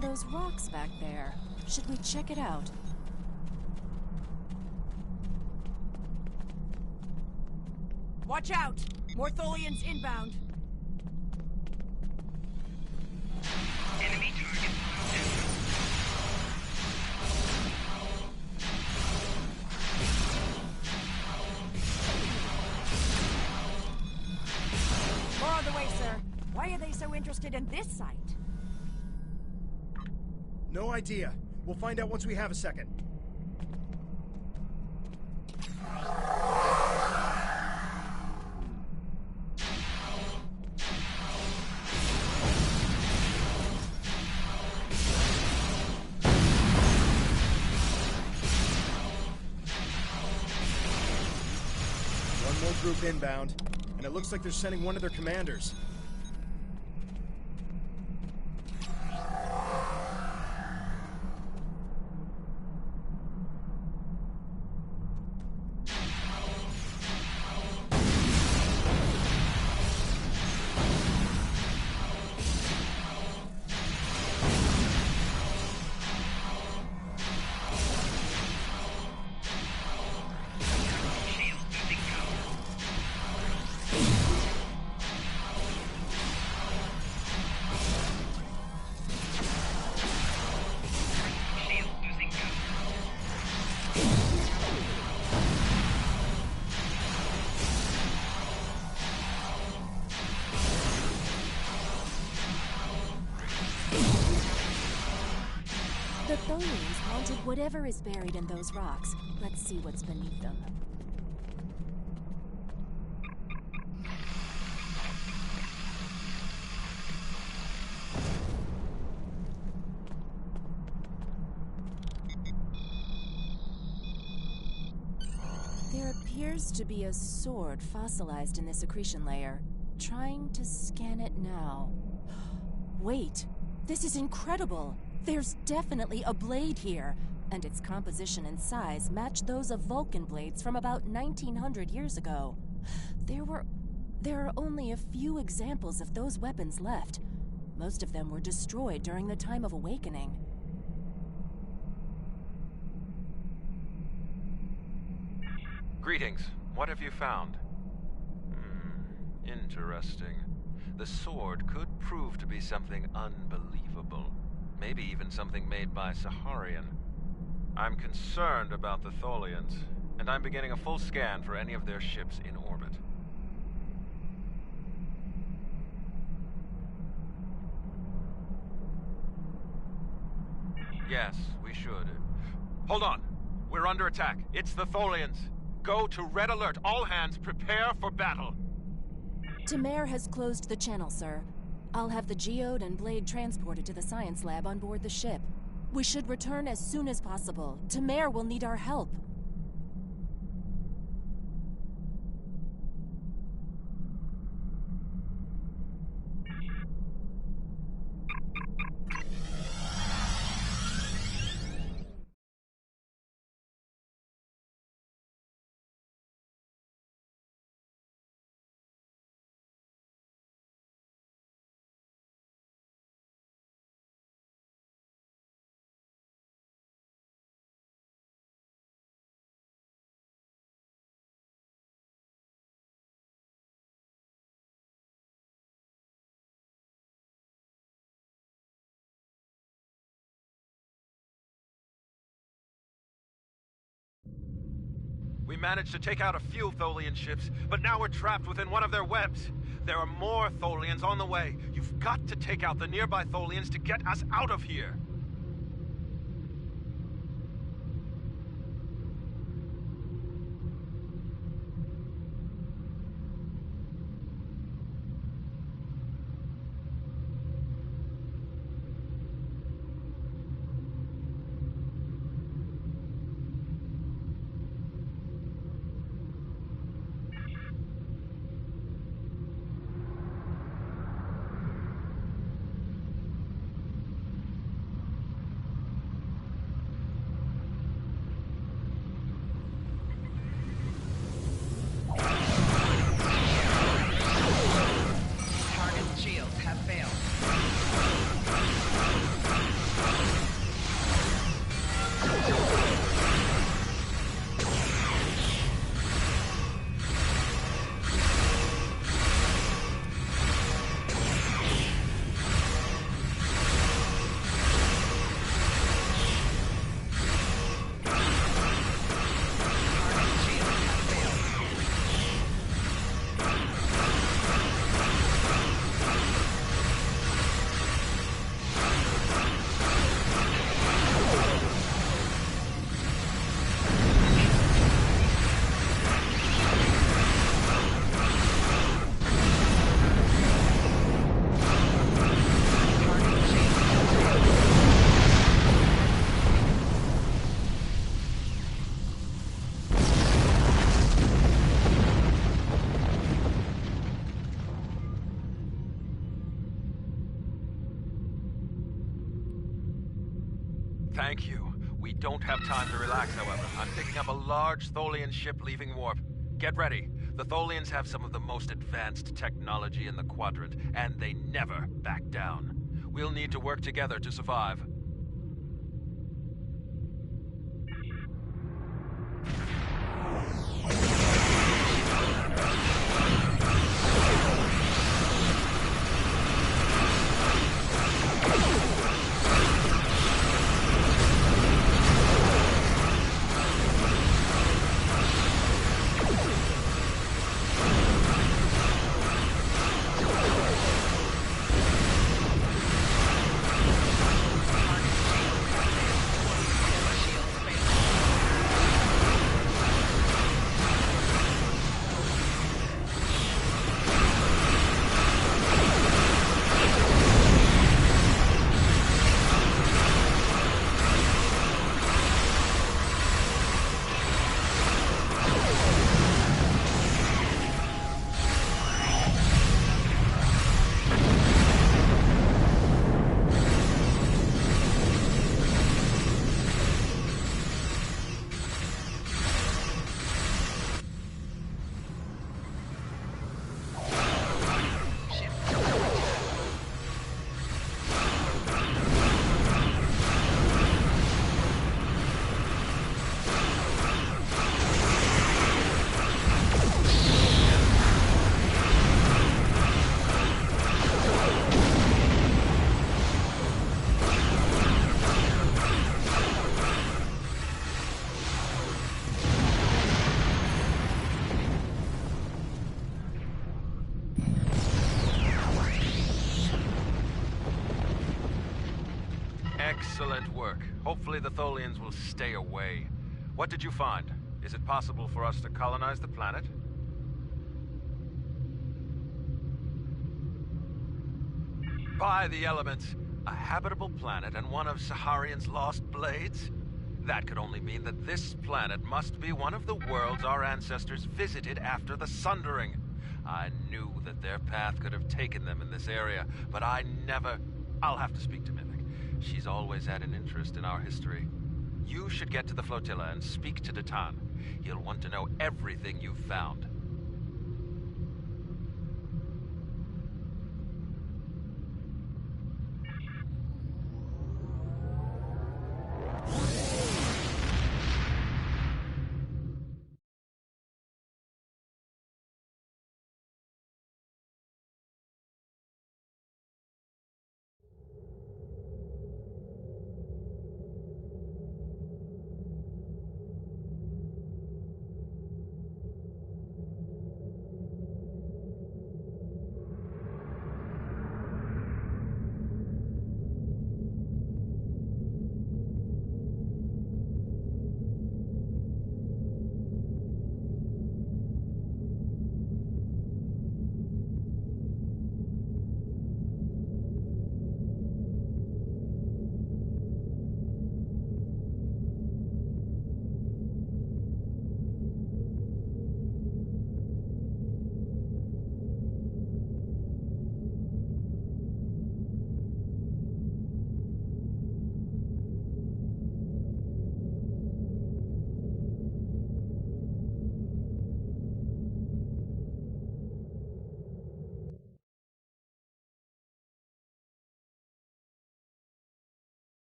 Those rocks back there. Should we check it out? Watch out! More Tholians inbound. Enemy target. More on the way, sir. Why are they so interested in this site? No idea. We'll find out once we have a second. One more group inbound, and it looks like they're sending one of their commanders. The Tholians wanted whatever is buried in those rocks. Let's see what's beneath them. There appears to be a sword fossilized in this accretion layer. Trying to scan it now. Wait! This is incredible! There's definitely a blade here, and its composition and size match those of Vulcan blades from about 1900 years ago. There are only a few examples of those weapons left. Most of them were destroyed during the time of Awakening. Greetings. What have you found? Interesting. The sword could prove to be something unbelievable. Maybe even something made by Saharian. I'm concerned about the Tholians, and I'm beginning a full scan for any of their ships in orbit. Yes, we should. Hold on! We're under attack. It's the Tholians. Go to Red Alert. All hands, prepare for battle. Tamer has closed the channel, sir. I'll have the geode and blade transported to the science lab on board the ship. We should return as soon as possible. Tamer will need our help. We managed to take out a few Tholian ships, but now we're trapped within one of their webs. There are more Tholians on the way. You've got to take out the nearby Tholians to get us out of here. Thank you. We don't have time to relax, however. I'm picking up a large Tholian ship leaving warp. Get ready. The Tholians have some of the most advanced technology in the quadrant, and they never back down. We'll need to work together to survive. Excellent work. Hopefully the Tholians will stay away. What did you find? Is it possible for us to colonize the planet? By the elements, a habitable planet and one of Saharian's lost blades? That could only mean that this planet must be one of the worlds our ancestors visited after the Sundering. I knew that their path could have taken them in this area, but I never... I'll have to speak to Mythic. She's always had an interest in our history. You should get to the flotilla and speak to Datan. He'll want to know everything you've found.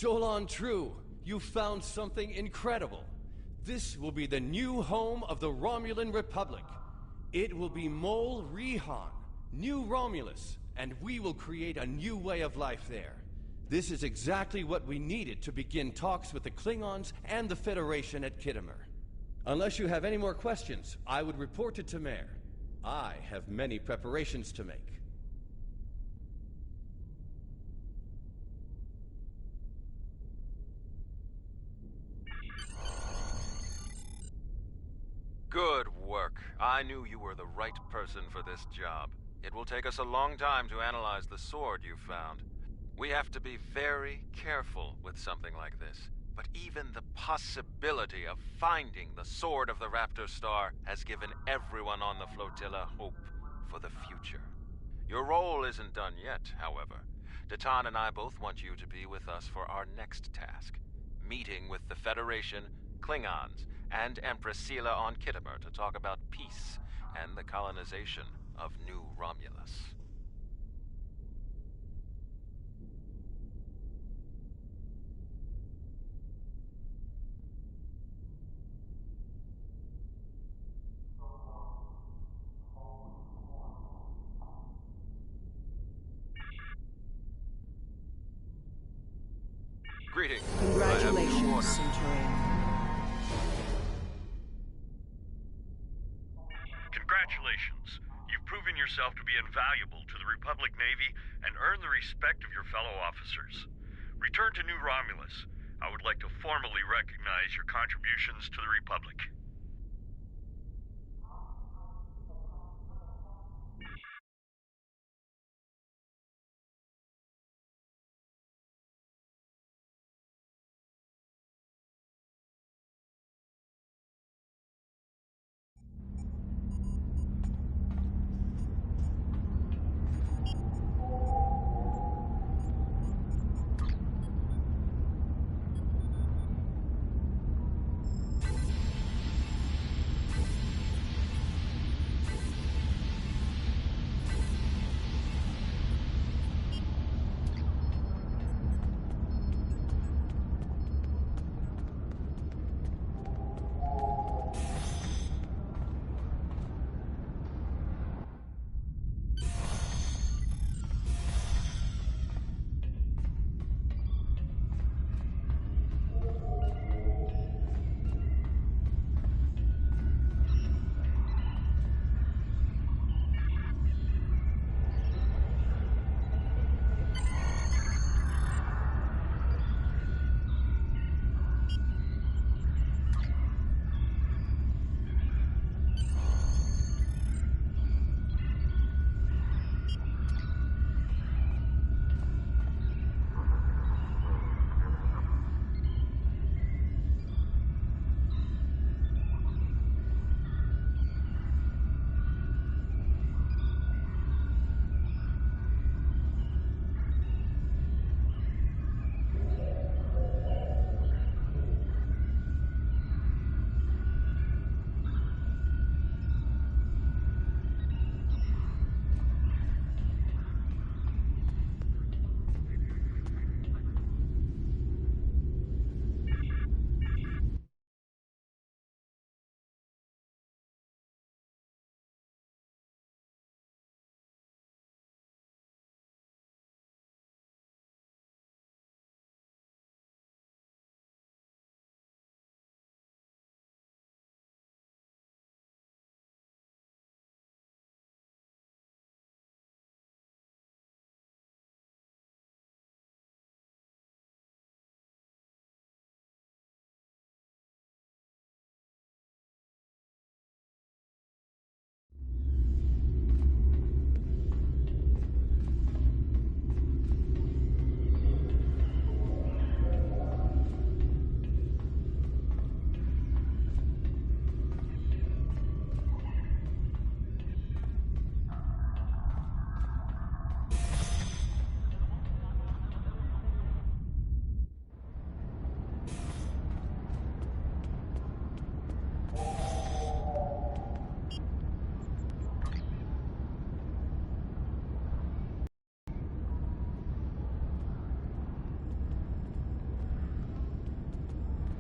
Jolan True, you found something incredible. This will be the new home of the Romulan Republic. It will be Mol Rihan, New Romulus, and we will create a new way of life there. This is exactly what we needed to begin talks with the Klingons and the Federation at Kittimer. Unless you have any more questions, I would report to Tamer. I have many preparations to make. Good work. I knew you were the right person for this job. It will take us a long time to analyze the sword you found. We have to be very careful with something like this. But even the possibility of finding the Sword of the Raptor Star has given everyone on the flotilla hope for the future. Your role isn't done yet, however. Datan and I both want you to be with us for our next task. Meeting with the Federation, Klingons, and Empress Sela on Kittimer to talk about peace and the colonization of New Romulus. Greetings. Congratulations, Centurion. Congratulations. You've proven yourself to be invaluable to the Republic Navy and earned the respect of your fellow officers. Return to New Romulus. I would like to formally recognize your contributions to the Republic.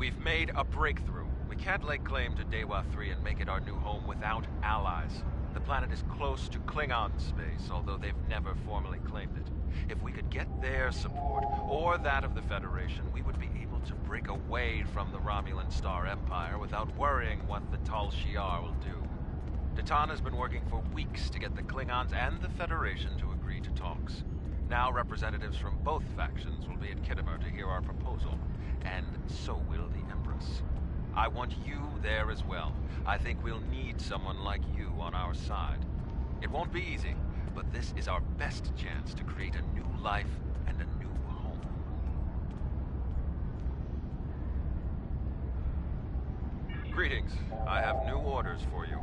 We've made a breakthrough. We can't lay claim to Dewa 3 and make it our new home without allies. The planet is close to Klingon space, although they've never formally claimed it. If we could get their support, or that of the Federation, we would be able to break away from the Romulan Star Empire without worrying what the Tal Shiar will do. Datan has been working for weeks to get the Klingons and the Federation to agree to talks. Now representatives from both factions will be at Kittimer to hear our proposal, and so will the Empress. I want you there as well. I think we'll need someone like you on our side. It won't be easy, but this is our best chance to create a new life and a new home. Greetings. I have new orders for you.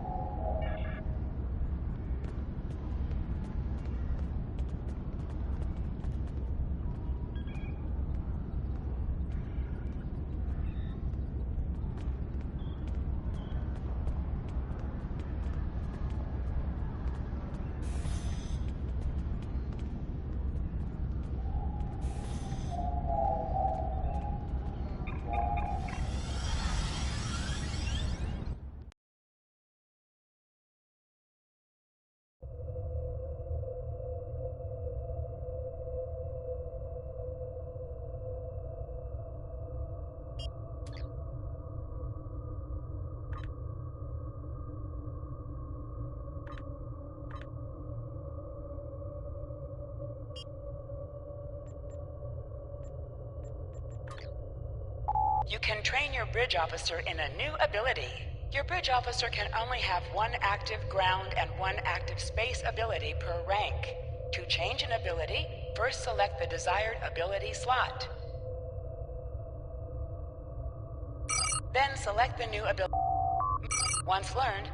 You can train your bridge officer in a new ability. Your bridge officer can only have one active ground and one active space ability per rank. To change an ability, first select the desired ability slot. Then select the new ability. Once learned,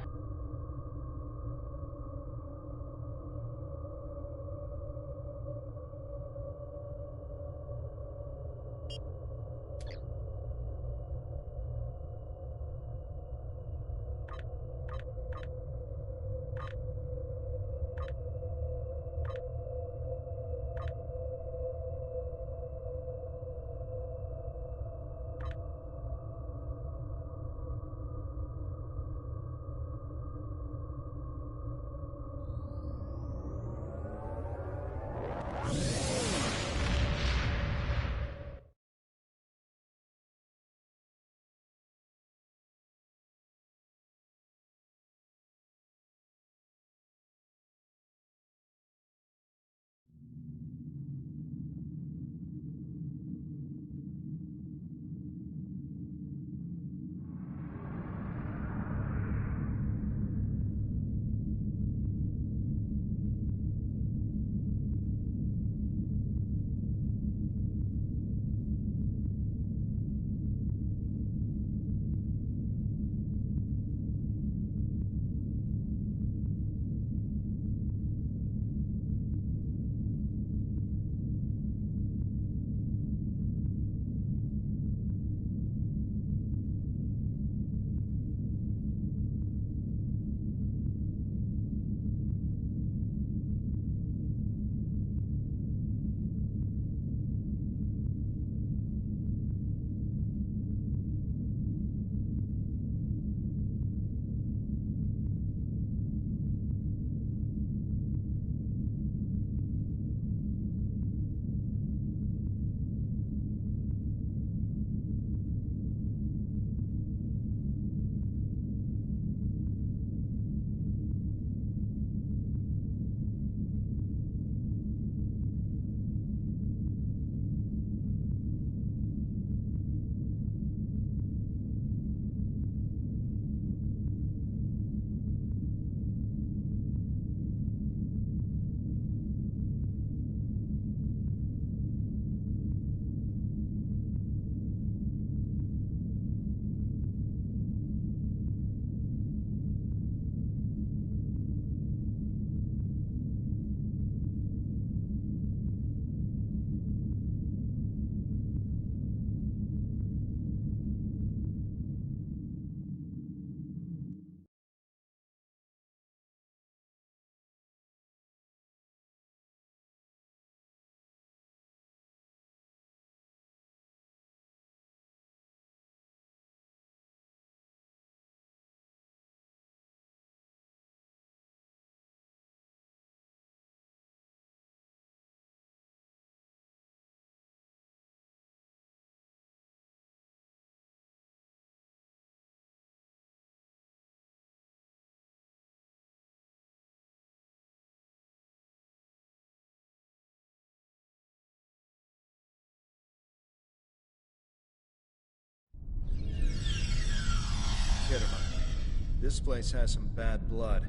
This place has some bad blood.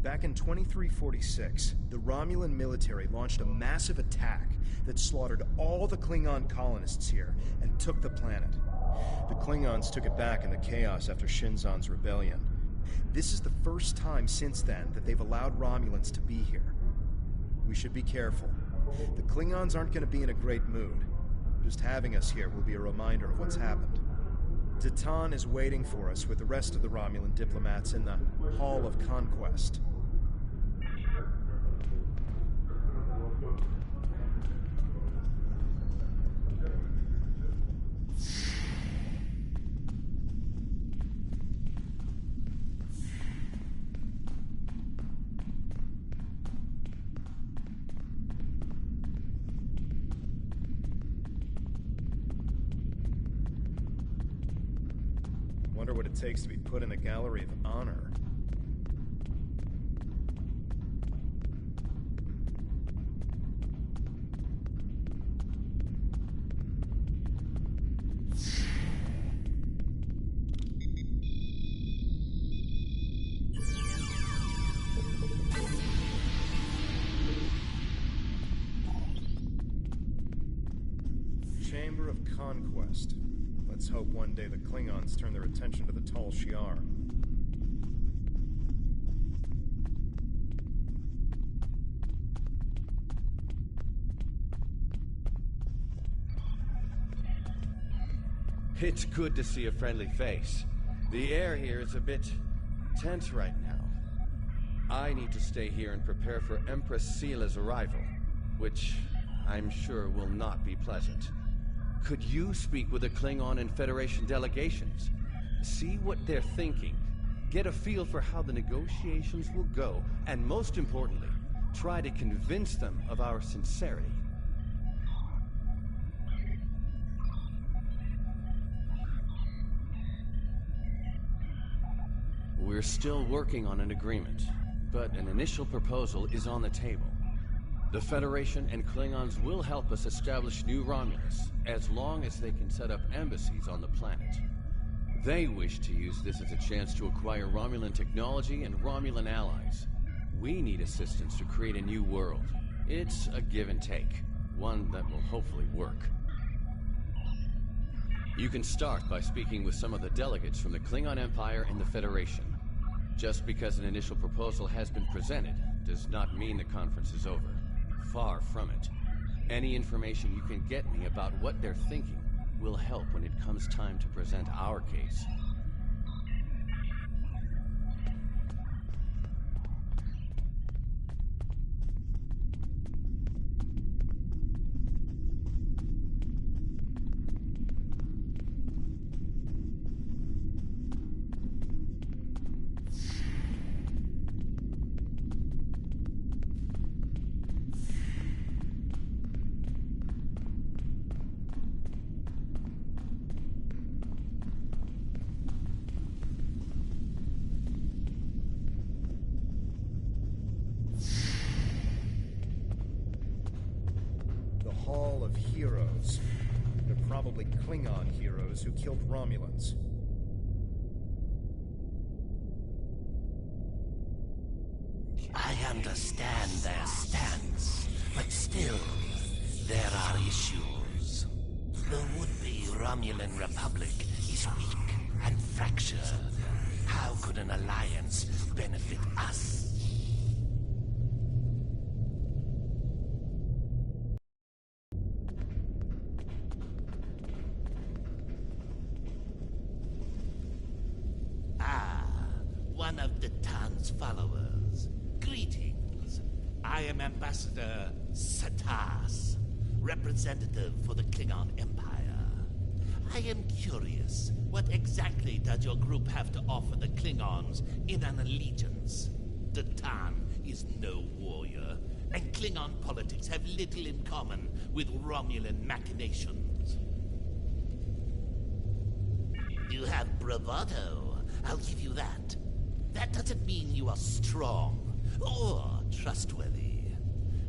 Back in 2346, the Romulan military launched a massive attack that slaughtered all the Klingon colonists here and took the planet. The Klingons took it back in the chaos after Shinzon's rebellion. This is the first time since then that they've allowed Romulans to be here. We should be careful. The Klingons aren't going to be in a great mood. Just having us here will be a reminder of what's happened. Titan is waiting for us with the rest of the Romulan diplomats in the Hall of Conquest. Wonder what it takes to be put in the Gallery of Honor. Chamber of Conquest. Let's hope one day the Klingons turn their attention to the Tal Shiar. It's good to see a friendly face. The air here is a bit tense right now. I need to stay here and prepare for Empress Seela's arrival, which I'm sure will not be pleasant. Could you speak with the Klingon and Federation delegations? See what they're thinking. Get a feel for how the negotiations will go, and most importantly, try to convince them of our sincerity. We're still working on an agreement, but an initial proposal is on the table. The Federation and Klingons will help us establish New Romulus, as long as they can set up embassies on the planet. They wish to use this as a chance to acquire Romulan technology and Romulan allies. We need assistance to create a new world. It's a give and take, one that will hopefully work. You can start by speaking with some of the delegates from the Klingon Empire and the Federation. Just because an initial proposal has been presented does not mean the conference is over. Far from it. Any information you can get me about what they're thinking will help when it comes time to present our case. Hall of Heroes. They're probably Klingon heroes who killed Romulans. I understand their stance, but still, there are issues. The would-be Romulan Republic is weak and fractured. How could an alliance benefit us? One of the Tan's followers. Greetings. I am Ambassador Satas, representative for the Klingon Empire. I am curious, what exactly does your group have to offer the Klingons in an allegiance? The Tan is no warrior, and Klingon politics have little in common with Romulan machinations. You have bravado, I'll give you that. That doesn't mean you are strong or trustworthy.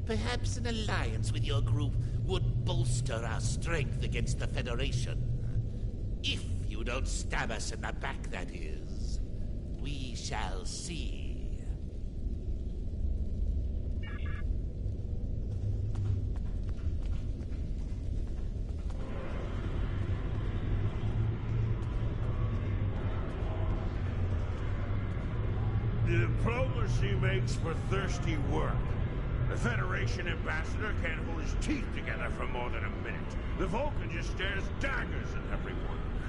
Perhaps an alliance with your group would bolster our strength against the Federation. If you don't stab us in the back, that is. we shall see. Diplomacy makes for thirsty work. The Federation ambassador can't hold his teeth together for more than a minute. The Vulcan just stares daggers at everyone.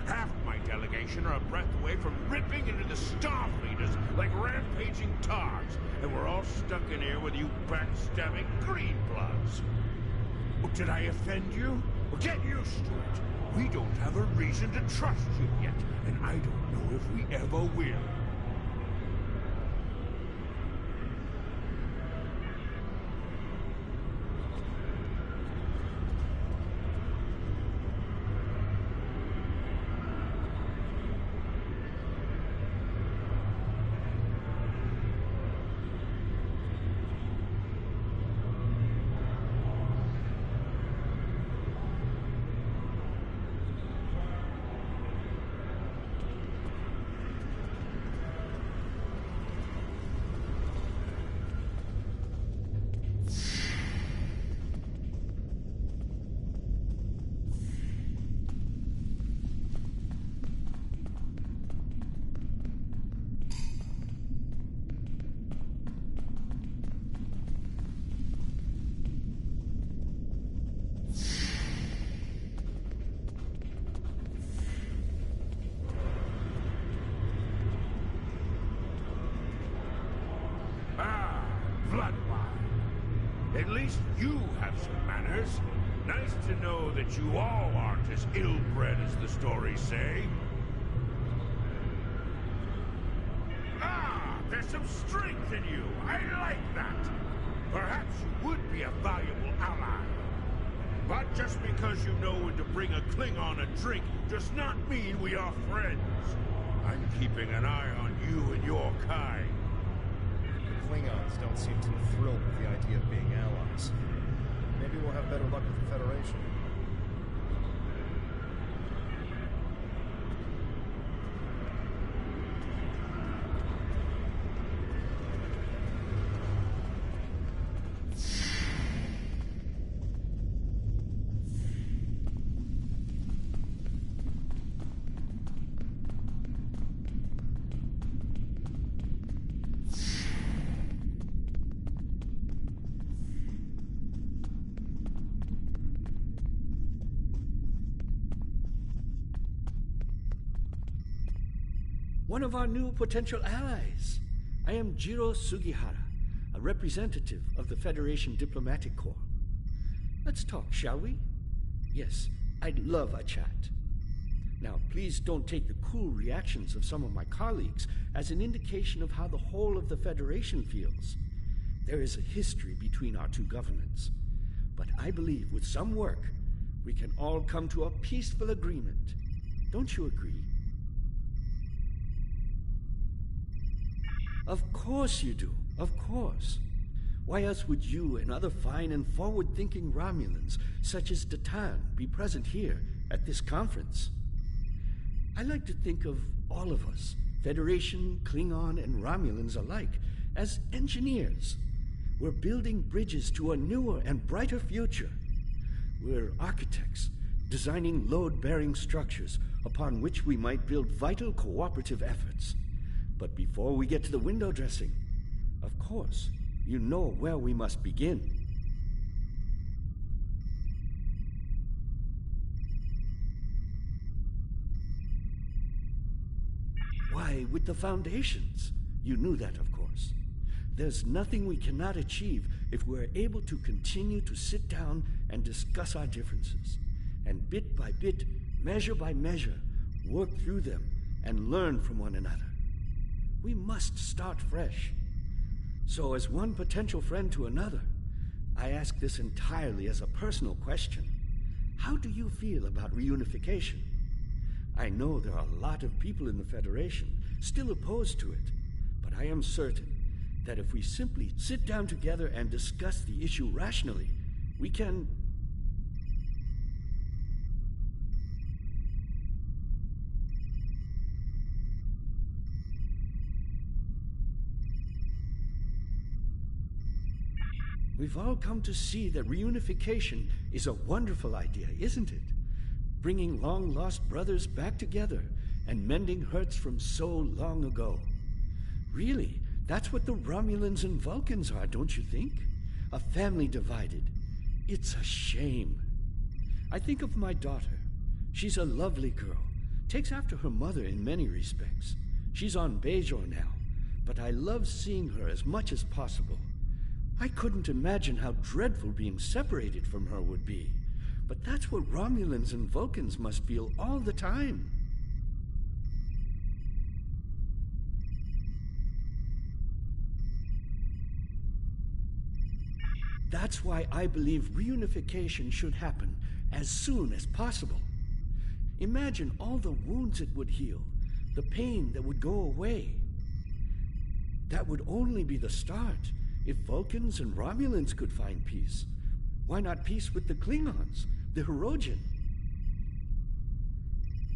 Half my delegation are a breath away from ripping into the Starfleeters like rampaging tards, and we're all stuck in here with you backstabbing greenbloods. Oh, did I offend you? Well, get used to it. We don't have a reason to trust you yet, and I don't know if we ever will. At least you have some manners. Nice to know that you all aren't as ill-bred as the stories say. Ah, there's some strength in you. I like that. Perhaps you would be a valuable ally. But just because you know when to bring a Klingon a drink does not mean we are friends. I'm keeping an eye on you and your kind. Klingons don't seem too thrilled with the idea of being allies. Maybe we'll have better luck with the Federation. One of our new potential allies. I am Jiro Sugihara, a representative of the Federation Diplomatic Corps. Let's talk, shall we? Yes, I'd love a chat. Now, please don't take the cool reactions of some of my colleagues as an indication of how the whole of the Federation feels. There is a history between our two governments. But I believe with some work, we can all come to a peaceful agreement. Don't you agree? Of course you do. Of course. Why else would you and other fine and forward-thinking Romulans, such as Datan, be present here at this conference? I like to think of all of us, Federation, Klingon, and Romulans alike, as engineers. We're building bridges to a newer and brighter future. We're architects, designing load-bearing structures upon which we might build vital cooperative efforts. But before we get to the window dressing, of course, you know where we must begin. Why, with the foundations. You knew that, of course. There's nothing we cannot achieve if we're able to continue to sit down and discuss our differences, and bit by bit, measure by measure, work through them and learn from one another. We must start fresh. So as one potential friend to another, I ask this entirely as a personal question. How do you feel about reunification? I know there are a lot of people in the Federation still opposed to it, but I am certain that if we simply sit down together and discuss the issue rationally, we can... We've all come to see that reunification is a wonderful idea, isn't it? Bringing long-lost brothers back together and mending hurts from so long ago. Really, that's what the Romulans and Vulcans are, don't you think? A family divided. It's a shame. I think of my daughter. She's a lovely girl. Takes after her mother in many respects. She's on Bajor now, but I love seeing her as much as possible. I couldn't imagine how dreadful being separated from her would be. But that's what Romulans and Vulcans must feel all the time. That's why I believe reunification should happen as soon as possible. Imagine all the wounds it would heal, the pain that would go away. That would only be the start. If Vulcans and Romulans could find peace, why not peace with the Klingons, the Hirogen?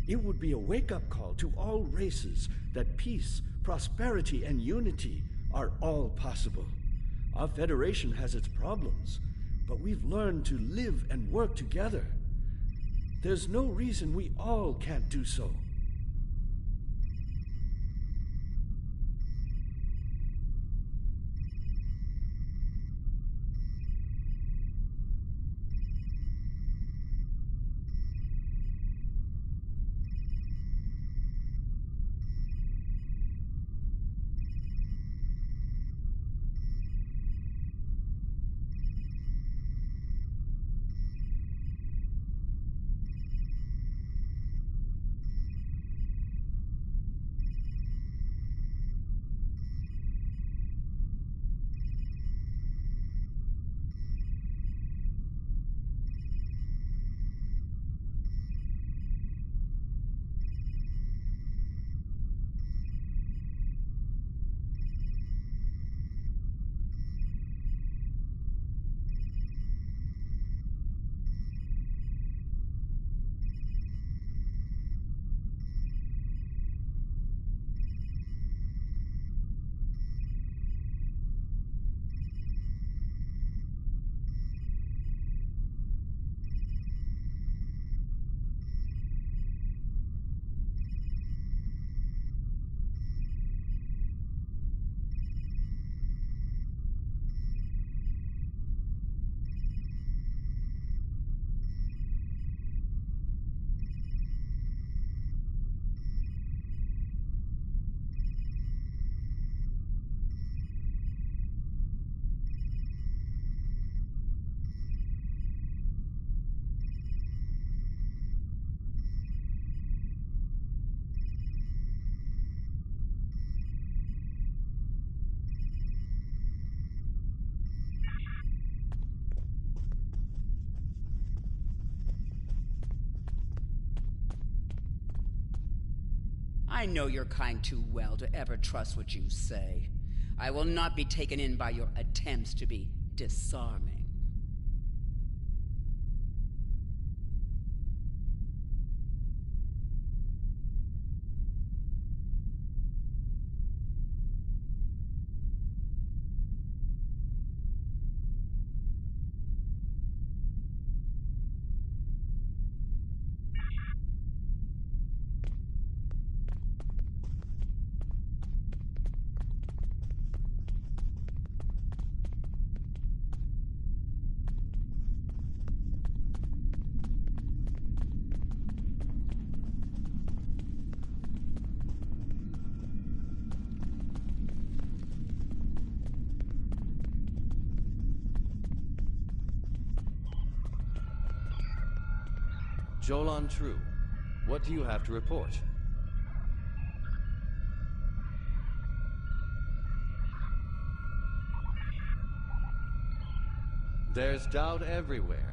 It would be a wake-up call to all races that peace, prosperity, and unity are all possible. Our Federation has its problems, but we've learned to live and work together. There's no reason we all can't do so. I know your kind too well to ever trust what you say. I will not be taken in by your attempts to be disarming. Jolan True, what do you have to report? There's doubt everywhere.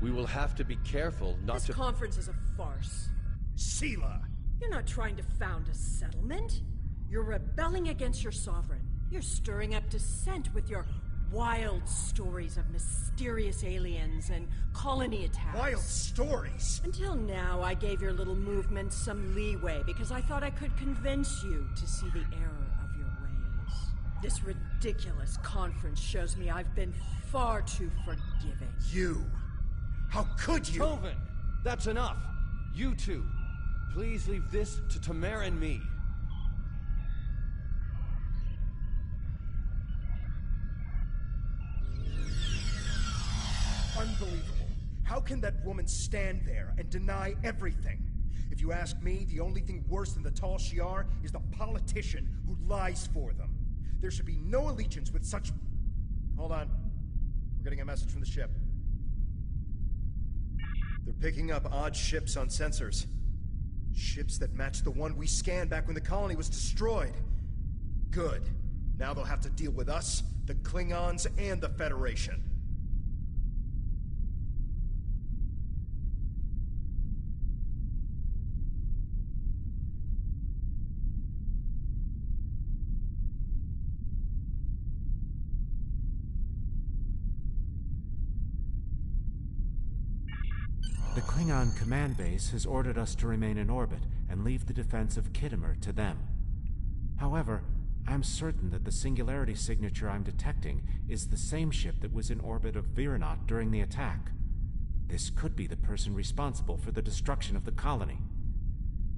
We will have to be careful not to— This conference is a farce. Sela! You're not trying to found a settlement. You're rebelling against your sovereign. You're stirring up dissent with your wild stories of mysterious aliens and colony attacks. Wild stories? Until now, I gave your little movement some leeway because I thought I could convince you to see the error of your ways. This ridiculous conference shows me I've been far too forgiving. You! How could you? Tovin! That's enough! You two, please leave this to Tamara and me. Unbelievable. How can that woman stand there and deny everything? If you ask me, the only thing worse than the Tal Shiar is the politician who lies for them. There should be no allegiance with such... Hold on. We're getting a message from the ship. They're picking up odd ships on sensors. Ships that match the one we scanned back when the colony was destroyed. Good. Now they'll have to deal with us, the Klingons, and the Federation. The Klingon command base has ordered us to remain in orbit and leave the defense of Khitomer to them. However, I'm certain that the singularity signature I'm detecting is the same ship that was in orbit of Viranot during the attack. This could be the person responsible for the destruction of the colony.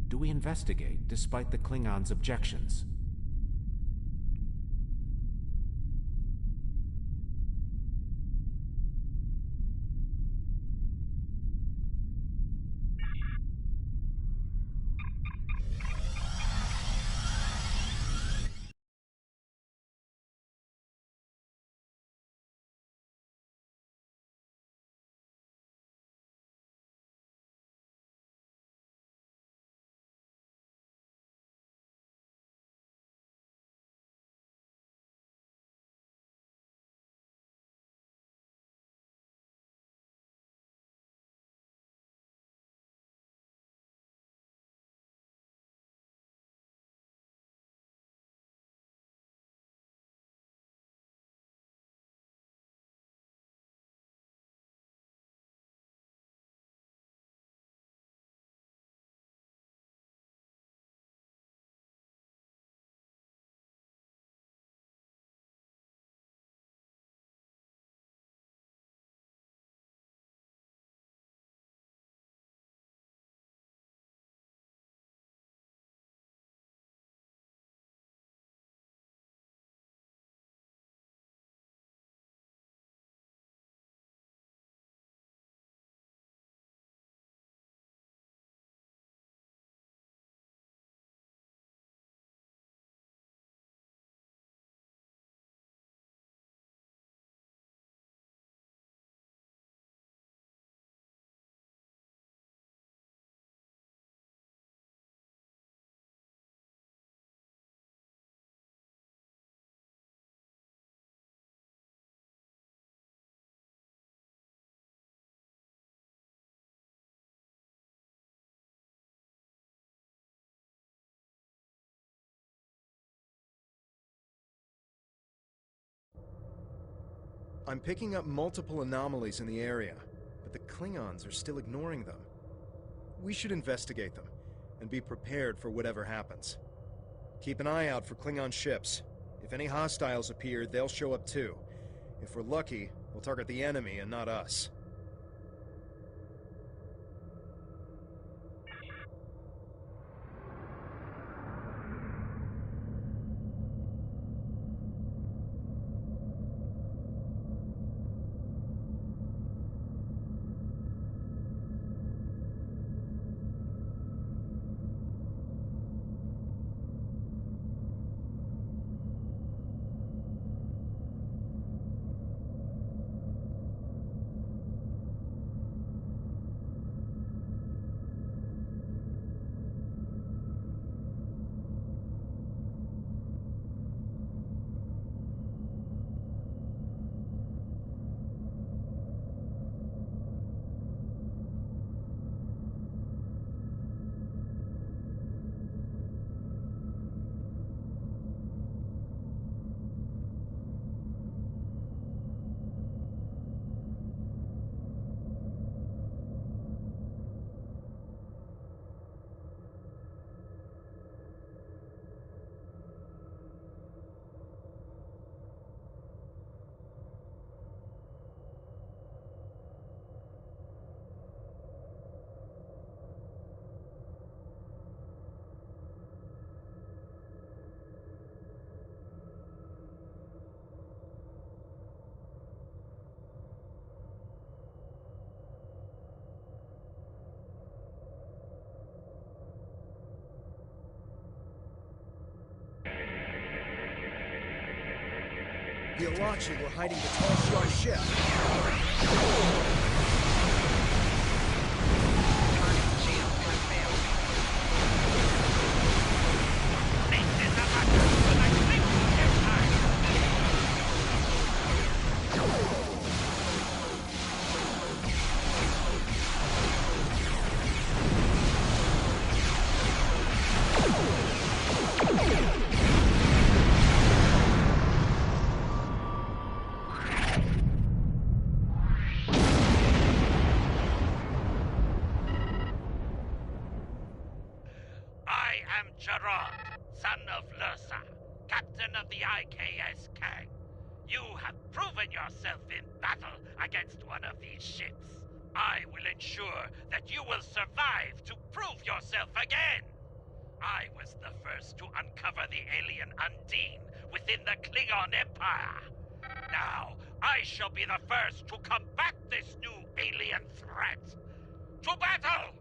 Do we investigate despite the Klingons' objections? I'm picking up multiple anomalies in the area, but the Klingons are still ignoring them. We should investigate them, and be prepared for whatever happens. Keep an eye out for Klingon ships. If any hostiles appear, they'll show up too. If we're lucky, we'll target the enemy and not us. Alachi were hiding the Tall Shiar ship. Gerard, son of Lursa, captain of the IKS Kang. You have proven yourself in battle against one of these ships. I will ensure that you will survive to prove yourself again. I was the first to uncover the alien Undine within the Klingon Empire. Now, I shall be the first to combat this new alien threat. To battle!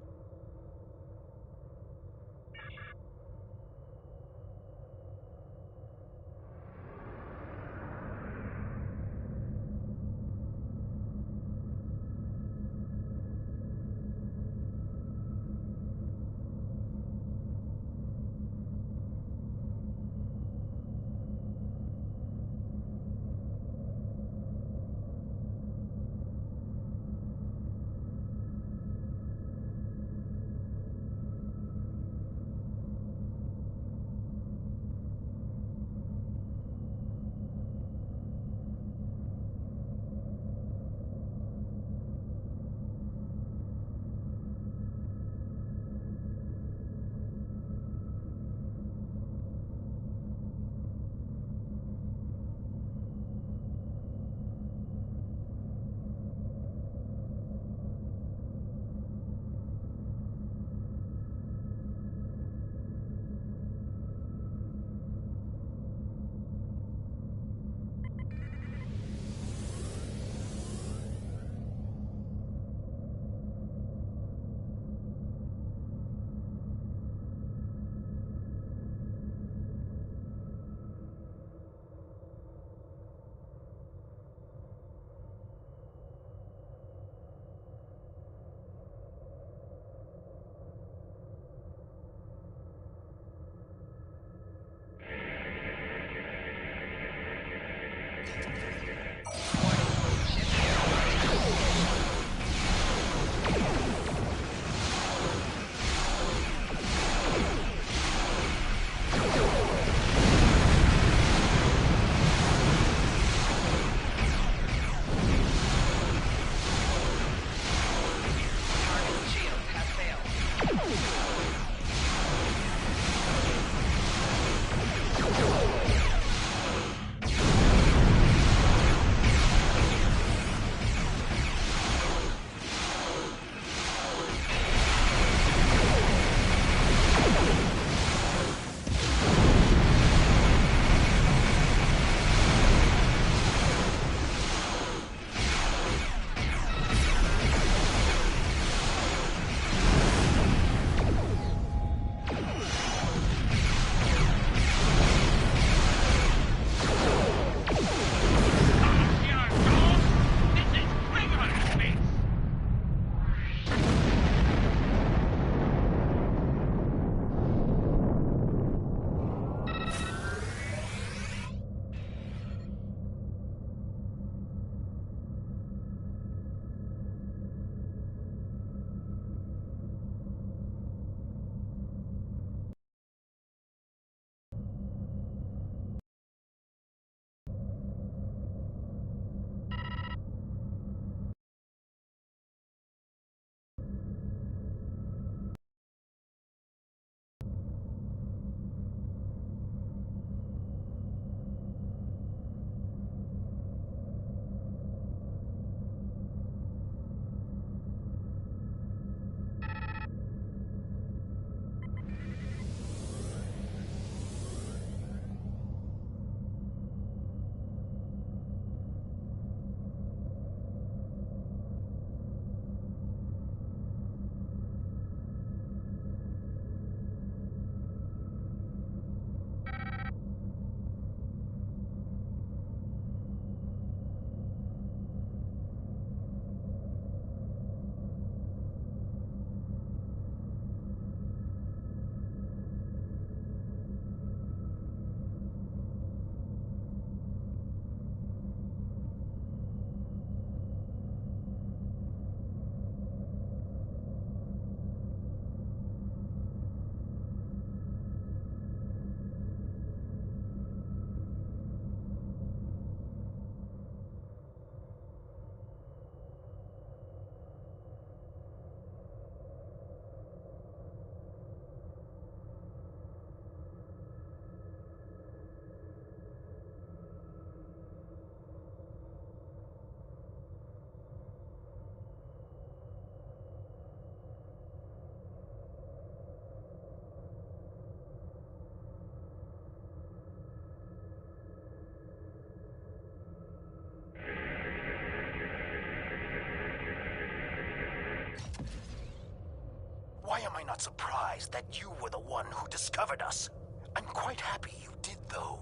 Why am I not surprised that you were the one who discovered us? I'm quite happy you did, though.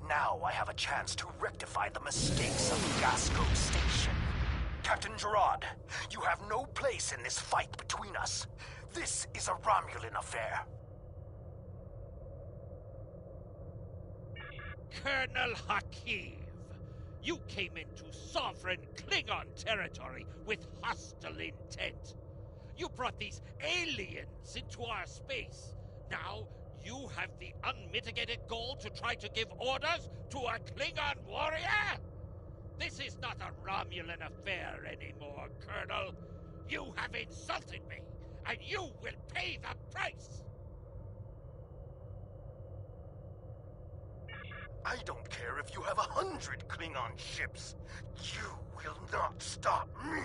Now I have a chance to rectify the mistakes of Gasco Station. Captain Gerard, you have no place in this fight between us. This is a Romulan affair. Colonel Hakiv, you came into sovereign Klingon territory with hostile intent. You brought these aliens into our space. Now, you have the unmitigated goal to try to give orders to a Klingon warrior? This is not a Romulan affair anymore, Colonel. You have insulted me, and you will pay the price! I don't care if you have 100 Klingon ships. You will not stop me!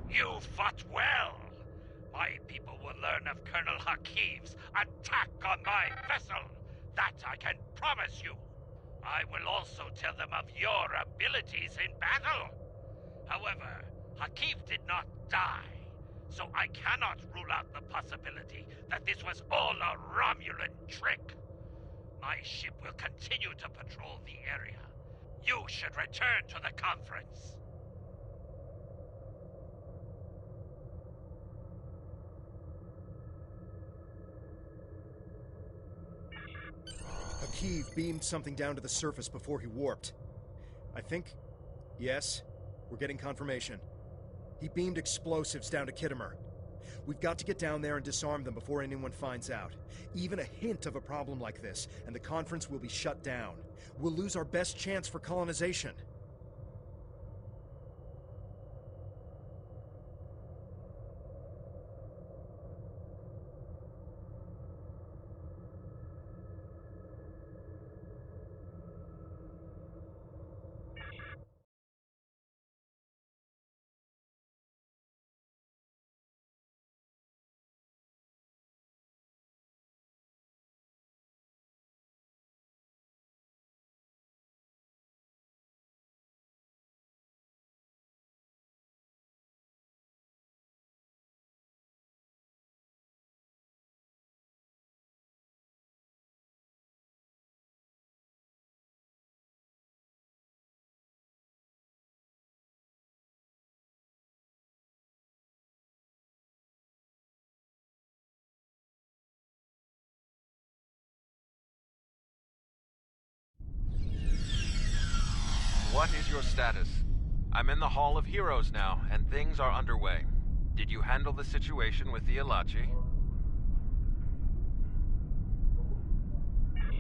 You fought well. My people will learn of Colonel Hakiv's attack on my vessel. That I can promise you. I will also tell them of your abilities in battle. However, Hakiv did not die, so I cannot rule out the possibility that this was all a Romulan trick. My ship will continue to patrol the area. You should return to the conference. Hakiv beamed something down to the surface before he warped. I think... yes, we're getting confirmation. He beamed explosives down to Kittimer. We've got to get down there and disarm them before anyone finds out. Even a hint of a problem like this, and the conference will be shut down. We'll lose our best chance for colonization. What is your status? I'm in the Hall of Heroes now, and things are underway. Did you handle the situation with the Ilachi?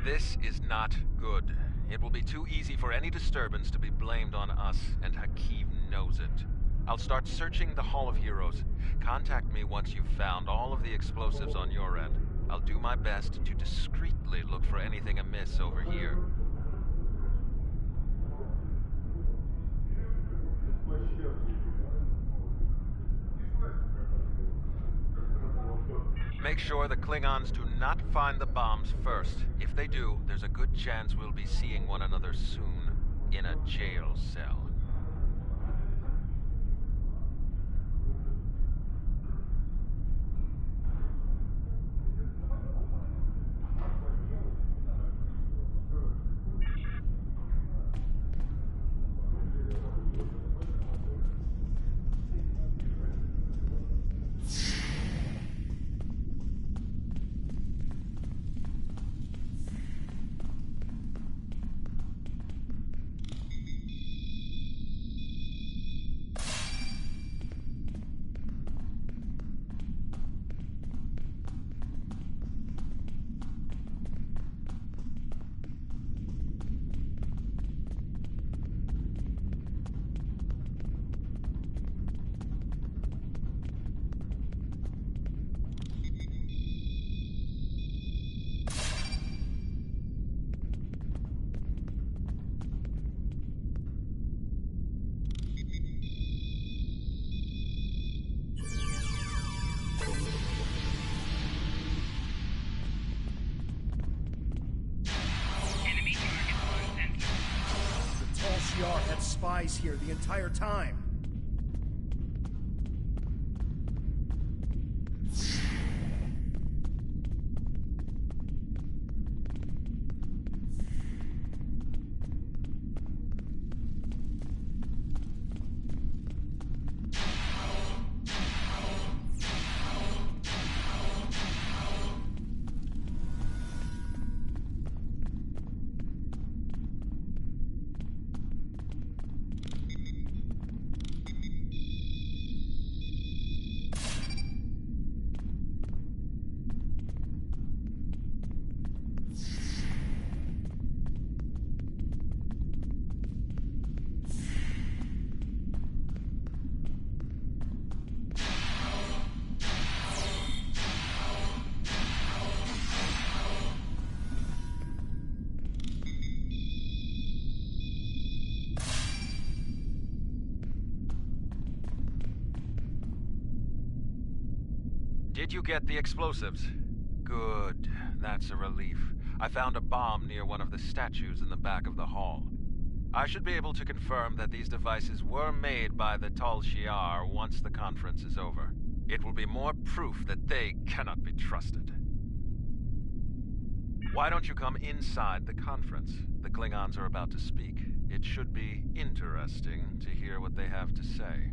This is not good. It will be too easy for any disturbance to be blamed on us, and Hakiv knows it. I'll start searching the Hall of Heroes. Contact me once you've found all of the explosives on your end. I'll do my best to discreetly look for anything amiss over here. Make sure the Klingons do not find the bombs first. If they do, there's a good chance we'll be seeing one another soon in a jail cell. spies here the entire time. Did you get the explosives? Good. That's a relief. I found a bomb near one of the statues in the back of the hall. I should be able to confirm that these devices were made by the Tal Shiar once the conference is over. It will be more proof that they cannot be trusted. Why don't you come inside the conference? The Klingons are about to speak. It should be interesting to hear what they have to say.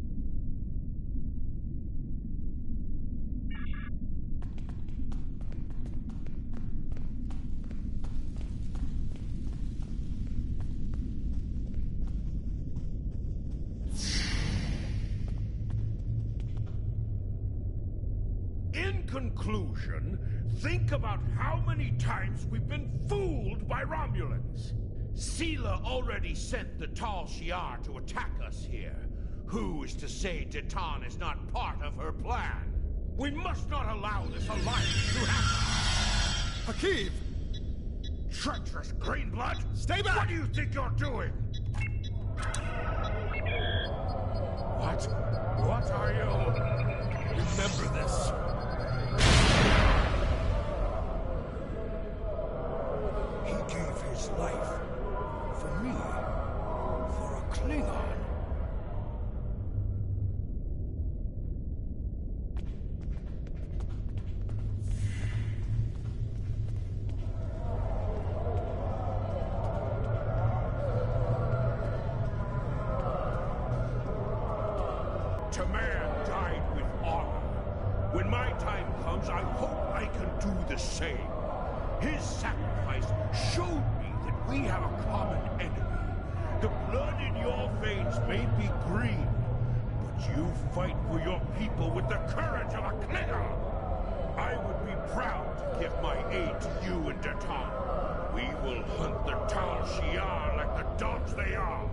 In conclusion, think about how many times we've been fooled by Romulans. Sela already sent the Tal Shiar to attack us here. Who is to say Titan is not part of her plan? We must not allow this alliance to happen. Hakeem! Treacherous Greenblood! Stay back! What do you think you're doing? What? What are you? Remember this. He gave his life for me, for a Klingon. Tamer died with honor. When my time comes, I hope I can do the same. His sacrifice showed me that we have a common enemy. The blood in your veins may be green, but you fight for your people with the courage of a Klingon. I would be proud to give my aid to you and Titan. We will hunt the Tal Shiar like the dogs they are.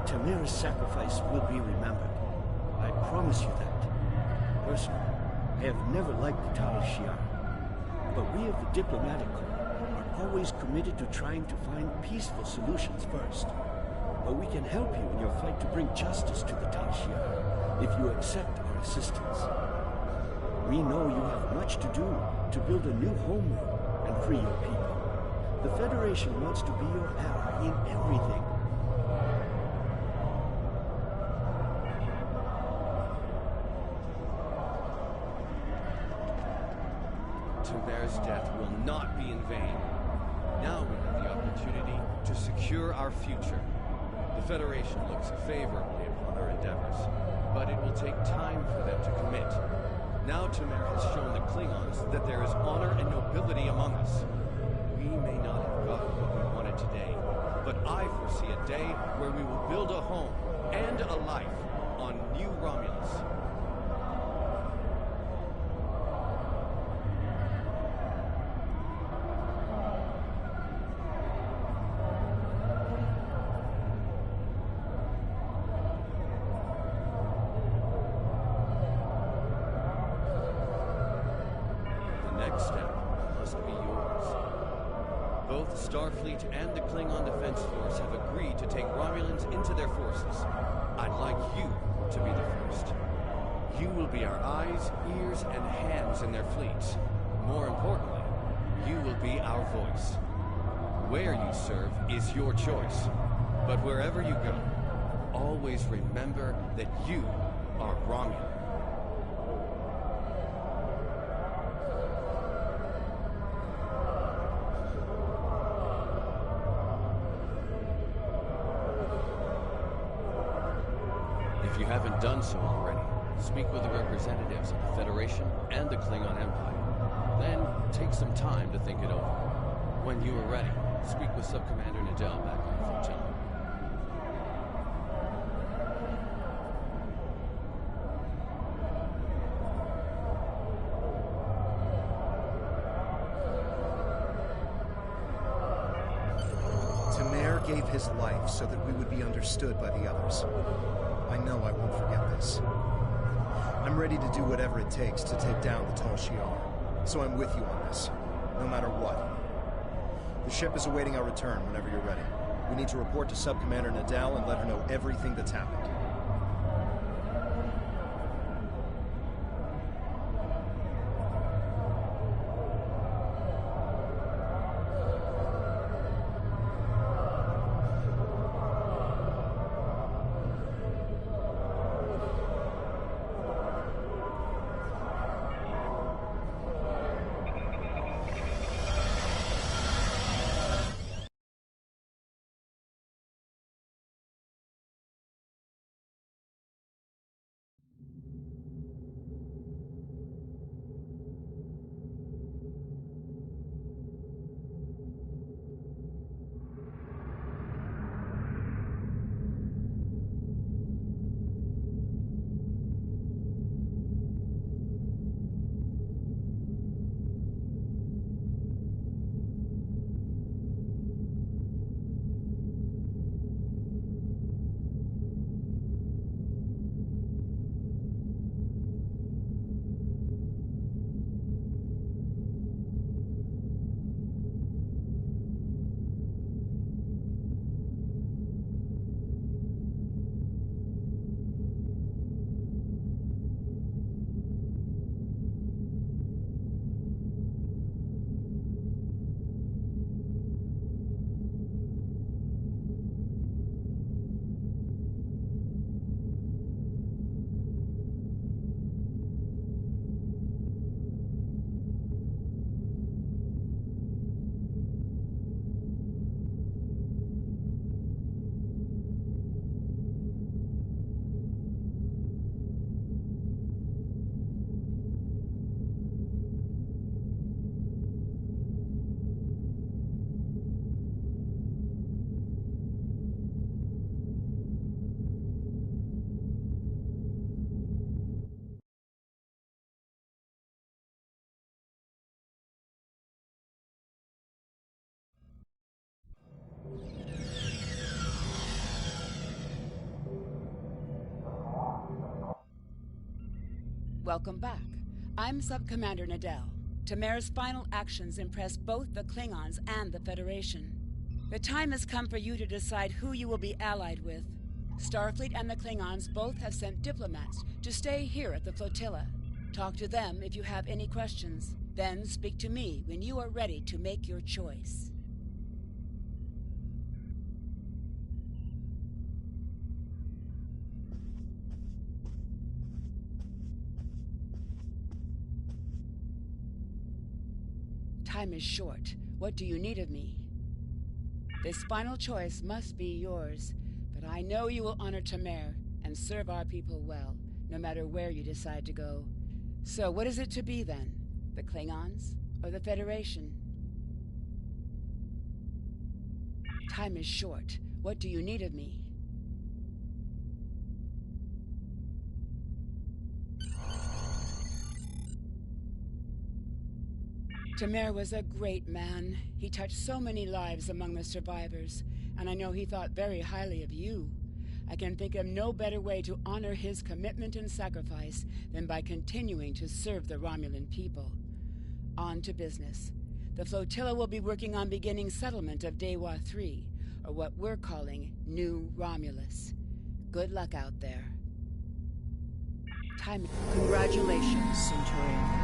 Tamir's sacrifice will be remembered. I promise you that. Personally, I have never liked the Tal Shiar, but we of the diplomatic corps are always committed to trying to find peaceful solutions first. But we can help you in your fight to bring justice to the Tal Shiar if you accept our assistance. We know you have much to do to build a new homeworld and free your people. The Federation wants to be your ally in everything. Tamer's death will not be in vain. Now we have the opportunity to secure our future. The Federation looks favorably upon our endeavors, but it will take time for them to commit. Now Tamer has shown the Klingons that there is honor and nobility among us. We may not have gotten what we wanted today, but I foresee a day where we will build a home and a life on New Romulus. Starfleet and the Klingon Defense Force have agreed to take Romulans into their forces. I'd like you to be the first. You will be our eyes, ears, and hands in their fleets. More importantly, you will be our voice. Where you serve is your choice. But wherever you go, always remember that you are Romulan. If you haven't done so already, speak with the representatives of the Federation and the Klingon Empire. Then, take some time to think it over. When you are ready, speak with Subcommander Nadell back on the flotilla. Tamer gave his life so that we would be understood by the others. I know I won't forget this. I'm ready to do whatever it takes to take down the Tal Shiar, so I'm with you on this, no matter what. The ship is awaiting our return whenever you're ready. We need to report to Subcommander Nadell and let her know everything that's happened. Welcome back. I'm Subcommander Nadell. Tamer's final actions impressed both the Klingons and the Federation. The time has come for you to decide who you will be allied with. Starfleet and the Klingons both have sent diplomats to stay here at the flotilla. Talk to them if you have any questions. Then speak to me when you are ready to make your choice. Time is short. What do you need of me? This final choice must be yours, but I know you will honor Tamer and serve our people well, no matter where you decide to go. So what is it to be then? The Klingons or the Federation? Time is short. What do you need of me? Tamer was a great man. He touched so many lives among the survivors, and I know he thought very highly of you. I can think of no better way to honor his commitment and sacrifice than by continuing to serve the Romulan people. On to business. The flotilla will be working on beginning settlement of Dewa 3, or what we're calling New Romulus. Good luck out there. Congratulations, Centurion.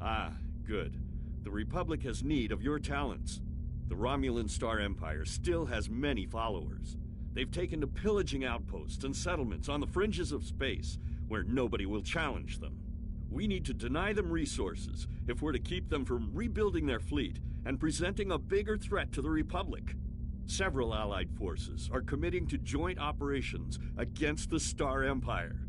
Ah, good. The Republic has need of your talents. The Romulan Star Empire still has many followers. They've taken to pillaging outposts and settlements on the fringes of space, where nobody will challenge them. We need to deny them resources if we're to keep them from rebuilding their fleet and presenting a bigger threat to the Republic. Several Allied forces are committing to joint operations against the Star Empire.